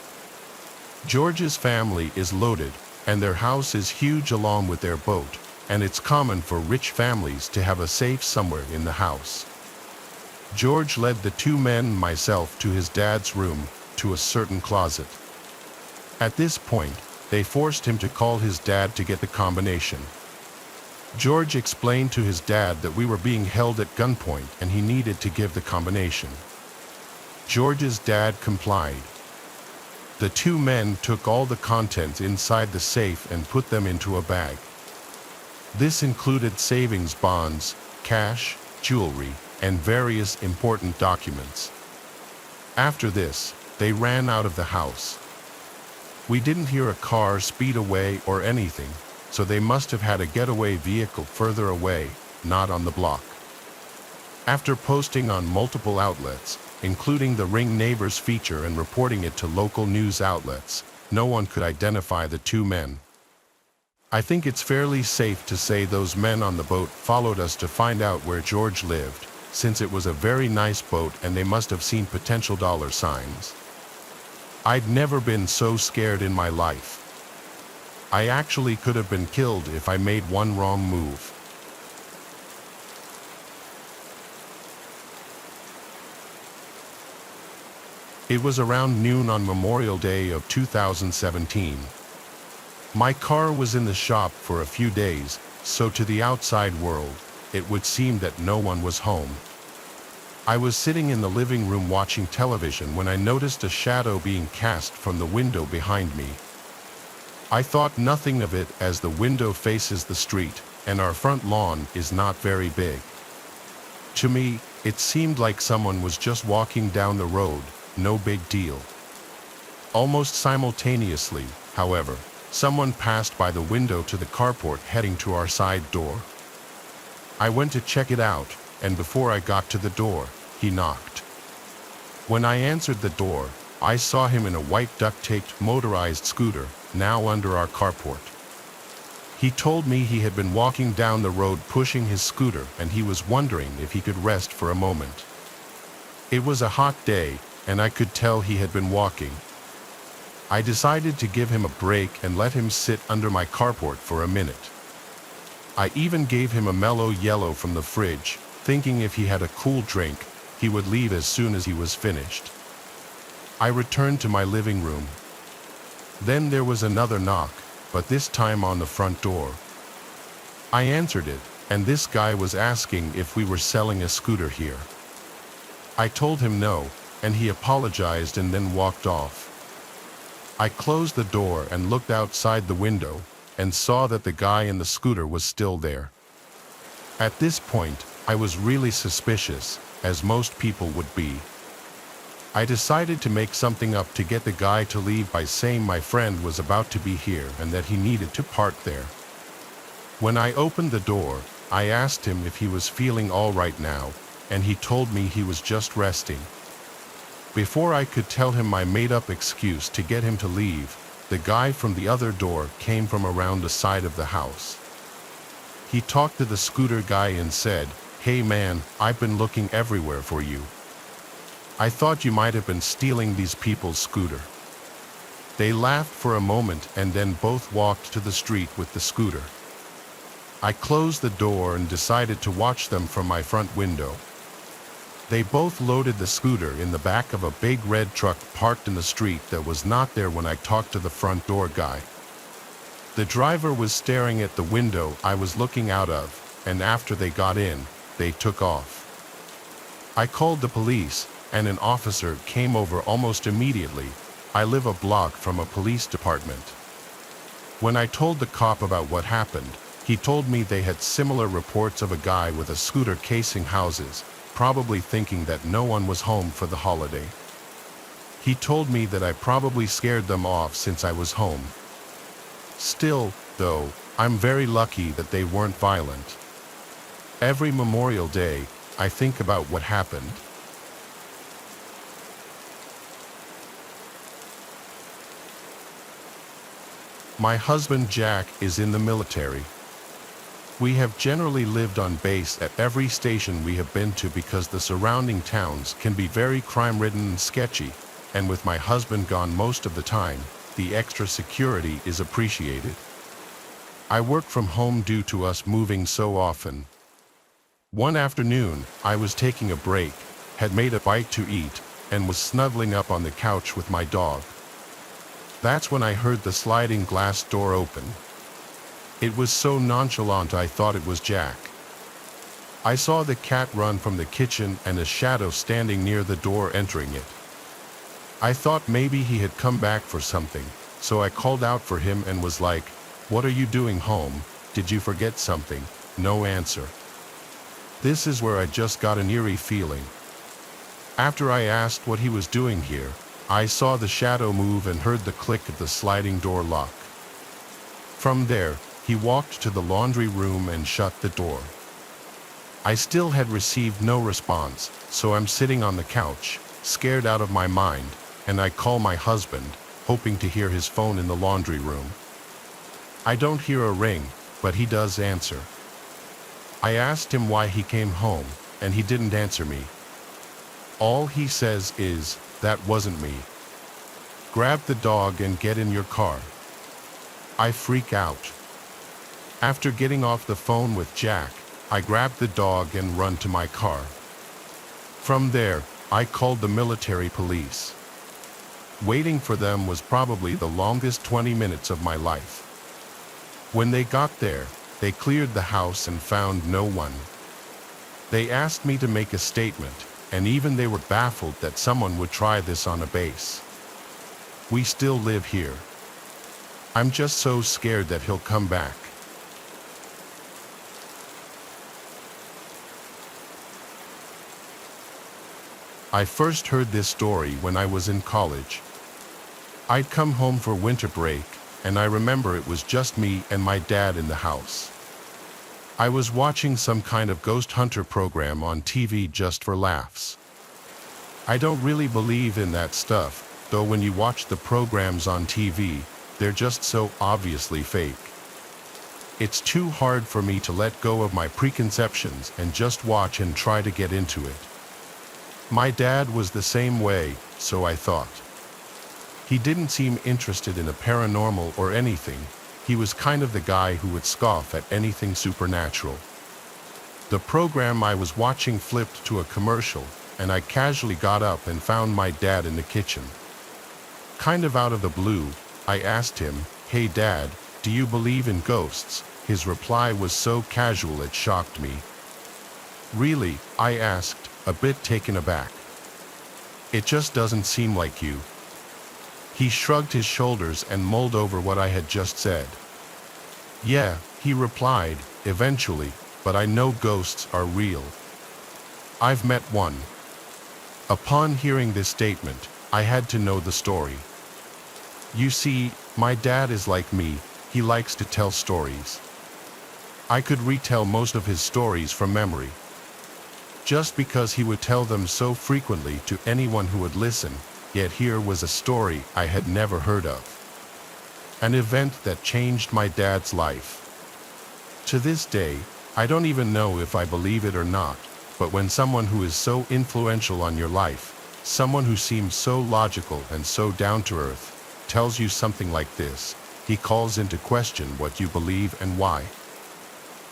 George's family is loaded, and their house is huge along with their boat, and it's common for rich families to have a safe somewhere in the house. George led the 2 men and myself to his dad's room, to a certain closet. At this point, they forced him to call his dad to get the combination. George explained to his dad that we were being held at gunpoint and he needed to give the combination. George's dad complied. The 2 men took all the contents inside the safe and put them into a bag. This included savings bonds, cash, jewelry, and various important documents. After this, they ran out of the house. We didn't hear a car speed away or anything, so they must have had a getaway vehicle further away, not on the block. After posting on multiple outlets, including the Ring Neighbors feature and reporting it to local news outlets, no one could identify the 2 men. I think it's fairly safe to say those men on the boat followed us to find out where George lived, since it was a very nice boat and they must have seen potential dollar signs. I'd never been so scared in my life. I actually could have been killed if I made one wrong move. It was around noon on Memorial Day of 2017. My car was in the shop for a few days, so to the outside world, it would seem that no one was home. I was sitting in the living room watching television when I noticed a shadow being cast from the window behind me. I thought nothing of it as the window faces the street, and our front lawn is not very big. To me, it seemed like someone was just walking down the road, no big deal. Almost simultaneously, however, someone passed by the window to the carport heading to our side door. I went to check it out, and before I got to the door, he knocked. When I answered the door, I saw him in a white duct-taped motorized scooter, now under our carport. He told me he had been walking down the road pushing his scooter and he was wondering if he could rest for a moment. It was a hot day, and I could tell he had been walking. I decided to give him a break and let him sit under my carport for a minute. I even gave him a mellow yellow from the fridge, thinking if he had a cool drink, he would leave as soon as he was finished. I returned to my living room. Then there was another knock, but this time on the front door. I answered it, and this guy was asking if we were selling a scooter here. I told him no, and he apologized and then walked off. I closed the door and looked outside the window, and saw that the guy in the scooter was still there. At this point, I was really suspicious, as most people would be. I decided to make something up to get the guy to leave by saying my friend was about to be here and that he needed to park there. When I opened the door, I asked him if he was feeling all right now, and he told me he was just resting. Before I could tell him my made-up excuse to get him to leave, the guy from the other door came from around the side of the house. He talked to the scooter guy and said, "Hey man, I've been looking everywhere for you. I thought you might have been stealing these people's scooter." They laughed for a moment and then both walked to the street with the scooter. I closed the door and decided to watch them from my front window. They both loaded the scooter in the back of a big red truck parked in the street that was not there when I talked to the front door guy. The driver was staring at the window I was looking out of, and after they got in, they took off. I called the police, and an officer came over almost immediately. I live a block from a police department. When I told the cop about what happened, he told me they had similar reports of a guy with a scooter casing houses, probably thinking that no one was home for the holiday. He told me that I probably scared them off since I was home. Still, though, I'm very lucky that they weren't violent. Every Memorial Day, I think about what happened. My husband Jack is in the military. We have generally lived on base at every station we have been to because the surrounding towns can be very crime-ridden and sketchy, and with my husband gone most of the time, the extra security is appreciated. I work from home due to us moving so often. One afternoon, I was taking a break, had made a bite to eat, and was snuggling up on the couch with my dog. That's when I heard the sliding glass door open. It was so nonchalant I thought it was Jack. I saw the cat run from the kitchen and a shadow standing near the door entering it. I thought maybe he had come back for something, so I called out for him and was like, "What are you doing home? Did you forget something?" No answer. This is where I just got an eerie feeling. After I asked what he was doing here, I saw the shadow move and heard the click of the sliding door lock. From there, he walked to the laundry room and shut the door. I still had received no response, so I'm sitting on the couch, scared out of my mind, and I call my husband, hoping to hear his phone in the laundry room. I don't hear a ring, but he does answer. I asked him why he came home, and he didn't answer me. All he says is, "That wasn't me. Grab the dog and get in your car." I freak out. After getting off the phone with Jack, I grab the dog and run to my car. From there, I called the military police. Waiting for them was probably the longest 20 minutes of my life. When they got there, they cleared the house and found no one. They asked me to make a statement, and even they were baffled that someone would try this on a base. We still live here. I'm just so scared that he'll come back. I first heard this story when I was in college. I'd come home for winter break, and I remember it was just me and my dad in the house. I was watching some kind of ghost hunter program on TV just for laughs. I don't really believe in that stuff, though when you watch the programs on TV, they're just so obviously fake. It's too hard for me to let go of my preconceptions and just watch and try to get into it. My dad was the same way, so I thought. He didn't seem interested in the paranormal or anything. He was kind of the guy who would scoff at anything supernatural. The program I was watching flipped to a commercial, and I casually got up and found my dad in the kitchen. Kind of out of the blue, I asked him, "Hey Dad, do you believe in ghosts?" His reply was so casual it shocked me. "Really?" I asked, a bit taken aback. "It just doesn't seem like you." He shrugged his shoulders and mulled over what I had just said. "Yeah," he replied, "eventually, but I know ghosts are real. I've met one." Upon hearing this statement, I had to know the story. You see, my dad is like me, he likes to tell stories. I could retell most of his stories from memory. Just because he would tell them so frequently to anyone who would listen, yet here was a story I had never heard of. An event that changed my dad's life. To this day, I don't even know if I believe it or not, but when someone who is so influential on your life, someone who seems so logical and so down to earth, tells you something like this, he calls into question what you believe and why.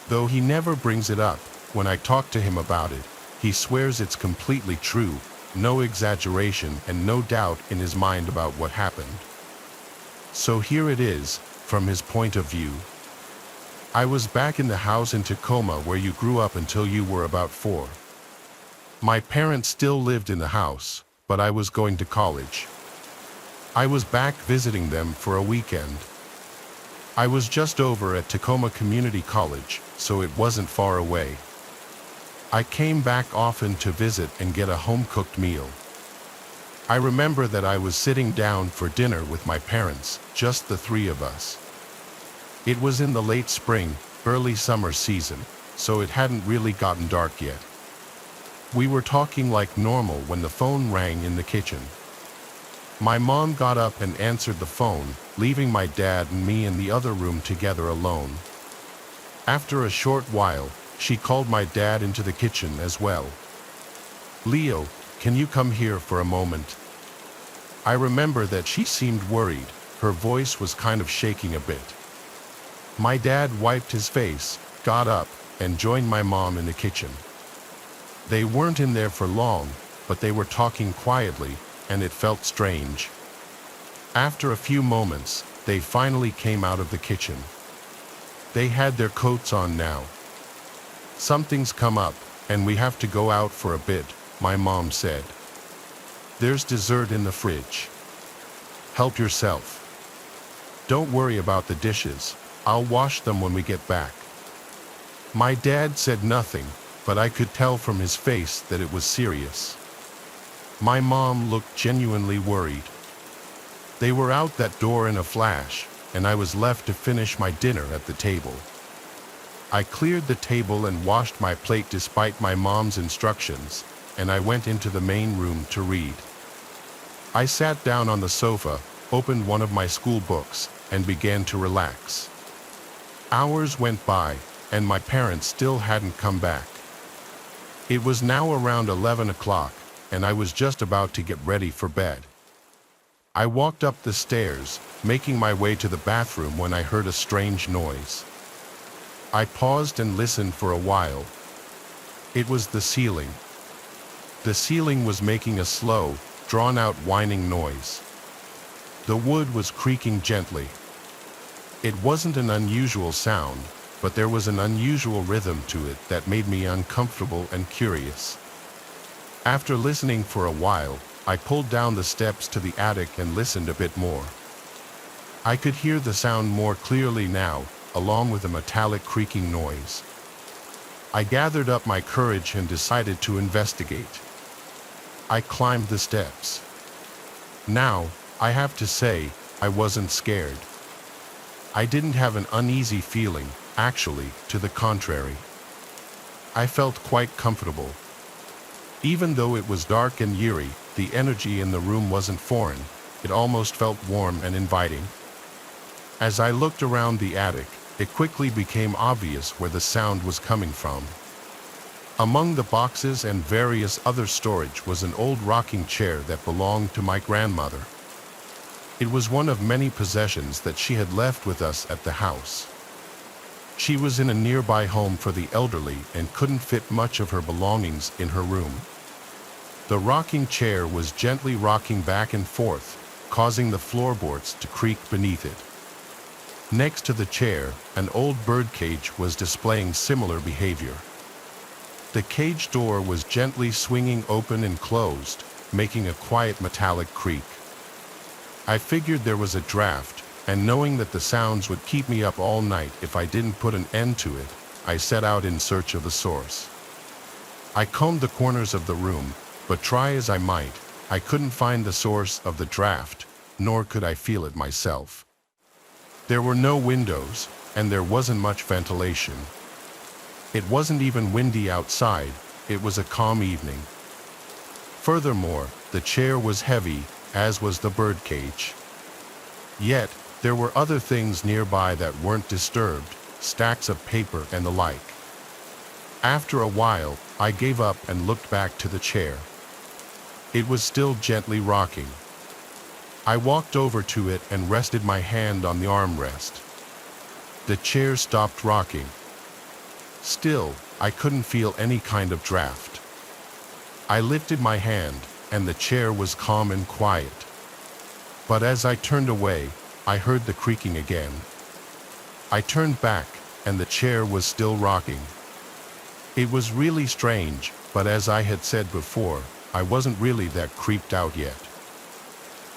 Though he never brings it up, when I talk to him about it, he swears it's completely true, no exaggeration and no doubt in his mind about what happened. So here it is, from his point of view. I was back in the house in Tacoma where you grew up until you were about 4. My parents still lived in the house, but I was going to college. I was back visiting them for a weekend. I was just over at Tacoma Community College, so it wasn't far away. I came back often to visit and get a home-cooked meal. I remember that I was sitting down for dinner with my parents, just the 3 of us. It was in the late spring, early summer season, so it hadn't really gotten dark yet. We were talking like normal when the phone rang in the kitchen. My mom got up and answered the phone, leaving my dad and me in the other room together alone. After a short while, she called my dad into the kitchen as well. "Leo, can you come here for a moment?" I remember that she seemed worried, her voice was kind of shaking a bit. My dad wiped his face, got up, and joined my mom in the kitchen. They weren't in there for long, but they were talking quietly, and it felt strange. After a few moments, they finally came out of the kitchen. They had their coats on now. "Something's come up, and we have to go out for a bit," my mom said. "There's dessert in the fridge. Help yourself. Don't worry about the dishes, I'll wash them when we get back." My dad said nothing, but I could tell from his face that it was serious. My mom looked genuinely worried. They were out that door in a flash, and I was left to finish my dinner at the table. I cleared the table and washed my plate despite my mom's instructions, and I went into the main room to read. I sat down on the sofa, opened one of my school books, and began to relax. Hours went by, and my parents still hadn't come back. It was now around 11 o'clock, and I was just about to get ready for bed. I walked up the stairs, making my way to the bathroom when I heard a strange noise. I paused and listened for a while. It was the ceiling. The ceiling was making a slow, drawn-out whining noise. The wood was creaking gently. It wasn't an unusual sound, but there was an unusual rhythm to it that made me uncomfortable and curious. After listening for a while, I pulled down the steps to the attic and listened a bit more. I could hear the sound more clearly now, along with a metallic creaking noise. I gathered up my courage and decided to investigate. I climbed the steps. Now, I have to say, I wasn't scared. I didn't have an uneasy feeling, actually, to the contrary. I felt quite comfortable. Even though it was dark and eerie, the energy in the room wasn't foreign. It almost felt warm and inviting. As I looked around the attic, it quickly became obvious where the sound was coming from. Among the boxes and various other storage was an old rocking chair that belonged to my grandmother. It was one of many possessions that she had left with us at the house. She was in a nearby home for the elderly and couldn't fit much of her belongings in her room. The rocking chair was gently rocking back and forth, causing the floorboards to creak beneath it. Next to the chair, an old birdcage was displaying similar behavior. The cage door was gently swinging open and closed, making a quiet metallic creak. I figured there was a draft, and knowing that the sounds would keep me up all night if I didn't put an end to it, I set out in search of the source. I combed the corners of the room, but try as I might, I couldn't find the source of the draft, nor could I feel it myself. There were no windows, and there wasn't much ventilation. It wasn't even windy outside, it was a calm evening. Furthermore, the chair was heavy, as was the birdcage. Yet, there were other things nearby that weren't disturbed, stacks of paper and the like. After a while, I gave up and looked back to the chair. It was still gently rocking. I walked over to it and rested my hand on the armrest. The chair stopped rocking. Still, I couldn't feel any kind of draft. I lifted my hand, and the chair was calm and quiet. But as I turned away, I heard the creaking again. I turned back, and the chair was still rocking. It was really strange, but as I had said before, I wasn't really that creeped out yet.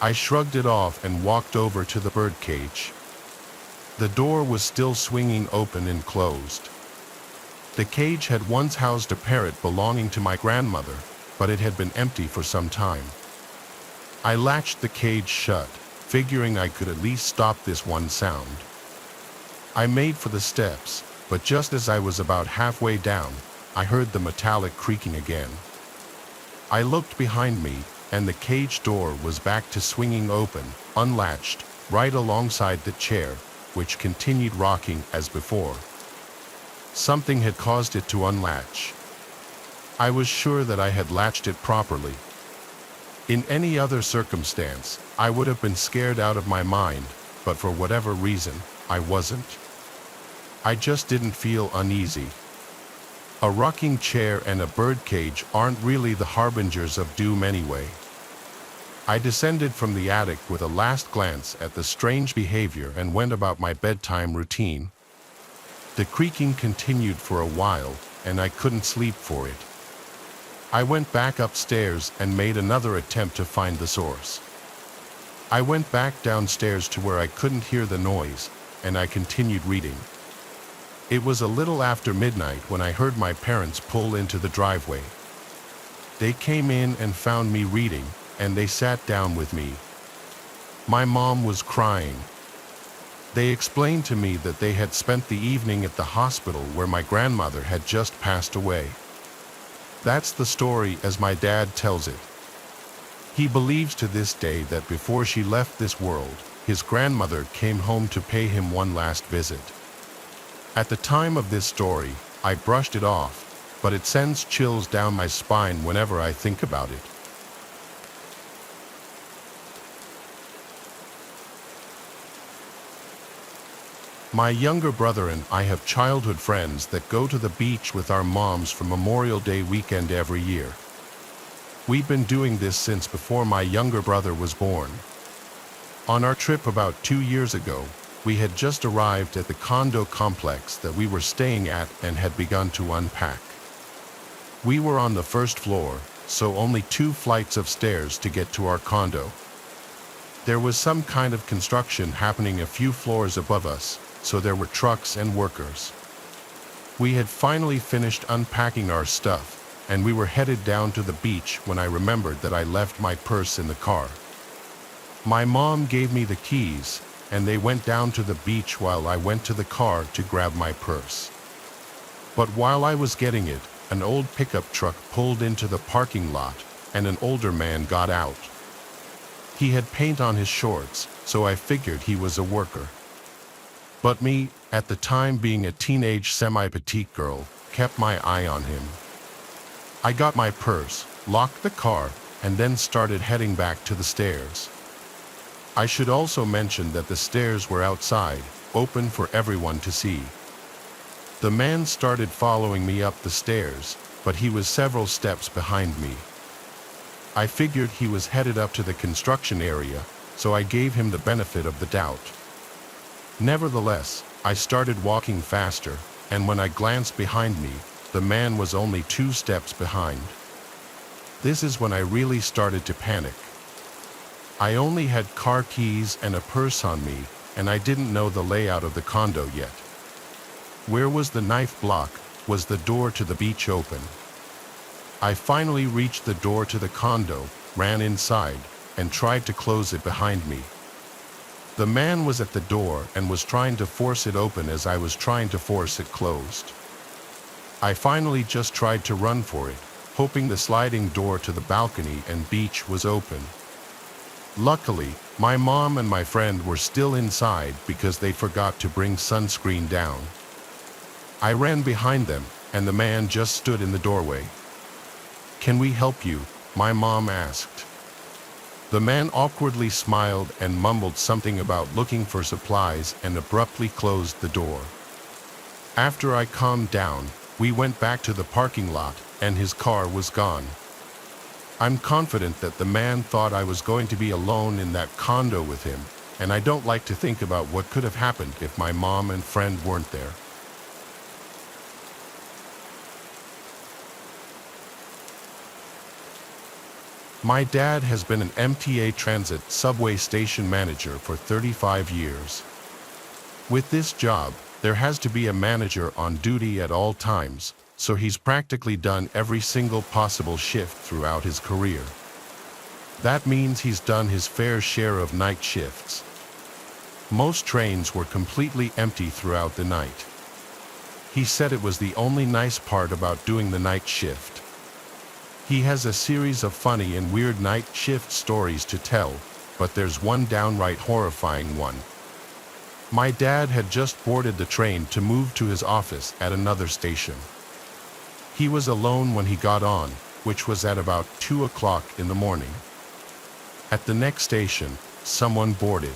I shrugged it off and walked over to the birdcage. The door was still swinging open and closed. The cage had once housed a parrot belonging to my grandmother, but it had been empty for some time. I latched the cage shut, figuring I could at least stop this one sound. I made for the steps, but just as I was about halfway down, I heard the metallic creaking again. I looked behind me, and the cage door was back to swinging open, unlatched, right alongside the chair, which continued rocking as before. Something had caused it to unlatch. I was sure that I had latched it properly. In any other circumstance, I would have been scared out of my mind, but for whatever reason, I wasn't. I just didn't feel uneasy. A rocking chair and a birdcage aren't really the harbingers of doom anyway. I descended from the attic with a last glance at the strange behavior and went about my bedtime routine. The creaking continued for a while, and I couldn't sleep for it. I went back upstairs and made another attempt to find the source. I went back downstairs to where I couldn't hear the noise, and I continued reading. It was a little after midnight when I heard my parents pull into the driveway. They came in and found me reading, and they sat down with me. My mom was crying. They explained to me that they had spent the evening at the hospital where my grandmother had just passed away. That's the story as my dad tells it. He believes to this day that before she left this world, his grandmother came home to pay him one last visit. At the time of this story, I brushed it off, but it sends chills down my spine whenever I think about it. My younger brother and I have childhood friends that go to the beach with our moms for Memorial Day weekend every year. We've been doing this since before my younger brother was born. On our trip about 2 years ago, we had just arrived at the condo complex that we were staying at and had begun to unpack. We were on the first floor, so only 2 flights of stairs to get to our condo. There was some kind of construction happening a few floors above us, so there were trucks and workers. We had finally finished unpacking our stuff, and we were headed down to the beach when I remembered that I left my purse in the car. My mom gave me the keys, and they went down to the beach while I went to the car to grab my purse. But while I was getting it, an old pickup truck pulled into the parking lot, and an older man got out. He had paint on his shorts, so I figured he was a worker. But me, at the time being a teenage semi-petite girl, kept my eye on him. I got my purse, locked the car, and then started heading back to the stairs. I should also mention that the stairs were outside, open for everyone to see. The man started following me up the stairs, but he was several steps behind me. I figured he was headed up to the construction area, so I gave him the benefit of the doubt. Nevertheless, I started walking faster, and when I glanced behind me, the man was only 2 steps behind. This is when I really started to panic. I only had car keys and a purse on me, and I didn't know the layout of the condo yet. Where was the knife block? Was the door to the beach open? I finally reached the door to the condo, ran inside, and tried to close it behind me. The man was at the door and was trying to force it open as I was trying to force it closed. I finally just tried to run for it, hoping the sliding door to the balcony and beach was open. Luckily, my mom and my friend were still inside because they forgot to bring sunscreen down. I ran behind them, and the man just stood in the doorway. "Can we help you?" my mom asked. The man awkwardly smiled and mumbled something about looking for supplies and abruptly closed the door. After I calmed down, we went back to the parking lot, and his car was gone. I'm confident that the man thought I was going to be alone in that condo with him, and I don't like to think about what could have happened if my mom and friend weren't there. My dad has been an MTA Transit subway station manager for 35 years. With this job, there has to be a manager on duty at all times, so he's practically done every single possible shift throughout his career. That means he's done his fair share of night shifts. Most trains were completely empty throughout the night. He said it was the only nice part about doing the night shift. He has a series of funny and weird night shift stories to tell, but there's one downright horrifying one. My dad had just boarded the train to move to his office at another station. He was alone when he got on, which was at about 2 o'clock in the morning. At the next station, someone boarded.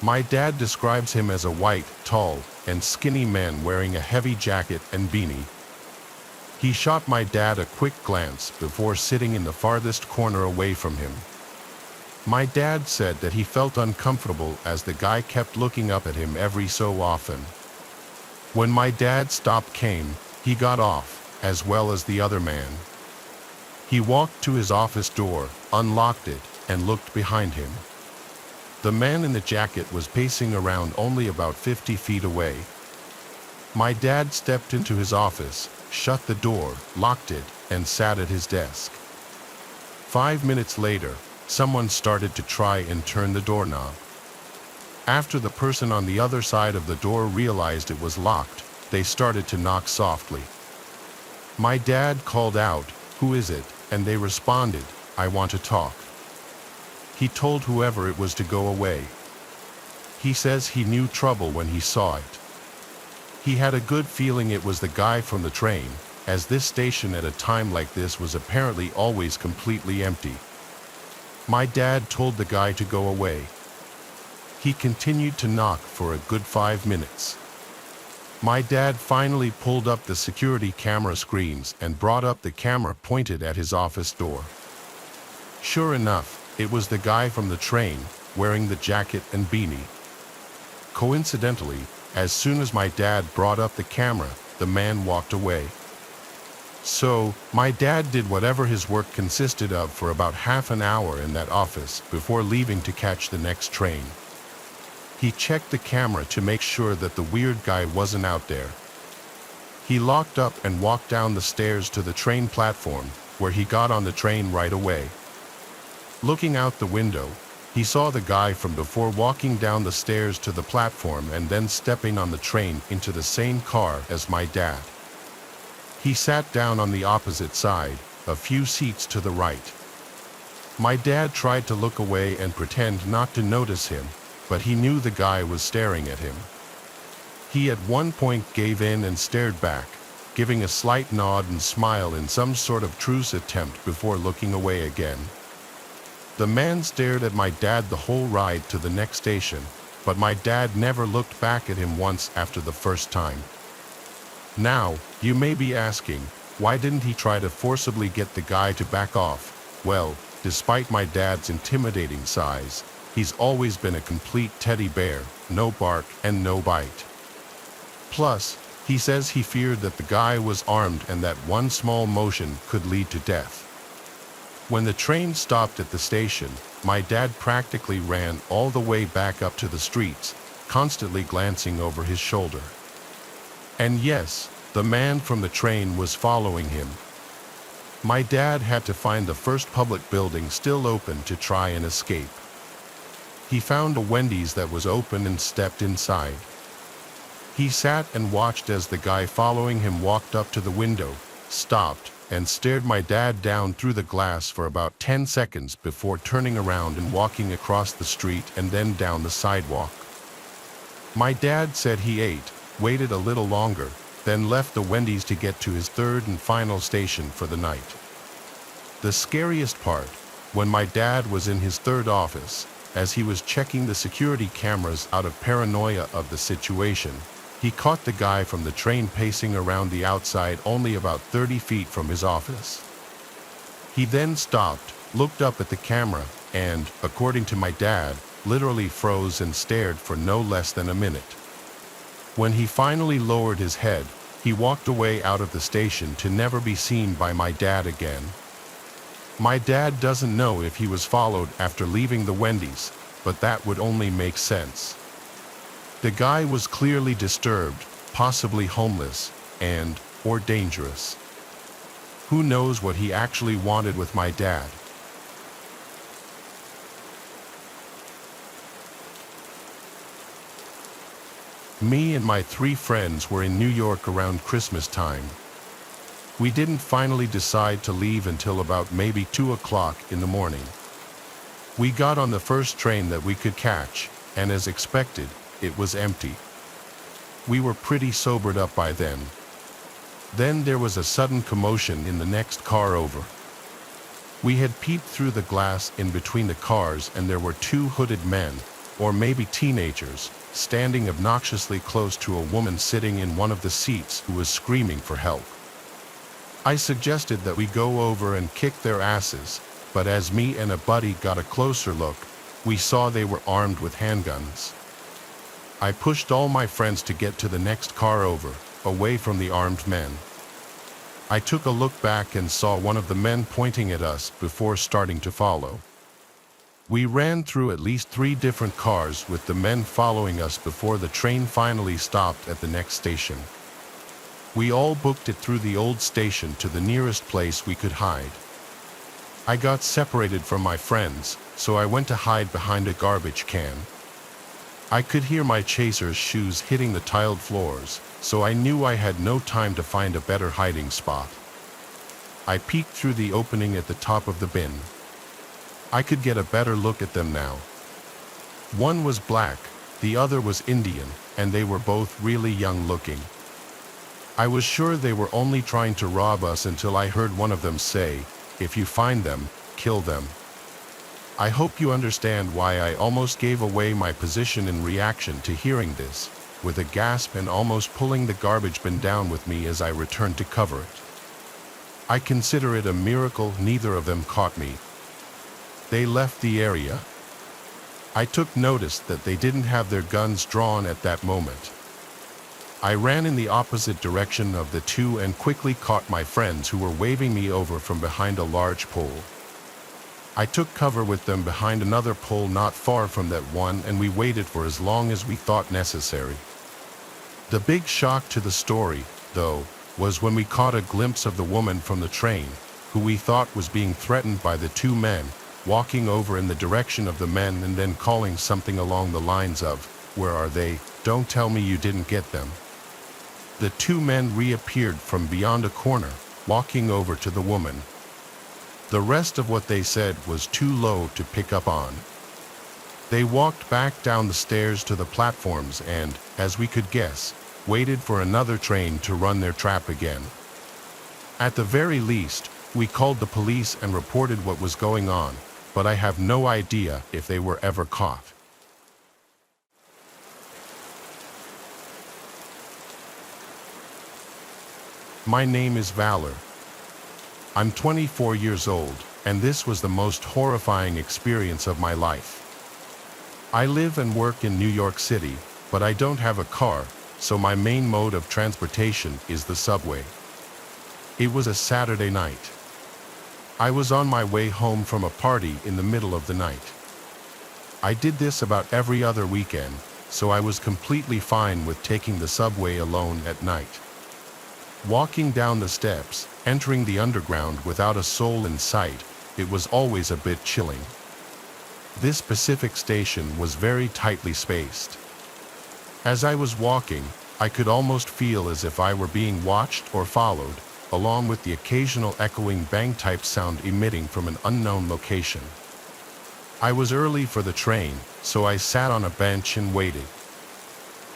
My dad describes him as a white, tall, and skinny man wearing a heavy jacket and beanie. He shot my dad a quick glance before sitting in the farthest corner away from him. My dad said that he felt uncomfortable as the guy kept looking up at him every so often. When my dad's stop came, he got off, as well as the other man. He walked to his office door, unlocked it, and looked behind him. The man in the jacket was pacing around only about 50 feet away. My dad stepped into his office, shut the door, locked it, and sat at his desk. 5 minutes later, someone started to try and turn the doorknob. After the person on the other side of the door realized it was locked, they started to knock softly. My dad called out, "Who is it?" and they responded, "I want to talk." He told whoever it was to go away. He says he knew trouble when he saw it. He had a good feeling it was the guy from the train, as this station at a time like this was apparently always completely empty. My dad told the guy to go away. He continued to knock for a good 5 minutes. My dad finally pulled up the security camera screens and brought up the camera pointed at his office door. Sure enough, it was the guy from the train, wearing the jacket and beanie. Coincidentally, as soon as my dad brought up the camera, the man walked away. So, my dad did whatever his work consisted of for about half an hour in that office before leaving to catch the next train. He checked the camera to make sure that the weird guy wasn't out there. He locked up and walked down the stairs to the train platform, where he got on the train right away. Looking out the window, he saw the guy from before walking down the stairs to the platform and then stepping on the train into the same car as my dad. He sat down on the opposite side, a few seats to the right. My dad tried to look away and pretend not to notice him, but he knew the guy was staring at him. He at one point gave in and stared back, giving a slight nod and smile in some sort of truce attempt before looking away again. The man stared at my dad the whole ride to the next station, but my dad never looked back at him once after the first time. Now, you may be asking, why didn't he try to forcibly get the guy to back off? Well, despite my dad's intimidating size, he's always been a complete teddy bear, no bark and no bite. Plus, he says he feared that the guy was armed and that one small motion could lead to death. When the train stopped at the station, my dad practically ran all the way back up to the streets, constantly glancing over his shoulder. And yes, the man from the train was following him. My dad had to find the first public building still open to try and escape. He found a Wendy's that was open and stepped inside. He sat and watched as the guy following him walked up to the window, stopped, and stared my dad down through the glass for about 10 seconds before turning around and walking across the street and then down the sidewalk. My dad said he ate, waited a little longer, then left the Wendy's to get to his third and final station for the night. The scariest part, when my dad was in his third office, as he was checking the security cameras out of paranoia of the situation, he caught the guy from the train pacing around the outside only about 30 feet from his office. He then stopped, looked up at the camera, and, according to my dad, literally froze and stared for no less than a minute. When he finally lowered his head, he walked away out of the station to never be seen by my dad again. My dad doesn't know if he was followed after leaving the Wendy's, but that would only make sense. The guy was clearly disturbed, possibly homeless, or dangerous. Who knows what he actually wanted with my dad? Me and my 3 friends were in New York around Christmas time. We didn't finally decide to leave until about maybe 2 o'clock in the morning. We got on the first train that we could catch, and as expected, it was empty. We were pretty sobered up by then. Then there was a sudden commotion in the next car over. We had peeped through the glass in between the cars and there were 2 hooded men, or maybe teenagers, standing obnoxiously close to a woman sitting in one of the seats who was screaming for help. I suggested that we go over and kick their asses, but as me and a buddy got a closer look, we saw they were armed with handguns. I pushed all my friends to get to the next car over, away from the armed men. I took a look back and saw one of the men pointing at us before starting to follow. We ran through at least 3 different cars with the men following us before the train finally stopped at the next station. We all booked it through the old station to the nearest place we could hide. I got separated from my friends, so I went to hide behind a garbage can. I could hear my chaser's shoes hitting the tiled floors, so I knew I had no time to find a better hiding spot. I peeked through the opening at the top of the bin. I could get a better look at them now. One was black, the other was Indian, and they were both really young looking. I was sure they were only trying to rob us until I heard one of them say, "If you find them, kill them." I hope you understand why I almost gave away my position in reaction to hearing this, with a gasp and almost pulling the garbage bin down with me as I returned to cover it. I consider it a miracle neither of them caught me. They left the area. I took notice that they didn't have their guns drawn at that moment. I ran in the opposite direction of the two and quickly caught my friends who were waving me over from behind a large pole. I took cover with them behind another pole not far from that one, and we waited for as long as we thought necessary. The big shock to the story, though, was when we caught a glimpse of the woman from the train, who we thought was being threatened by the two men, walking over in the direction of the men and then calling something along the lines of, "Where are they? Don't tell me you didn't get them." The two men reappeared from beyond a corner, walking over to the woman. The rest of what they said was too low to pick up on. They walked back down the stairs to the platforms and, as we could guess, waited for another train to run their trap again. At the very least, we called the police and reported what was going on, but I have no idea if they were ever caught. My name is Valor. I'm 24 years old, and this was the most horrifying experience of my life. I live and work in New York City, but I don't have a car, so my main mode of transportation is the subway. It was a Saturday night. I was on my way home from a party in the middle of the night. I did this about every other weekend, so I was completely fine with taking the subway alone at night. Walking down the steps, entering the underground without a soul in sight, it was always a bit chilling. This Pacific station was very tightly spaced. As I was walking, I could almost feel as if I were being watched or followed, along with the occasional echoing bang-type sound emitting from an unknown location. I was early for the train, so I sat on a bench and waited.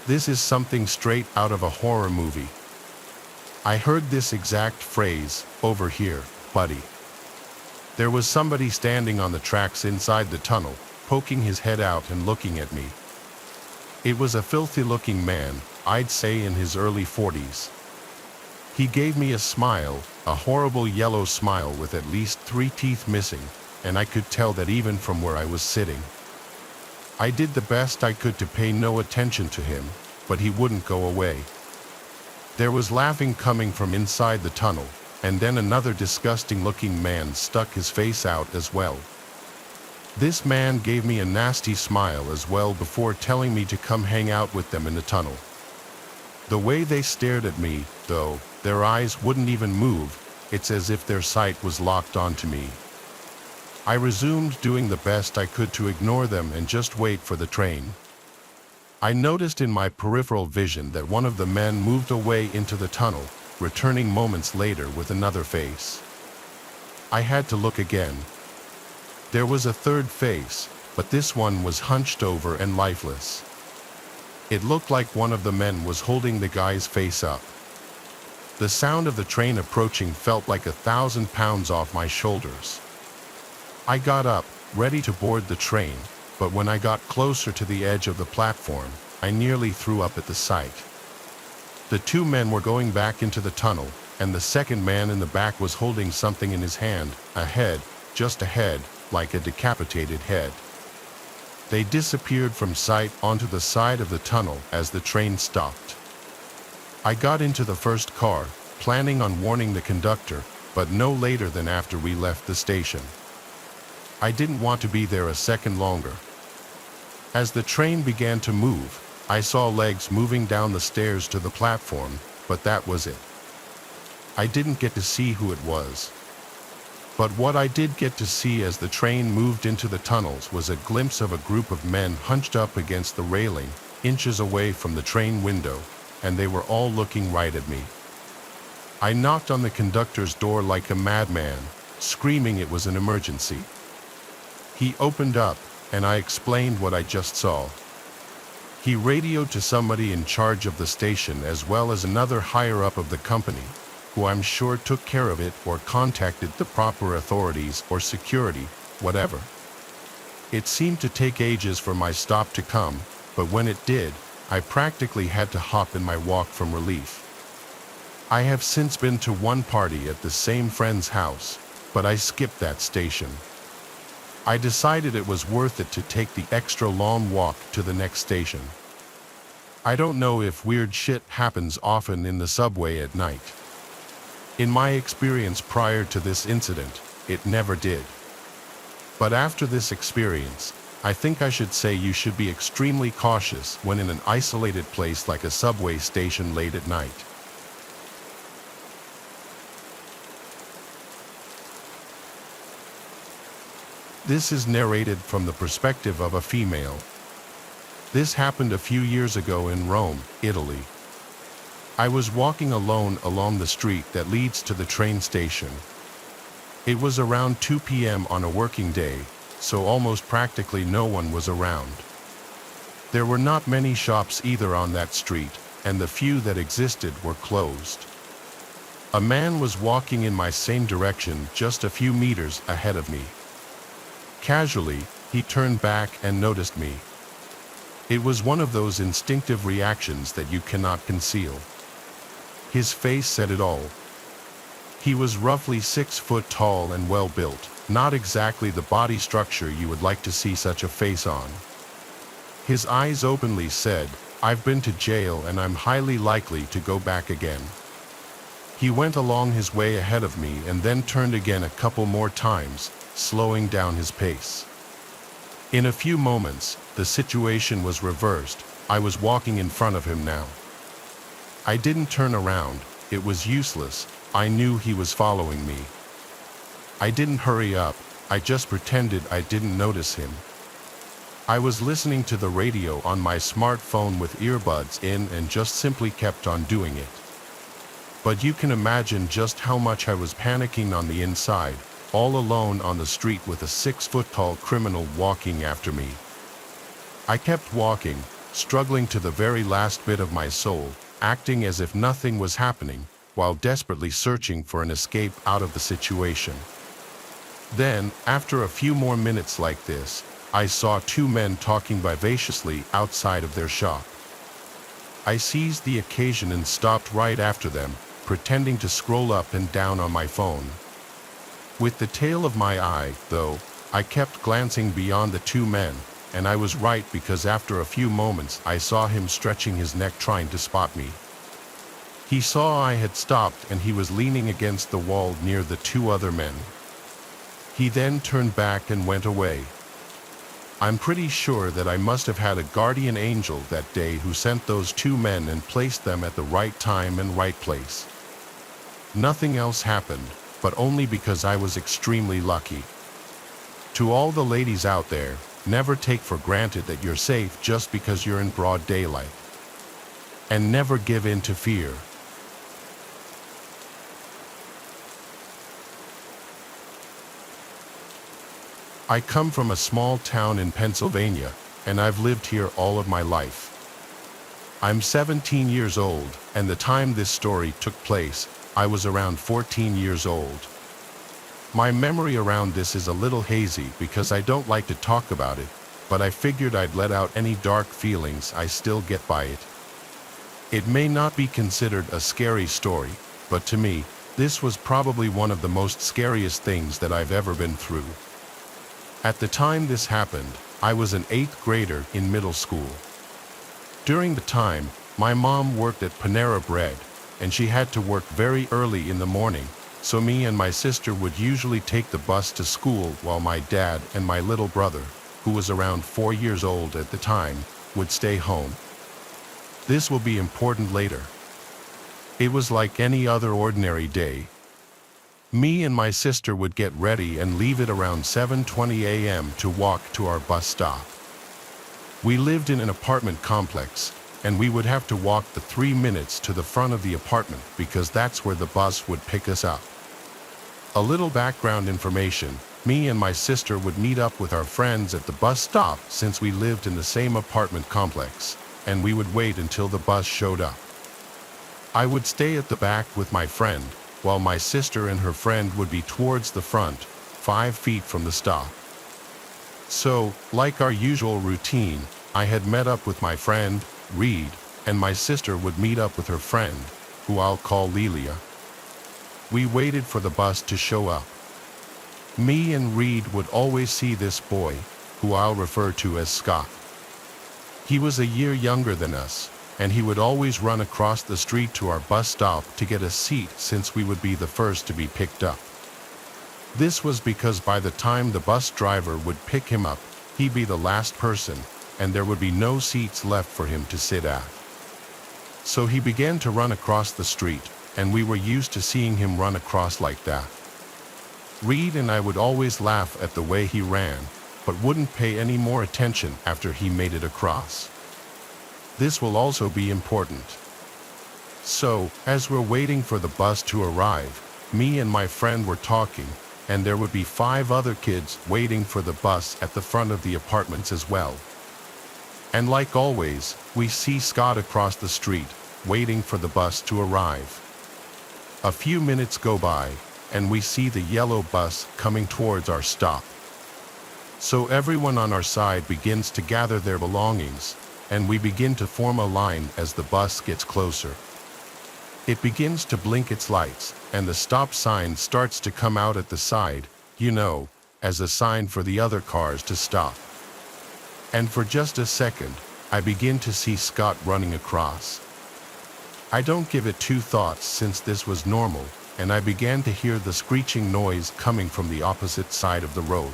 This is something straight out of a horror movie. I heard this exact phrase, "Over here, buddy." There was somebody standing on the tracks inside the tunnel, poking his head out and looking at me. It was a filthy-looking man, I'd say in his early 40s. He gave me a smile, a horrible yellow smile with at least 3 teeth missing, and I could tell that even from where I was sitting. I did the best I could to pay no attention to him, but he wouldn't go away. There was laughing coming from inside the tunnel, and then another disgusting-looking man stuck his face out as well. This man gave me a nasty smile as well before telling me to come hang out with them in the tunnel. The way they stared at me, though, their eyes wouldn't even move, it's as if their sight was locked onto me. I resumed doing the best I could to ignore them and just wait for the train. I noticed in my peripheral vision that one of the men moved away into the tunnel, returning moments later with another face. I had to look again. There was a third face, but this one was hunched over and lifeless. It looked like one of the men was holding the guy's face up. The sound of the train approaching felt like 1,000 pounds off my shoulders. I got up, ready to board the train, but when I got closer to the edge of the platform, I nearly threw up at the sight. The two men were going back into the tunnel, and the second man in the back was holding something in his hand, a head, just a head, like a decapitated head. They disappeared from sight onto the side of the tunnel as the train stopped. I got into the first car, planning on warning the conductor, but no later than after we left the station. I didn't want to be there a second longer. As the train began to move, I saw legs moving down the stairs to the platform, but that was it. I didn't get to see who it was. But what I did get to see as the train moved into the tunnels was a glimpse of a group of men hunched up against the railing, inches away from the train window, and they were all looking right at me. I knocked on the conductor's door like a madman, screaming it was an emergency. He opened up, and I explained what I just saw. He radioed to somebody in charge of the station as well as another higher-up of the company, who I'm sure took care of it or contacted the proper authorities or security, whatever. It seemed to take ages for my stop to come, but when it did, I practically had to hop in my walk from relief. I have since been to one party at the same friend's house, but I skipped that station. I decided it was worth it to take the extra long walk to the next station. I don't know if weird shit happens often in the subway at night. In my experience prior to this incident, it never did. But after this experience, I think I should say you should be extremely cautious when in an isolated place like a subway station late at night. This is narrated from the perspective of a female. This happened a few years ago in Rome, Italy. I was walking alone along the street that leads to the train station. It was around 2 p.m. on a working day, so almost practically no one was around. There were not many shops either on that street, and the few that existed were closed. A man was walking in my same direction just a few meters ahead of me. Casually, he turned back and noticed me. It was one of those instinctive reactions that you cannot conceal. His face said it all. He was roughly 6 foot tall and well built, not exactly the body structure you would like to see such a face on. His eyes openly said, "I've been to jail and I'm highly likely to go back again." He went along his way ahead of me and then turned again a couple more times, slowing down his pace. In a few moments, the situation was reversed. I was walking in front of him now. I didn't turn around. It was useless. I knew he was following me. I didn't hurry up. I just pretended I didn't notice him. I was listening to the radio on my smartphone with earbuds in and just simply kept on doing it. But you can imagine just how much I was panicking on the inside, all alone on the street with a 6-foot-tall criminal walking after me. I kept walking, struggling to the very last bit of my soul, acting as if nothing was happening, while desperately searching for an escape out of the situation. Then, after a few more minutes like this, I saw 2 men talking vivaciously outside of their shop. I seized the occasion and stopped right after them, pretending to scroll up and down on my phone. With the tail of my eye, though, I kept glancing beyond the 2 men, and I was right because after a few moments I saw him stretching his neck trying to spot me. He saw I had stopped and he was leaning against the wall near the 2 other men. He then turned back and went away. I'm pretty sure that I must have had a guardian angel that day who sent those 2 men and placed them at the right time and right place. Nothing else happened, but only because I was extremely lucky. To all the ladies out there, never take for granted that you're safe just because you're in broad daylight. And never give in to fear. I come from a small town in Pennsylvania, and I've lived here all of my life. I'm 17 years old, and the time this story took place, I was around 14 years old. My memory around this is a little hazy because I don't like to talk about it, but I figured I'd let out any dark feelings I still get by it. It may not be considered a scary story, but to me, this was probably one of the most scariest things that I've ever been through. At the time this happened, I was an 8th grader in middle school. During the time, my mom worked at Panera Bread, and she had to work very early in the morning, so me and my sister would usually take the bus to school while my dad and my little brother, who was around 4 years old at the time, would stay home. This will be important later. It was like any other ordinary day. Me and my sister would get ready and leave at around 7:20 a.m. to walk to our bus stop. We lived in an apartment complex, and we would have to walk the 3 minutes to the front of the apartment because that's where the bus would pick us up. A little background information: me and my sister would meet up with our friends at the bus stop since we lived in the same apartment complex, and we would wait until the bus showed up. I would stay at the back with my friend, while my sister and her friend would be towards the front, 5 feet from the stop. So, like our usual routine, I had met up with my friend, Reed, and my sister would meet up with her friend, who I'll call Lelia. We waited for the bus to show up. Me and Reed would always see this boy, who I'll refer to as Scott. He was a year younger than us, and he would always run across the street to our bus stop to get a seat since we would be the first to be picked up. This was because by the time the bus driver would pick him up, he'd be the last person, and there would be no seats left for him to sit at. So he began to run across the street, and we were used to seeing him run across like that. Reed and I would always laugh at the way he ran, but wouldn't pay any more attention after he made it across. This will also be important. So, as we're waiting for the bus to arrive, me and my friend were talking, and there would be 5 other kids waiting for the bus at the front of the apartments as well. And like always, we see Scott across the street, waiting for the bus to arrive. A few minutes go by, and we see the yellow bus coming towards our stop. So everyone on our side begins to gather their belongings, and we begin to form a line as the bus gets closer. It begins to blink its lights, and the stop sign starts to come out at the side, as a sign for the other cars to stop. And for just a second, I begin to see Scott running across. I don't give it 2 thoughts since this was normal, and I began to hear the screeching noise coming from the opposite side of the road.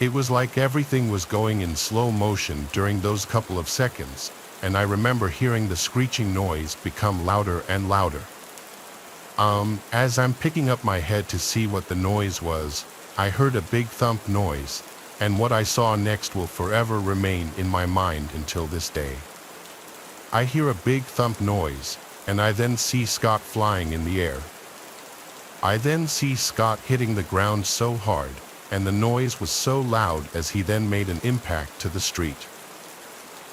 It was like everything was going in slow motion during those couple of seconds, and I remember hearing the screeching noise become louder and louder. As I'm picking up my head to see what the noise was, I heard a big thump noise, and what I saw next will forever remain in my mind until this day. I hear a big thump noise, and I then see Scott flying in the air. I then see Scott hitting the ground so hard, and the noise was so loud as he then made an impact to the street.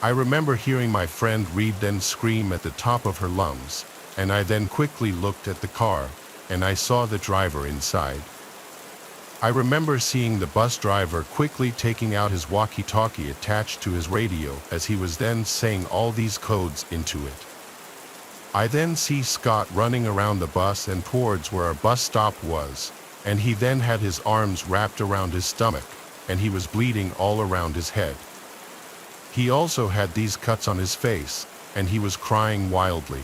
I remember hearing my friend Reed then scream at the top of her lungs, and I then quickly looked at the car, and I saw the driver inside. I remember seeing the bus driver quickly taking out his walkie-talkie attached to his radio as he was then saying all these codes into it. I then see Scott running around the bus and towards where our bus stop was, and he then had his arms wrapped around his stomach, and he was bleeding all around his head. He also had these cuts on his face, and he was crying wildly.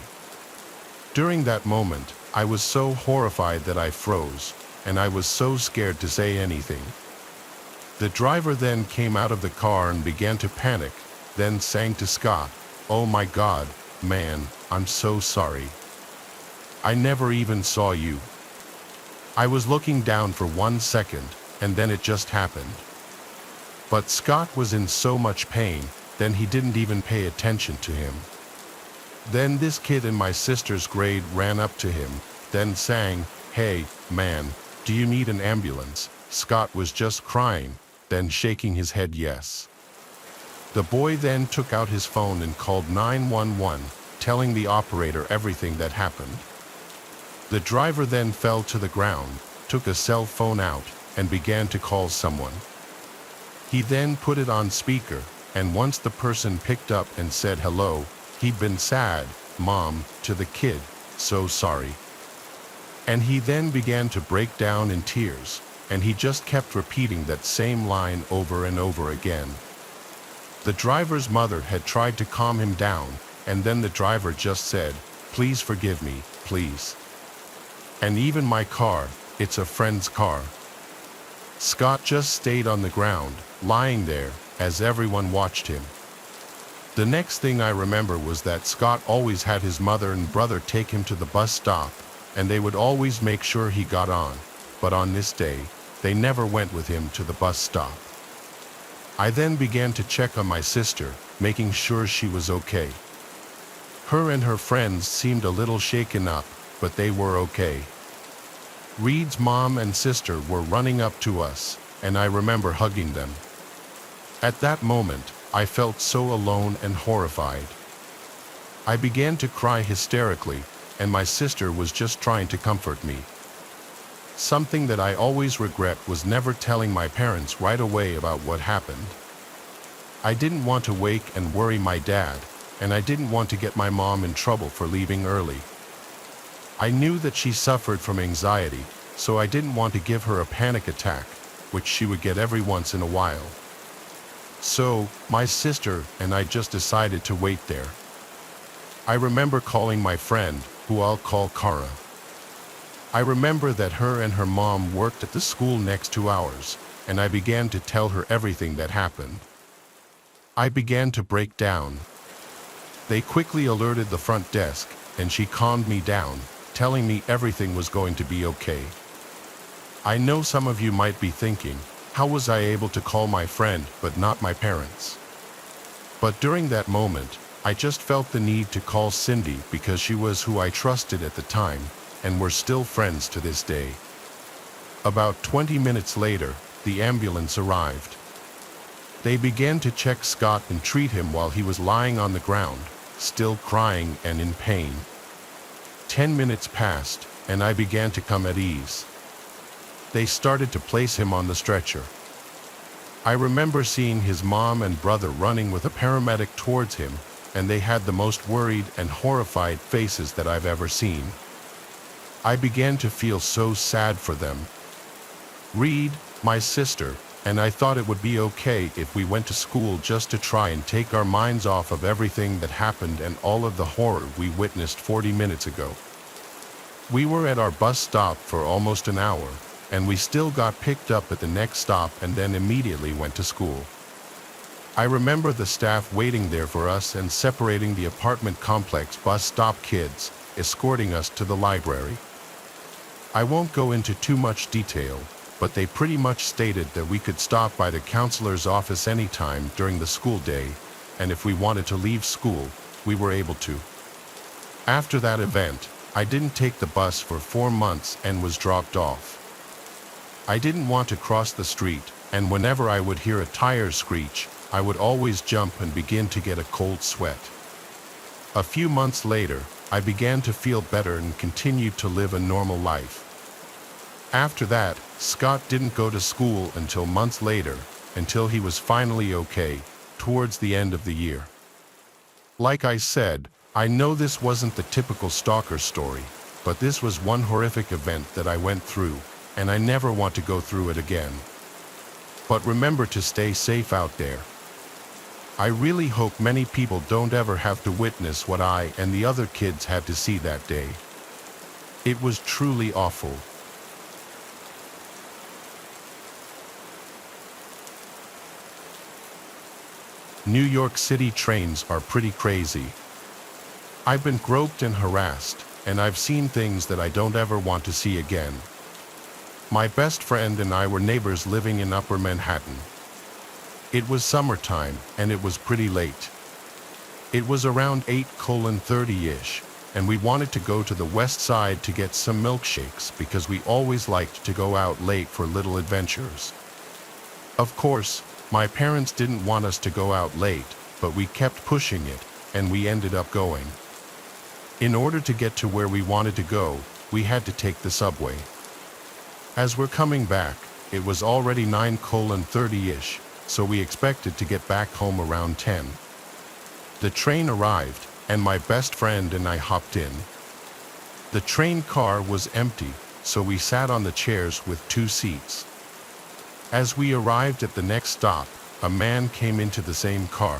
During that moment, I was so horrified that I froze, and I was so scared to say anything. The driver then came out of the car and began to panic, then saying to Scott, "Oh my God, man, I'm so sorry. I never even saw you." I was looking down for 1 second, and then it just happened. But Scott was in so much pain, then he didn't even pay attention to him. Then this kid in my sister's grade ran up to him, then sang, "Hey, man, do you need an ambulance?" Scott was just crying, then shaking his head yes. The boy then took out his phone and called 911, telling the operator everything that happened. The driver then fell to the ground, took a cell phone out, and began to call someone. He then put it on speaker, and once the person picked up and said hello, he'd been sad, "Mom," to the kid, "so sorry." And he then began to break down in tears, and he just kept repeating that same line over and over again. The driver's mother had tried to calm him down, and then the driver just said, "Please forgive me, please. And even my car, it's a friend's car." Scott just stayed on the ground, lying there, as everyone watched him. The next thing I remember was that Scott always had his mother and brother take him to the bus stop, and they would always make sure he got on, but on this day, they never went with him to the bus stop. I then began to check on my sister, making sure she was okay. Her and her friends seemed a little shaken up, but they were okay. Reed's mom and sister were running up to us, and I remember hugging them. At that moment, I felt so alone and horrified. I began to cry hysterically, and my sister was just trying to comfort me. Something that I always regret was never telling my parents right away about what happened. I didn't want to wake and worry my dad, and I didn't want to get my mom in trouble for leaving early. I knew that she suffered from anxiety, so I didn't want to give her a panic attack, which she would get every once in a while. So, my sister and I just decided to wait there. I remember calling my friend, who I'll call Kara. I remember that her and her mom worked at the school next to ours, and I began to tell her everything that happened. I began to break down. They quickly alerted the front desk, and she calmed me down, telling me everything was going to be okay. I know some of you might be thinking, how was I able to call my friend but not my parents? But during that moment, I just felt the need to call Cindy because she was who I trusted at the time, and we're still friends to this day. About 20 minutes later, the ambulance arrived. They began to check Scott and treat him while he was lying on the ground, still crying and in pain. 10 minutes passed, and I began to come at ease. They started to place him on the stretcher. I remember seeing his mom and brother running with a paramedic towards him, and they had the most worried and horrified faces that I've ever seen. I began to feel so sad for them. Reed, my sister, and I thought it would be okay if we went to school just to try and take our minds off of everything that happened and all of the horror we witnessed 40 minutes ago. We were at our bus stop for almost an hour, and we still got picked up at the next stop and then immediately went to school. I remember the staff waiting there for us and separating the apartment complex bus stop kids, escorting us to the library. I won't go into too much detail, but they pretty much stated that we could stop by the counselor's office anytime during the school day, and if we wanted to leave school, we were able to. After that event, I didn't take the bus for 4 months and was dropped off. I didn't want to cross the street, and whenever I would hear a tire screech, I would always jump and begin to get a cold sweat. A few months later, I began to feel better and continued to live a normal life. After that, Scott didn't go to school until months later, until he was finally okay, towards the end of the year. Like I said, I know this wasn't the typical stalker story, but this was one horrific event that I went through, and I never want to go through it again. But remember to stay safe out there. I really hope many people don't ever have to witness what I and the other kids had to see that day. It was truly awful. New York City trains are pretty crazy. I've been groped and harassed, and I've seen things that I don't ever want to see again. My best friend and I were neighbors living in Upper Manhattan. It was summertime, and it was pretty late. It was around 8:30-ish, and we wanted to go to the west side to get some milkshakes because we always liked to go out late for little adventures. Of course, my parents didn't want us to go out late, but we kept pushing it, and we ended up going. In order to get to where we wanted to go, we had to take the subway. As we're coming back, it was already 9:30-ish, so we expected to get back home around 10. The train arrived, and my best friend and I hopped in. The train car was empty, so we sat on the chairs with 2 seats. As we arrived at the next stop, a man came into the same car.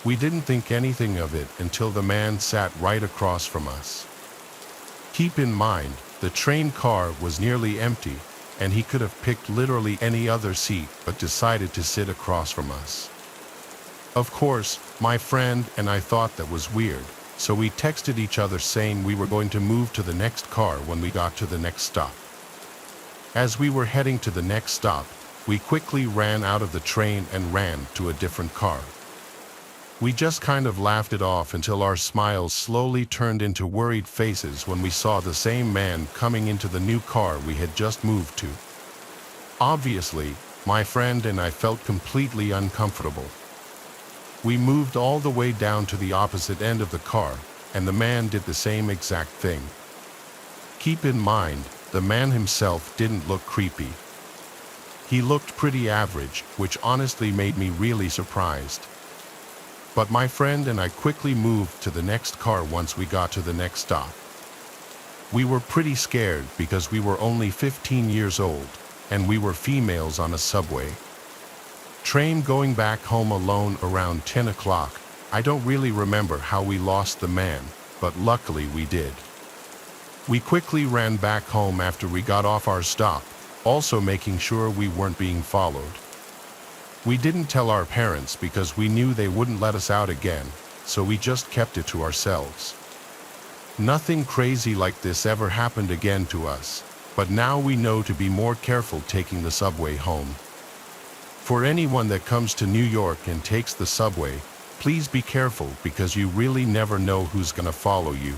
We didn't think anything of it until the man sat right across from us. Keep in mind, the train car was nearly empty, and he could have picked literally any other seat but decided to sit across from us. Of course, my friend and I thought that was weird, so we texted each other saying we were going to move to the next car when we got to the next stop. As we were heading to the next stop, we quickly ran out of the train and ran to a different car. We just kind of laughed it off until our smiles slowly turned into worried faces when we saw the same man coming into the new car we had just moved to. Obviously, my friend and I felt completely uncomfortable. We moved all the way down to the opposite end of the car, and the man did the same exact thing. Keep in mind, the man himself didn't look creepy. He looked pretty average, which honestly made me really surprised. But my friend and I quickly moved to the next car once we got to the next stop. We were pretty scared because we were only 15 years old, and we were females on a subway. Train going back home alone around 10 o'clock. I don't really remember how we lost the man, but luckily we did. We quickly ran back home after we got off our stop, also making sure we weren't being followed. We didn't tell our parents because we knew they wouldn't let us out again, so we just kept it to ourselves. Nothing crazy like this ever happened again to us, but now we know to be more careful taking the subway home. For anyone that comes to New York and takes the subway, please be careful because you really never know who's gonna follow you.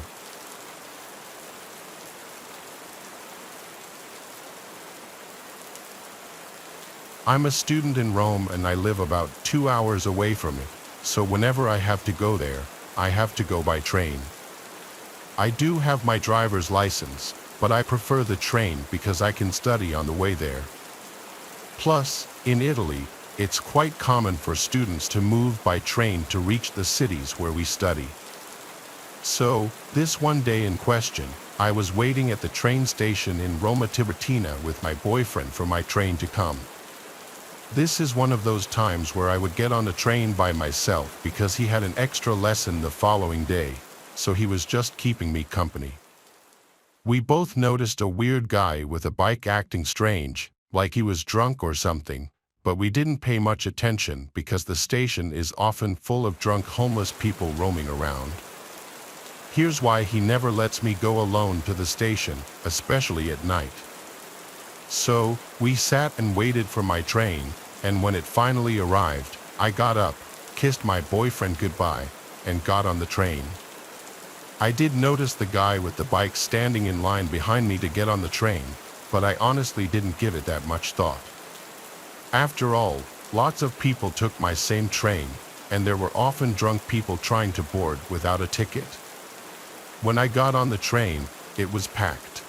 I'm a student in Rome and I live about 2 hours away from it, so whenever I have to go there, I have to go by train. I do have my driver's license, but I prefer the train because I can study on the way there. Plus, in Italy, it's quite common for students to move by train to reach the cities where we study. So, this one day in question, I was waiting at the train station in Roma Tiburtina with my boyfriend for my train to come. This is one of those times where I would get on the train by myself because he had an extra lesson the following day, so he was just keeping me company. We both noticed a weird guy with a bike acting strange, like he was drunk or something, but we didn't pay much attention because the station is often full of drunk homeless people roaming around. Here's why he never lets me go alone to the station, especially at night. So, we sat and waited for my train, and when it finally arrived, I got up, kissed my boyfriend goodbye, and got on the train. I did notice the guy with the bike standing in line behind me to get on the train, but I honestly didn't give it that much thought. After all, lots of people took my same train, and there were often drunk people trying to board without a ticket. When I got on the train, it was packed.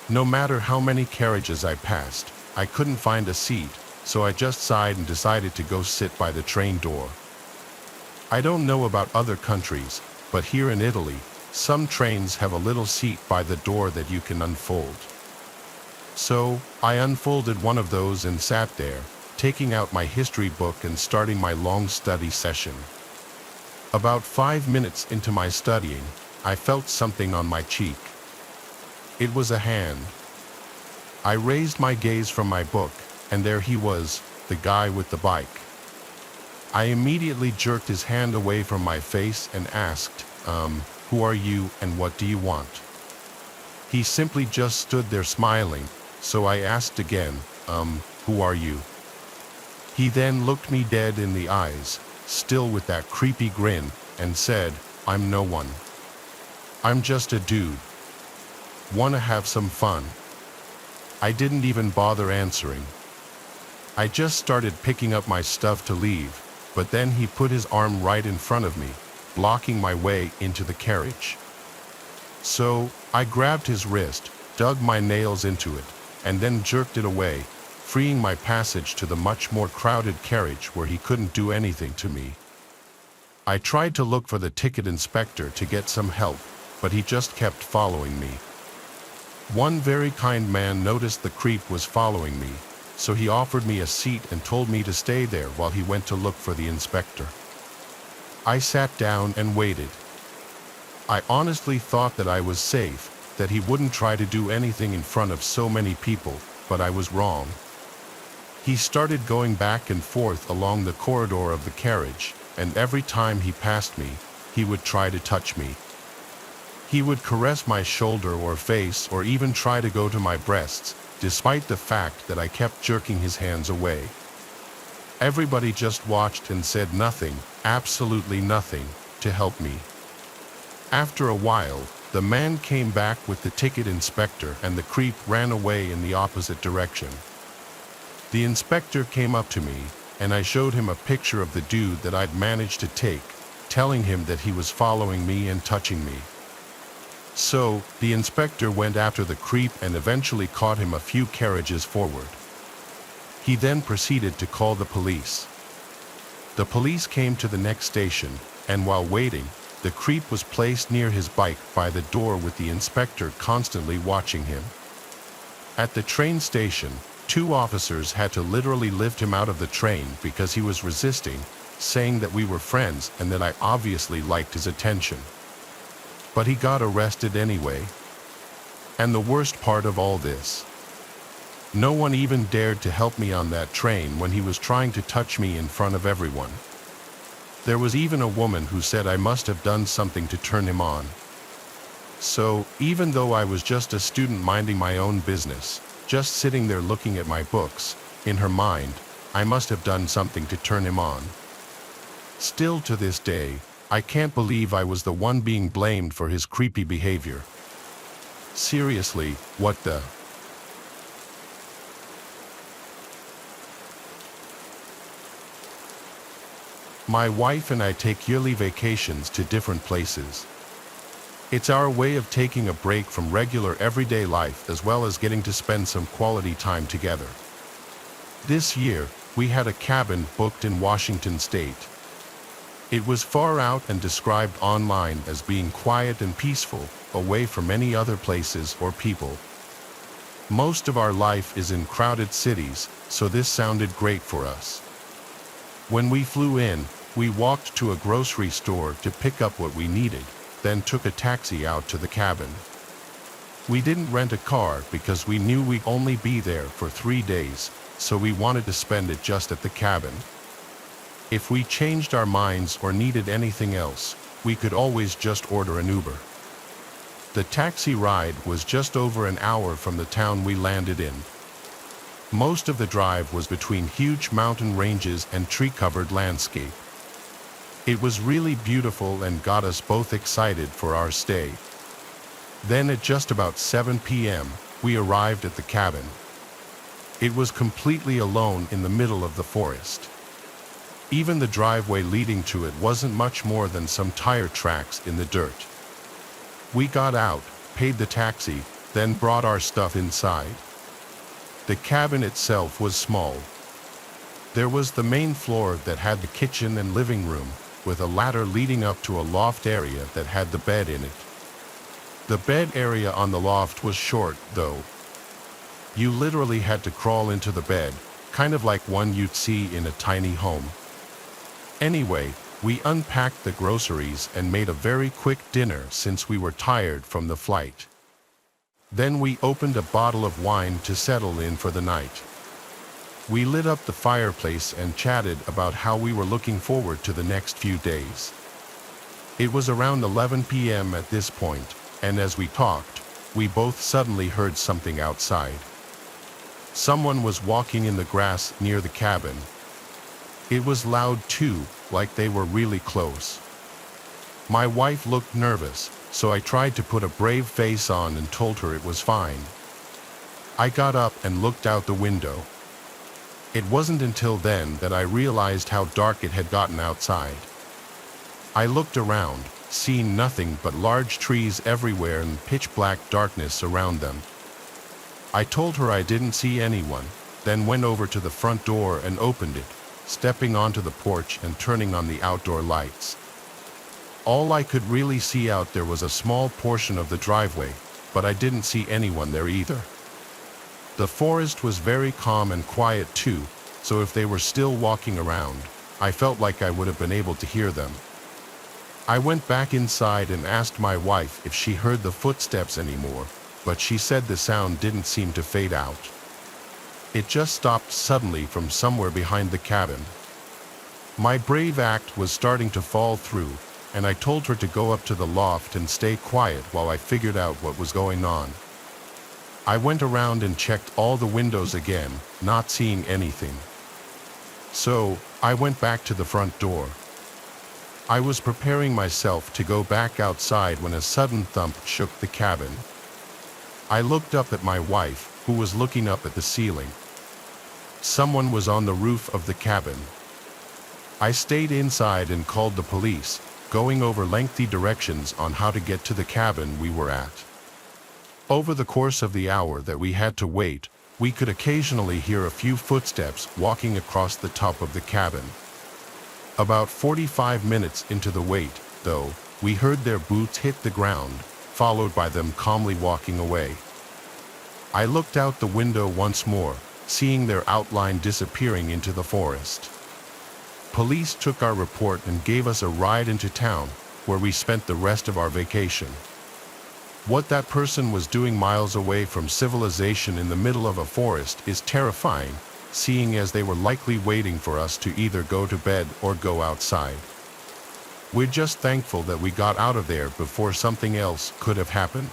No matter how many carriages I passed, I couldn't find a seat, so I just sighed and decided to go sit by the train door. I don't know about other countries, but here in Italy, some trains have a little seat by the door that you can unfold. So, I unfolded one of those and sat there, taking out my history book and starting my long study session. About 5 minutes into my studying, I felt something on my cheek. It was a hand. I raised my gaze from my book, and there he was, the guy with the bike. I immediately jerked his hand away from my face and asked, who are you and what do you want? He simply just stood there smiling, so I asked again, who are you? He then looked me dead in the eyes, still with that creepy grin, and said, I'm no one. I'm just a dude. Wanna have some fun? I didn't even bother answering. I just started picking up my stuff to leave, but then he put his arm right in front of me, blocking my way into the carriage. So, I grabbed his wrist, dug my nails into it, and then jerked it away, freeing my passage to the much more crowded carriage where he couldn't do anything to me. I tried to look for the ticket inspector to get some help, but he just kept following me. One very kind man noticed the creep was following me, so he offered me a seat and told me to stay there while he went to look for the inspector. I sat down and waited. I honestly thought that I was safe, that he wouldn't try to do anything in front of so many people, but I was wrong. He started going back and forth along the corridor of the carriage, and every time he passed me, he would try to touch me. He would caress my shoulder or face or even try to go to my breasts, despite the fact that I kept jerking his hands away. Everybody just watched and said nothing, absolutely nothing, to help me. After a while, the man came back with the ticket inspector and the creep ran away in the opposite direction. The inspector came up to me, and I showed him a picture of the dude that I'd managed to take, telling him that he was following me and touching me. So, the inspector went after the creep and eventually caught him a few carriages forward. He then proceeded to call the police. The police came to the next station, and while waiting, The creep was placed near his bike by the door with the inspector constantly watching him. At the train station, 2 officers had to literally lift him out of the train because he was resisting, saying that we were friends and that I obviously liked his attention. But he got arrested anyway. And the worst part of all this, no one even dared to help me on that train when he was trying to touch me in front of everyone. There was even a woman who said I must have done something to turn him on. So, even though I was just a student minding my own business, just sitting there looking at my books, in her mind, I must have done something to turn him on. Still to this day, I can't believe I was the one being blamed for his creepy behavior. Seriously, what the? My wife and I take yearly vacations to different places. It's our way of taking a break from regular everyday life as well as getting to spend some quality time together. This year, we had a cabin booked in Washington State. It was far out and described online as being quiet and peaceful, away from any other places or people. Most of our life is in crowded cities, so this sounded great for us. When we flew in, we walked to a grocery store to pick up what we needed, then took a taxi out to the cabin. We didn't rent a car because we knew we'd only be there for 3 days, so we wanted to spend it just at the cabin. If we changed our minds or needed anything else, we could always just order an Uber. The taxi ride was just over an hour from the town we landed in. Most of the drive was between huge mountain ranges and tree-covered landscape. It was really beautiful and got us both excited for our stay. Then at just about 7 p.m., we arrived at the cabin. It was completely alone in the middle of the forest. Even the driveway leading to it wasn't much more than some tire tracks in the dirt. We got out, paid the taxi, then brought our stuff inside. The cabin itself was small. There was the main floor that had the kitchen and living room, with a ladder leading up to a loft area that had the bed in it. The bed area on the loft was short, though. You literally had to crawl into the bed, kind of like one you'd see in a tiny home. Anyway, we unpacked the groceries and made a very quick dinner since we were tired from the flight. Then we opened a bottle of wine to settle in for the night. We lit up the fireplace and chatted about how we were looking forward to the next few days. It was around 11 p.m. at this point, and as we talked, we both suddenly heard something outside. Someone was walking in the grass near the cabin. It was loud too, like they were really close. My wife looked nervous, so I tried to put a brave face on and told her it was fine. I got up and looked out the window. It wasn't until then that I realized how dark it had gotten outside. I looked around, seeing nothing but large trees everywhere and pitch-black darkness around them. I told her I didn't see anyone, then went over to the front door and opened it, stepping onto the porch and turning on the outdoor lights. All I could really see out there was a small portion of the driveway, but I didn't see anyone there either. The forest was very calm and quiet too, so if they were still walking around, I felt like I would have been able to hear them. I went back inside and asked my wife if she heard the footsteps anymore, but she said the sound didn't seem to fade out. It just stopped suddenly from somewhere behind the cabin. My brave act was starting to fall through, and I told her to go up to the loft and stay quiet while I figured out what was going on. I went around and checked all the windows again, not seeing anything. So, I went back to the front door. I was preparing myself to go back outside when a sudden thump shook the cabin. I looked up at my wife, who was looking up at the ceiling. Someone was on the roof of the cabin. I stayed inside and called the police, going over lengthy directions on how to get to the cabin we were at. Over the course of the hour that we had to wait, we could occasionally hear a few footsteps walking across the top of the cabin. About 45 minutes into the wait, though, We heard their boots hit the ground, followed by them calmly walking away. I looked out the window once more, seeing their outline disappearing into the forest. Police took our report and gave us a ride into town, where we spent the rest of our vacation. What that person was doing miles away from civilization in the middle of a forest is terrifying, seeing as they were likely waiting for us to either go to bed or go outside. We're just thankful that we got out of there before something else could have happened.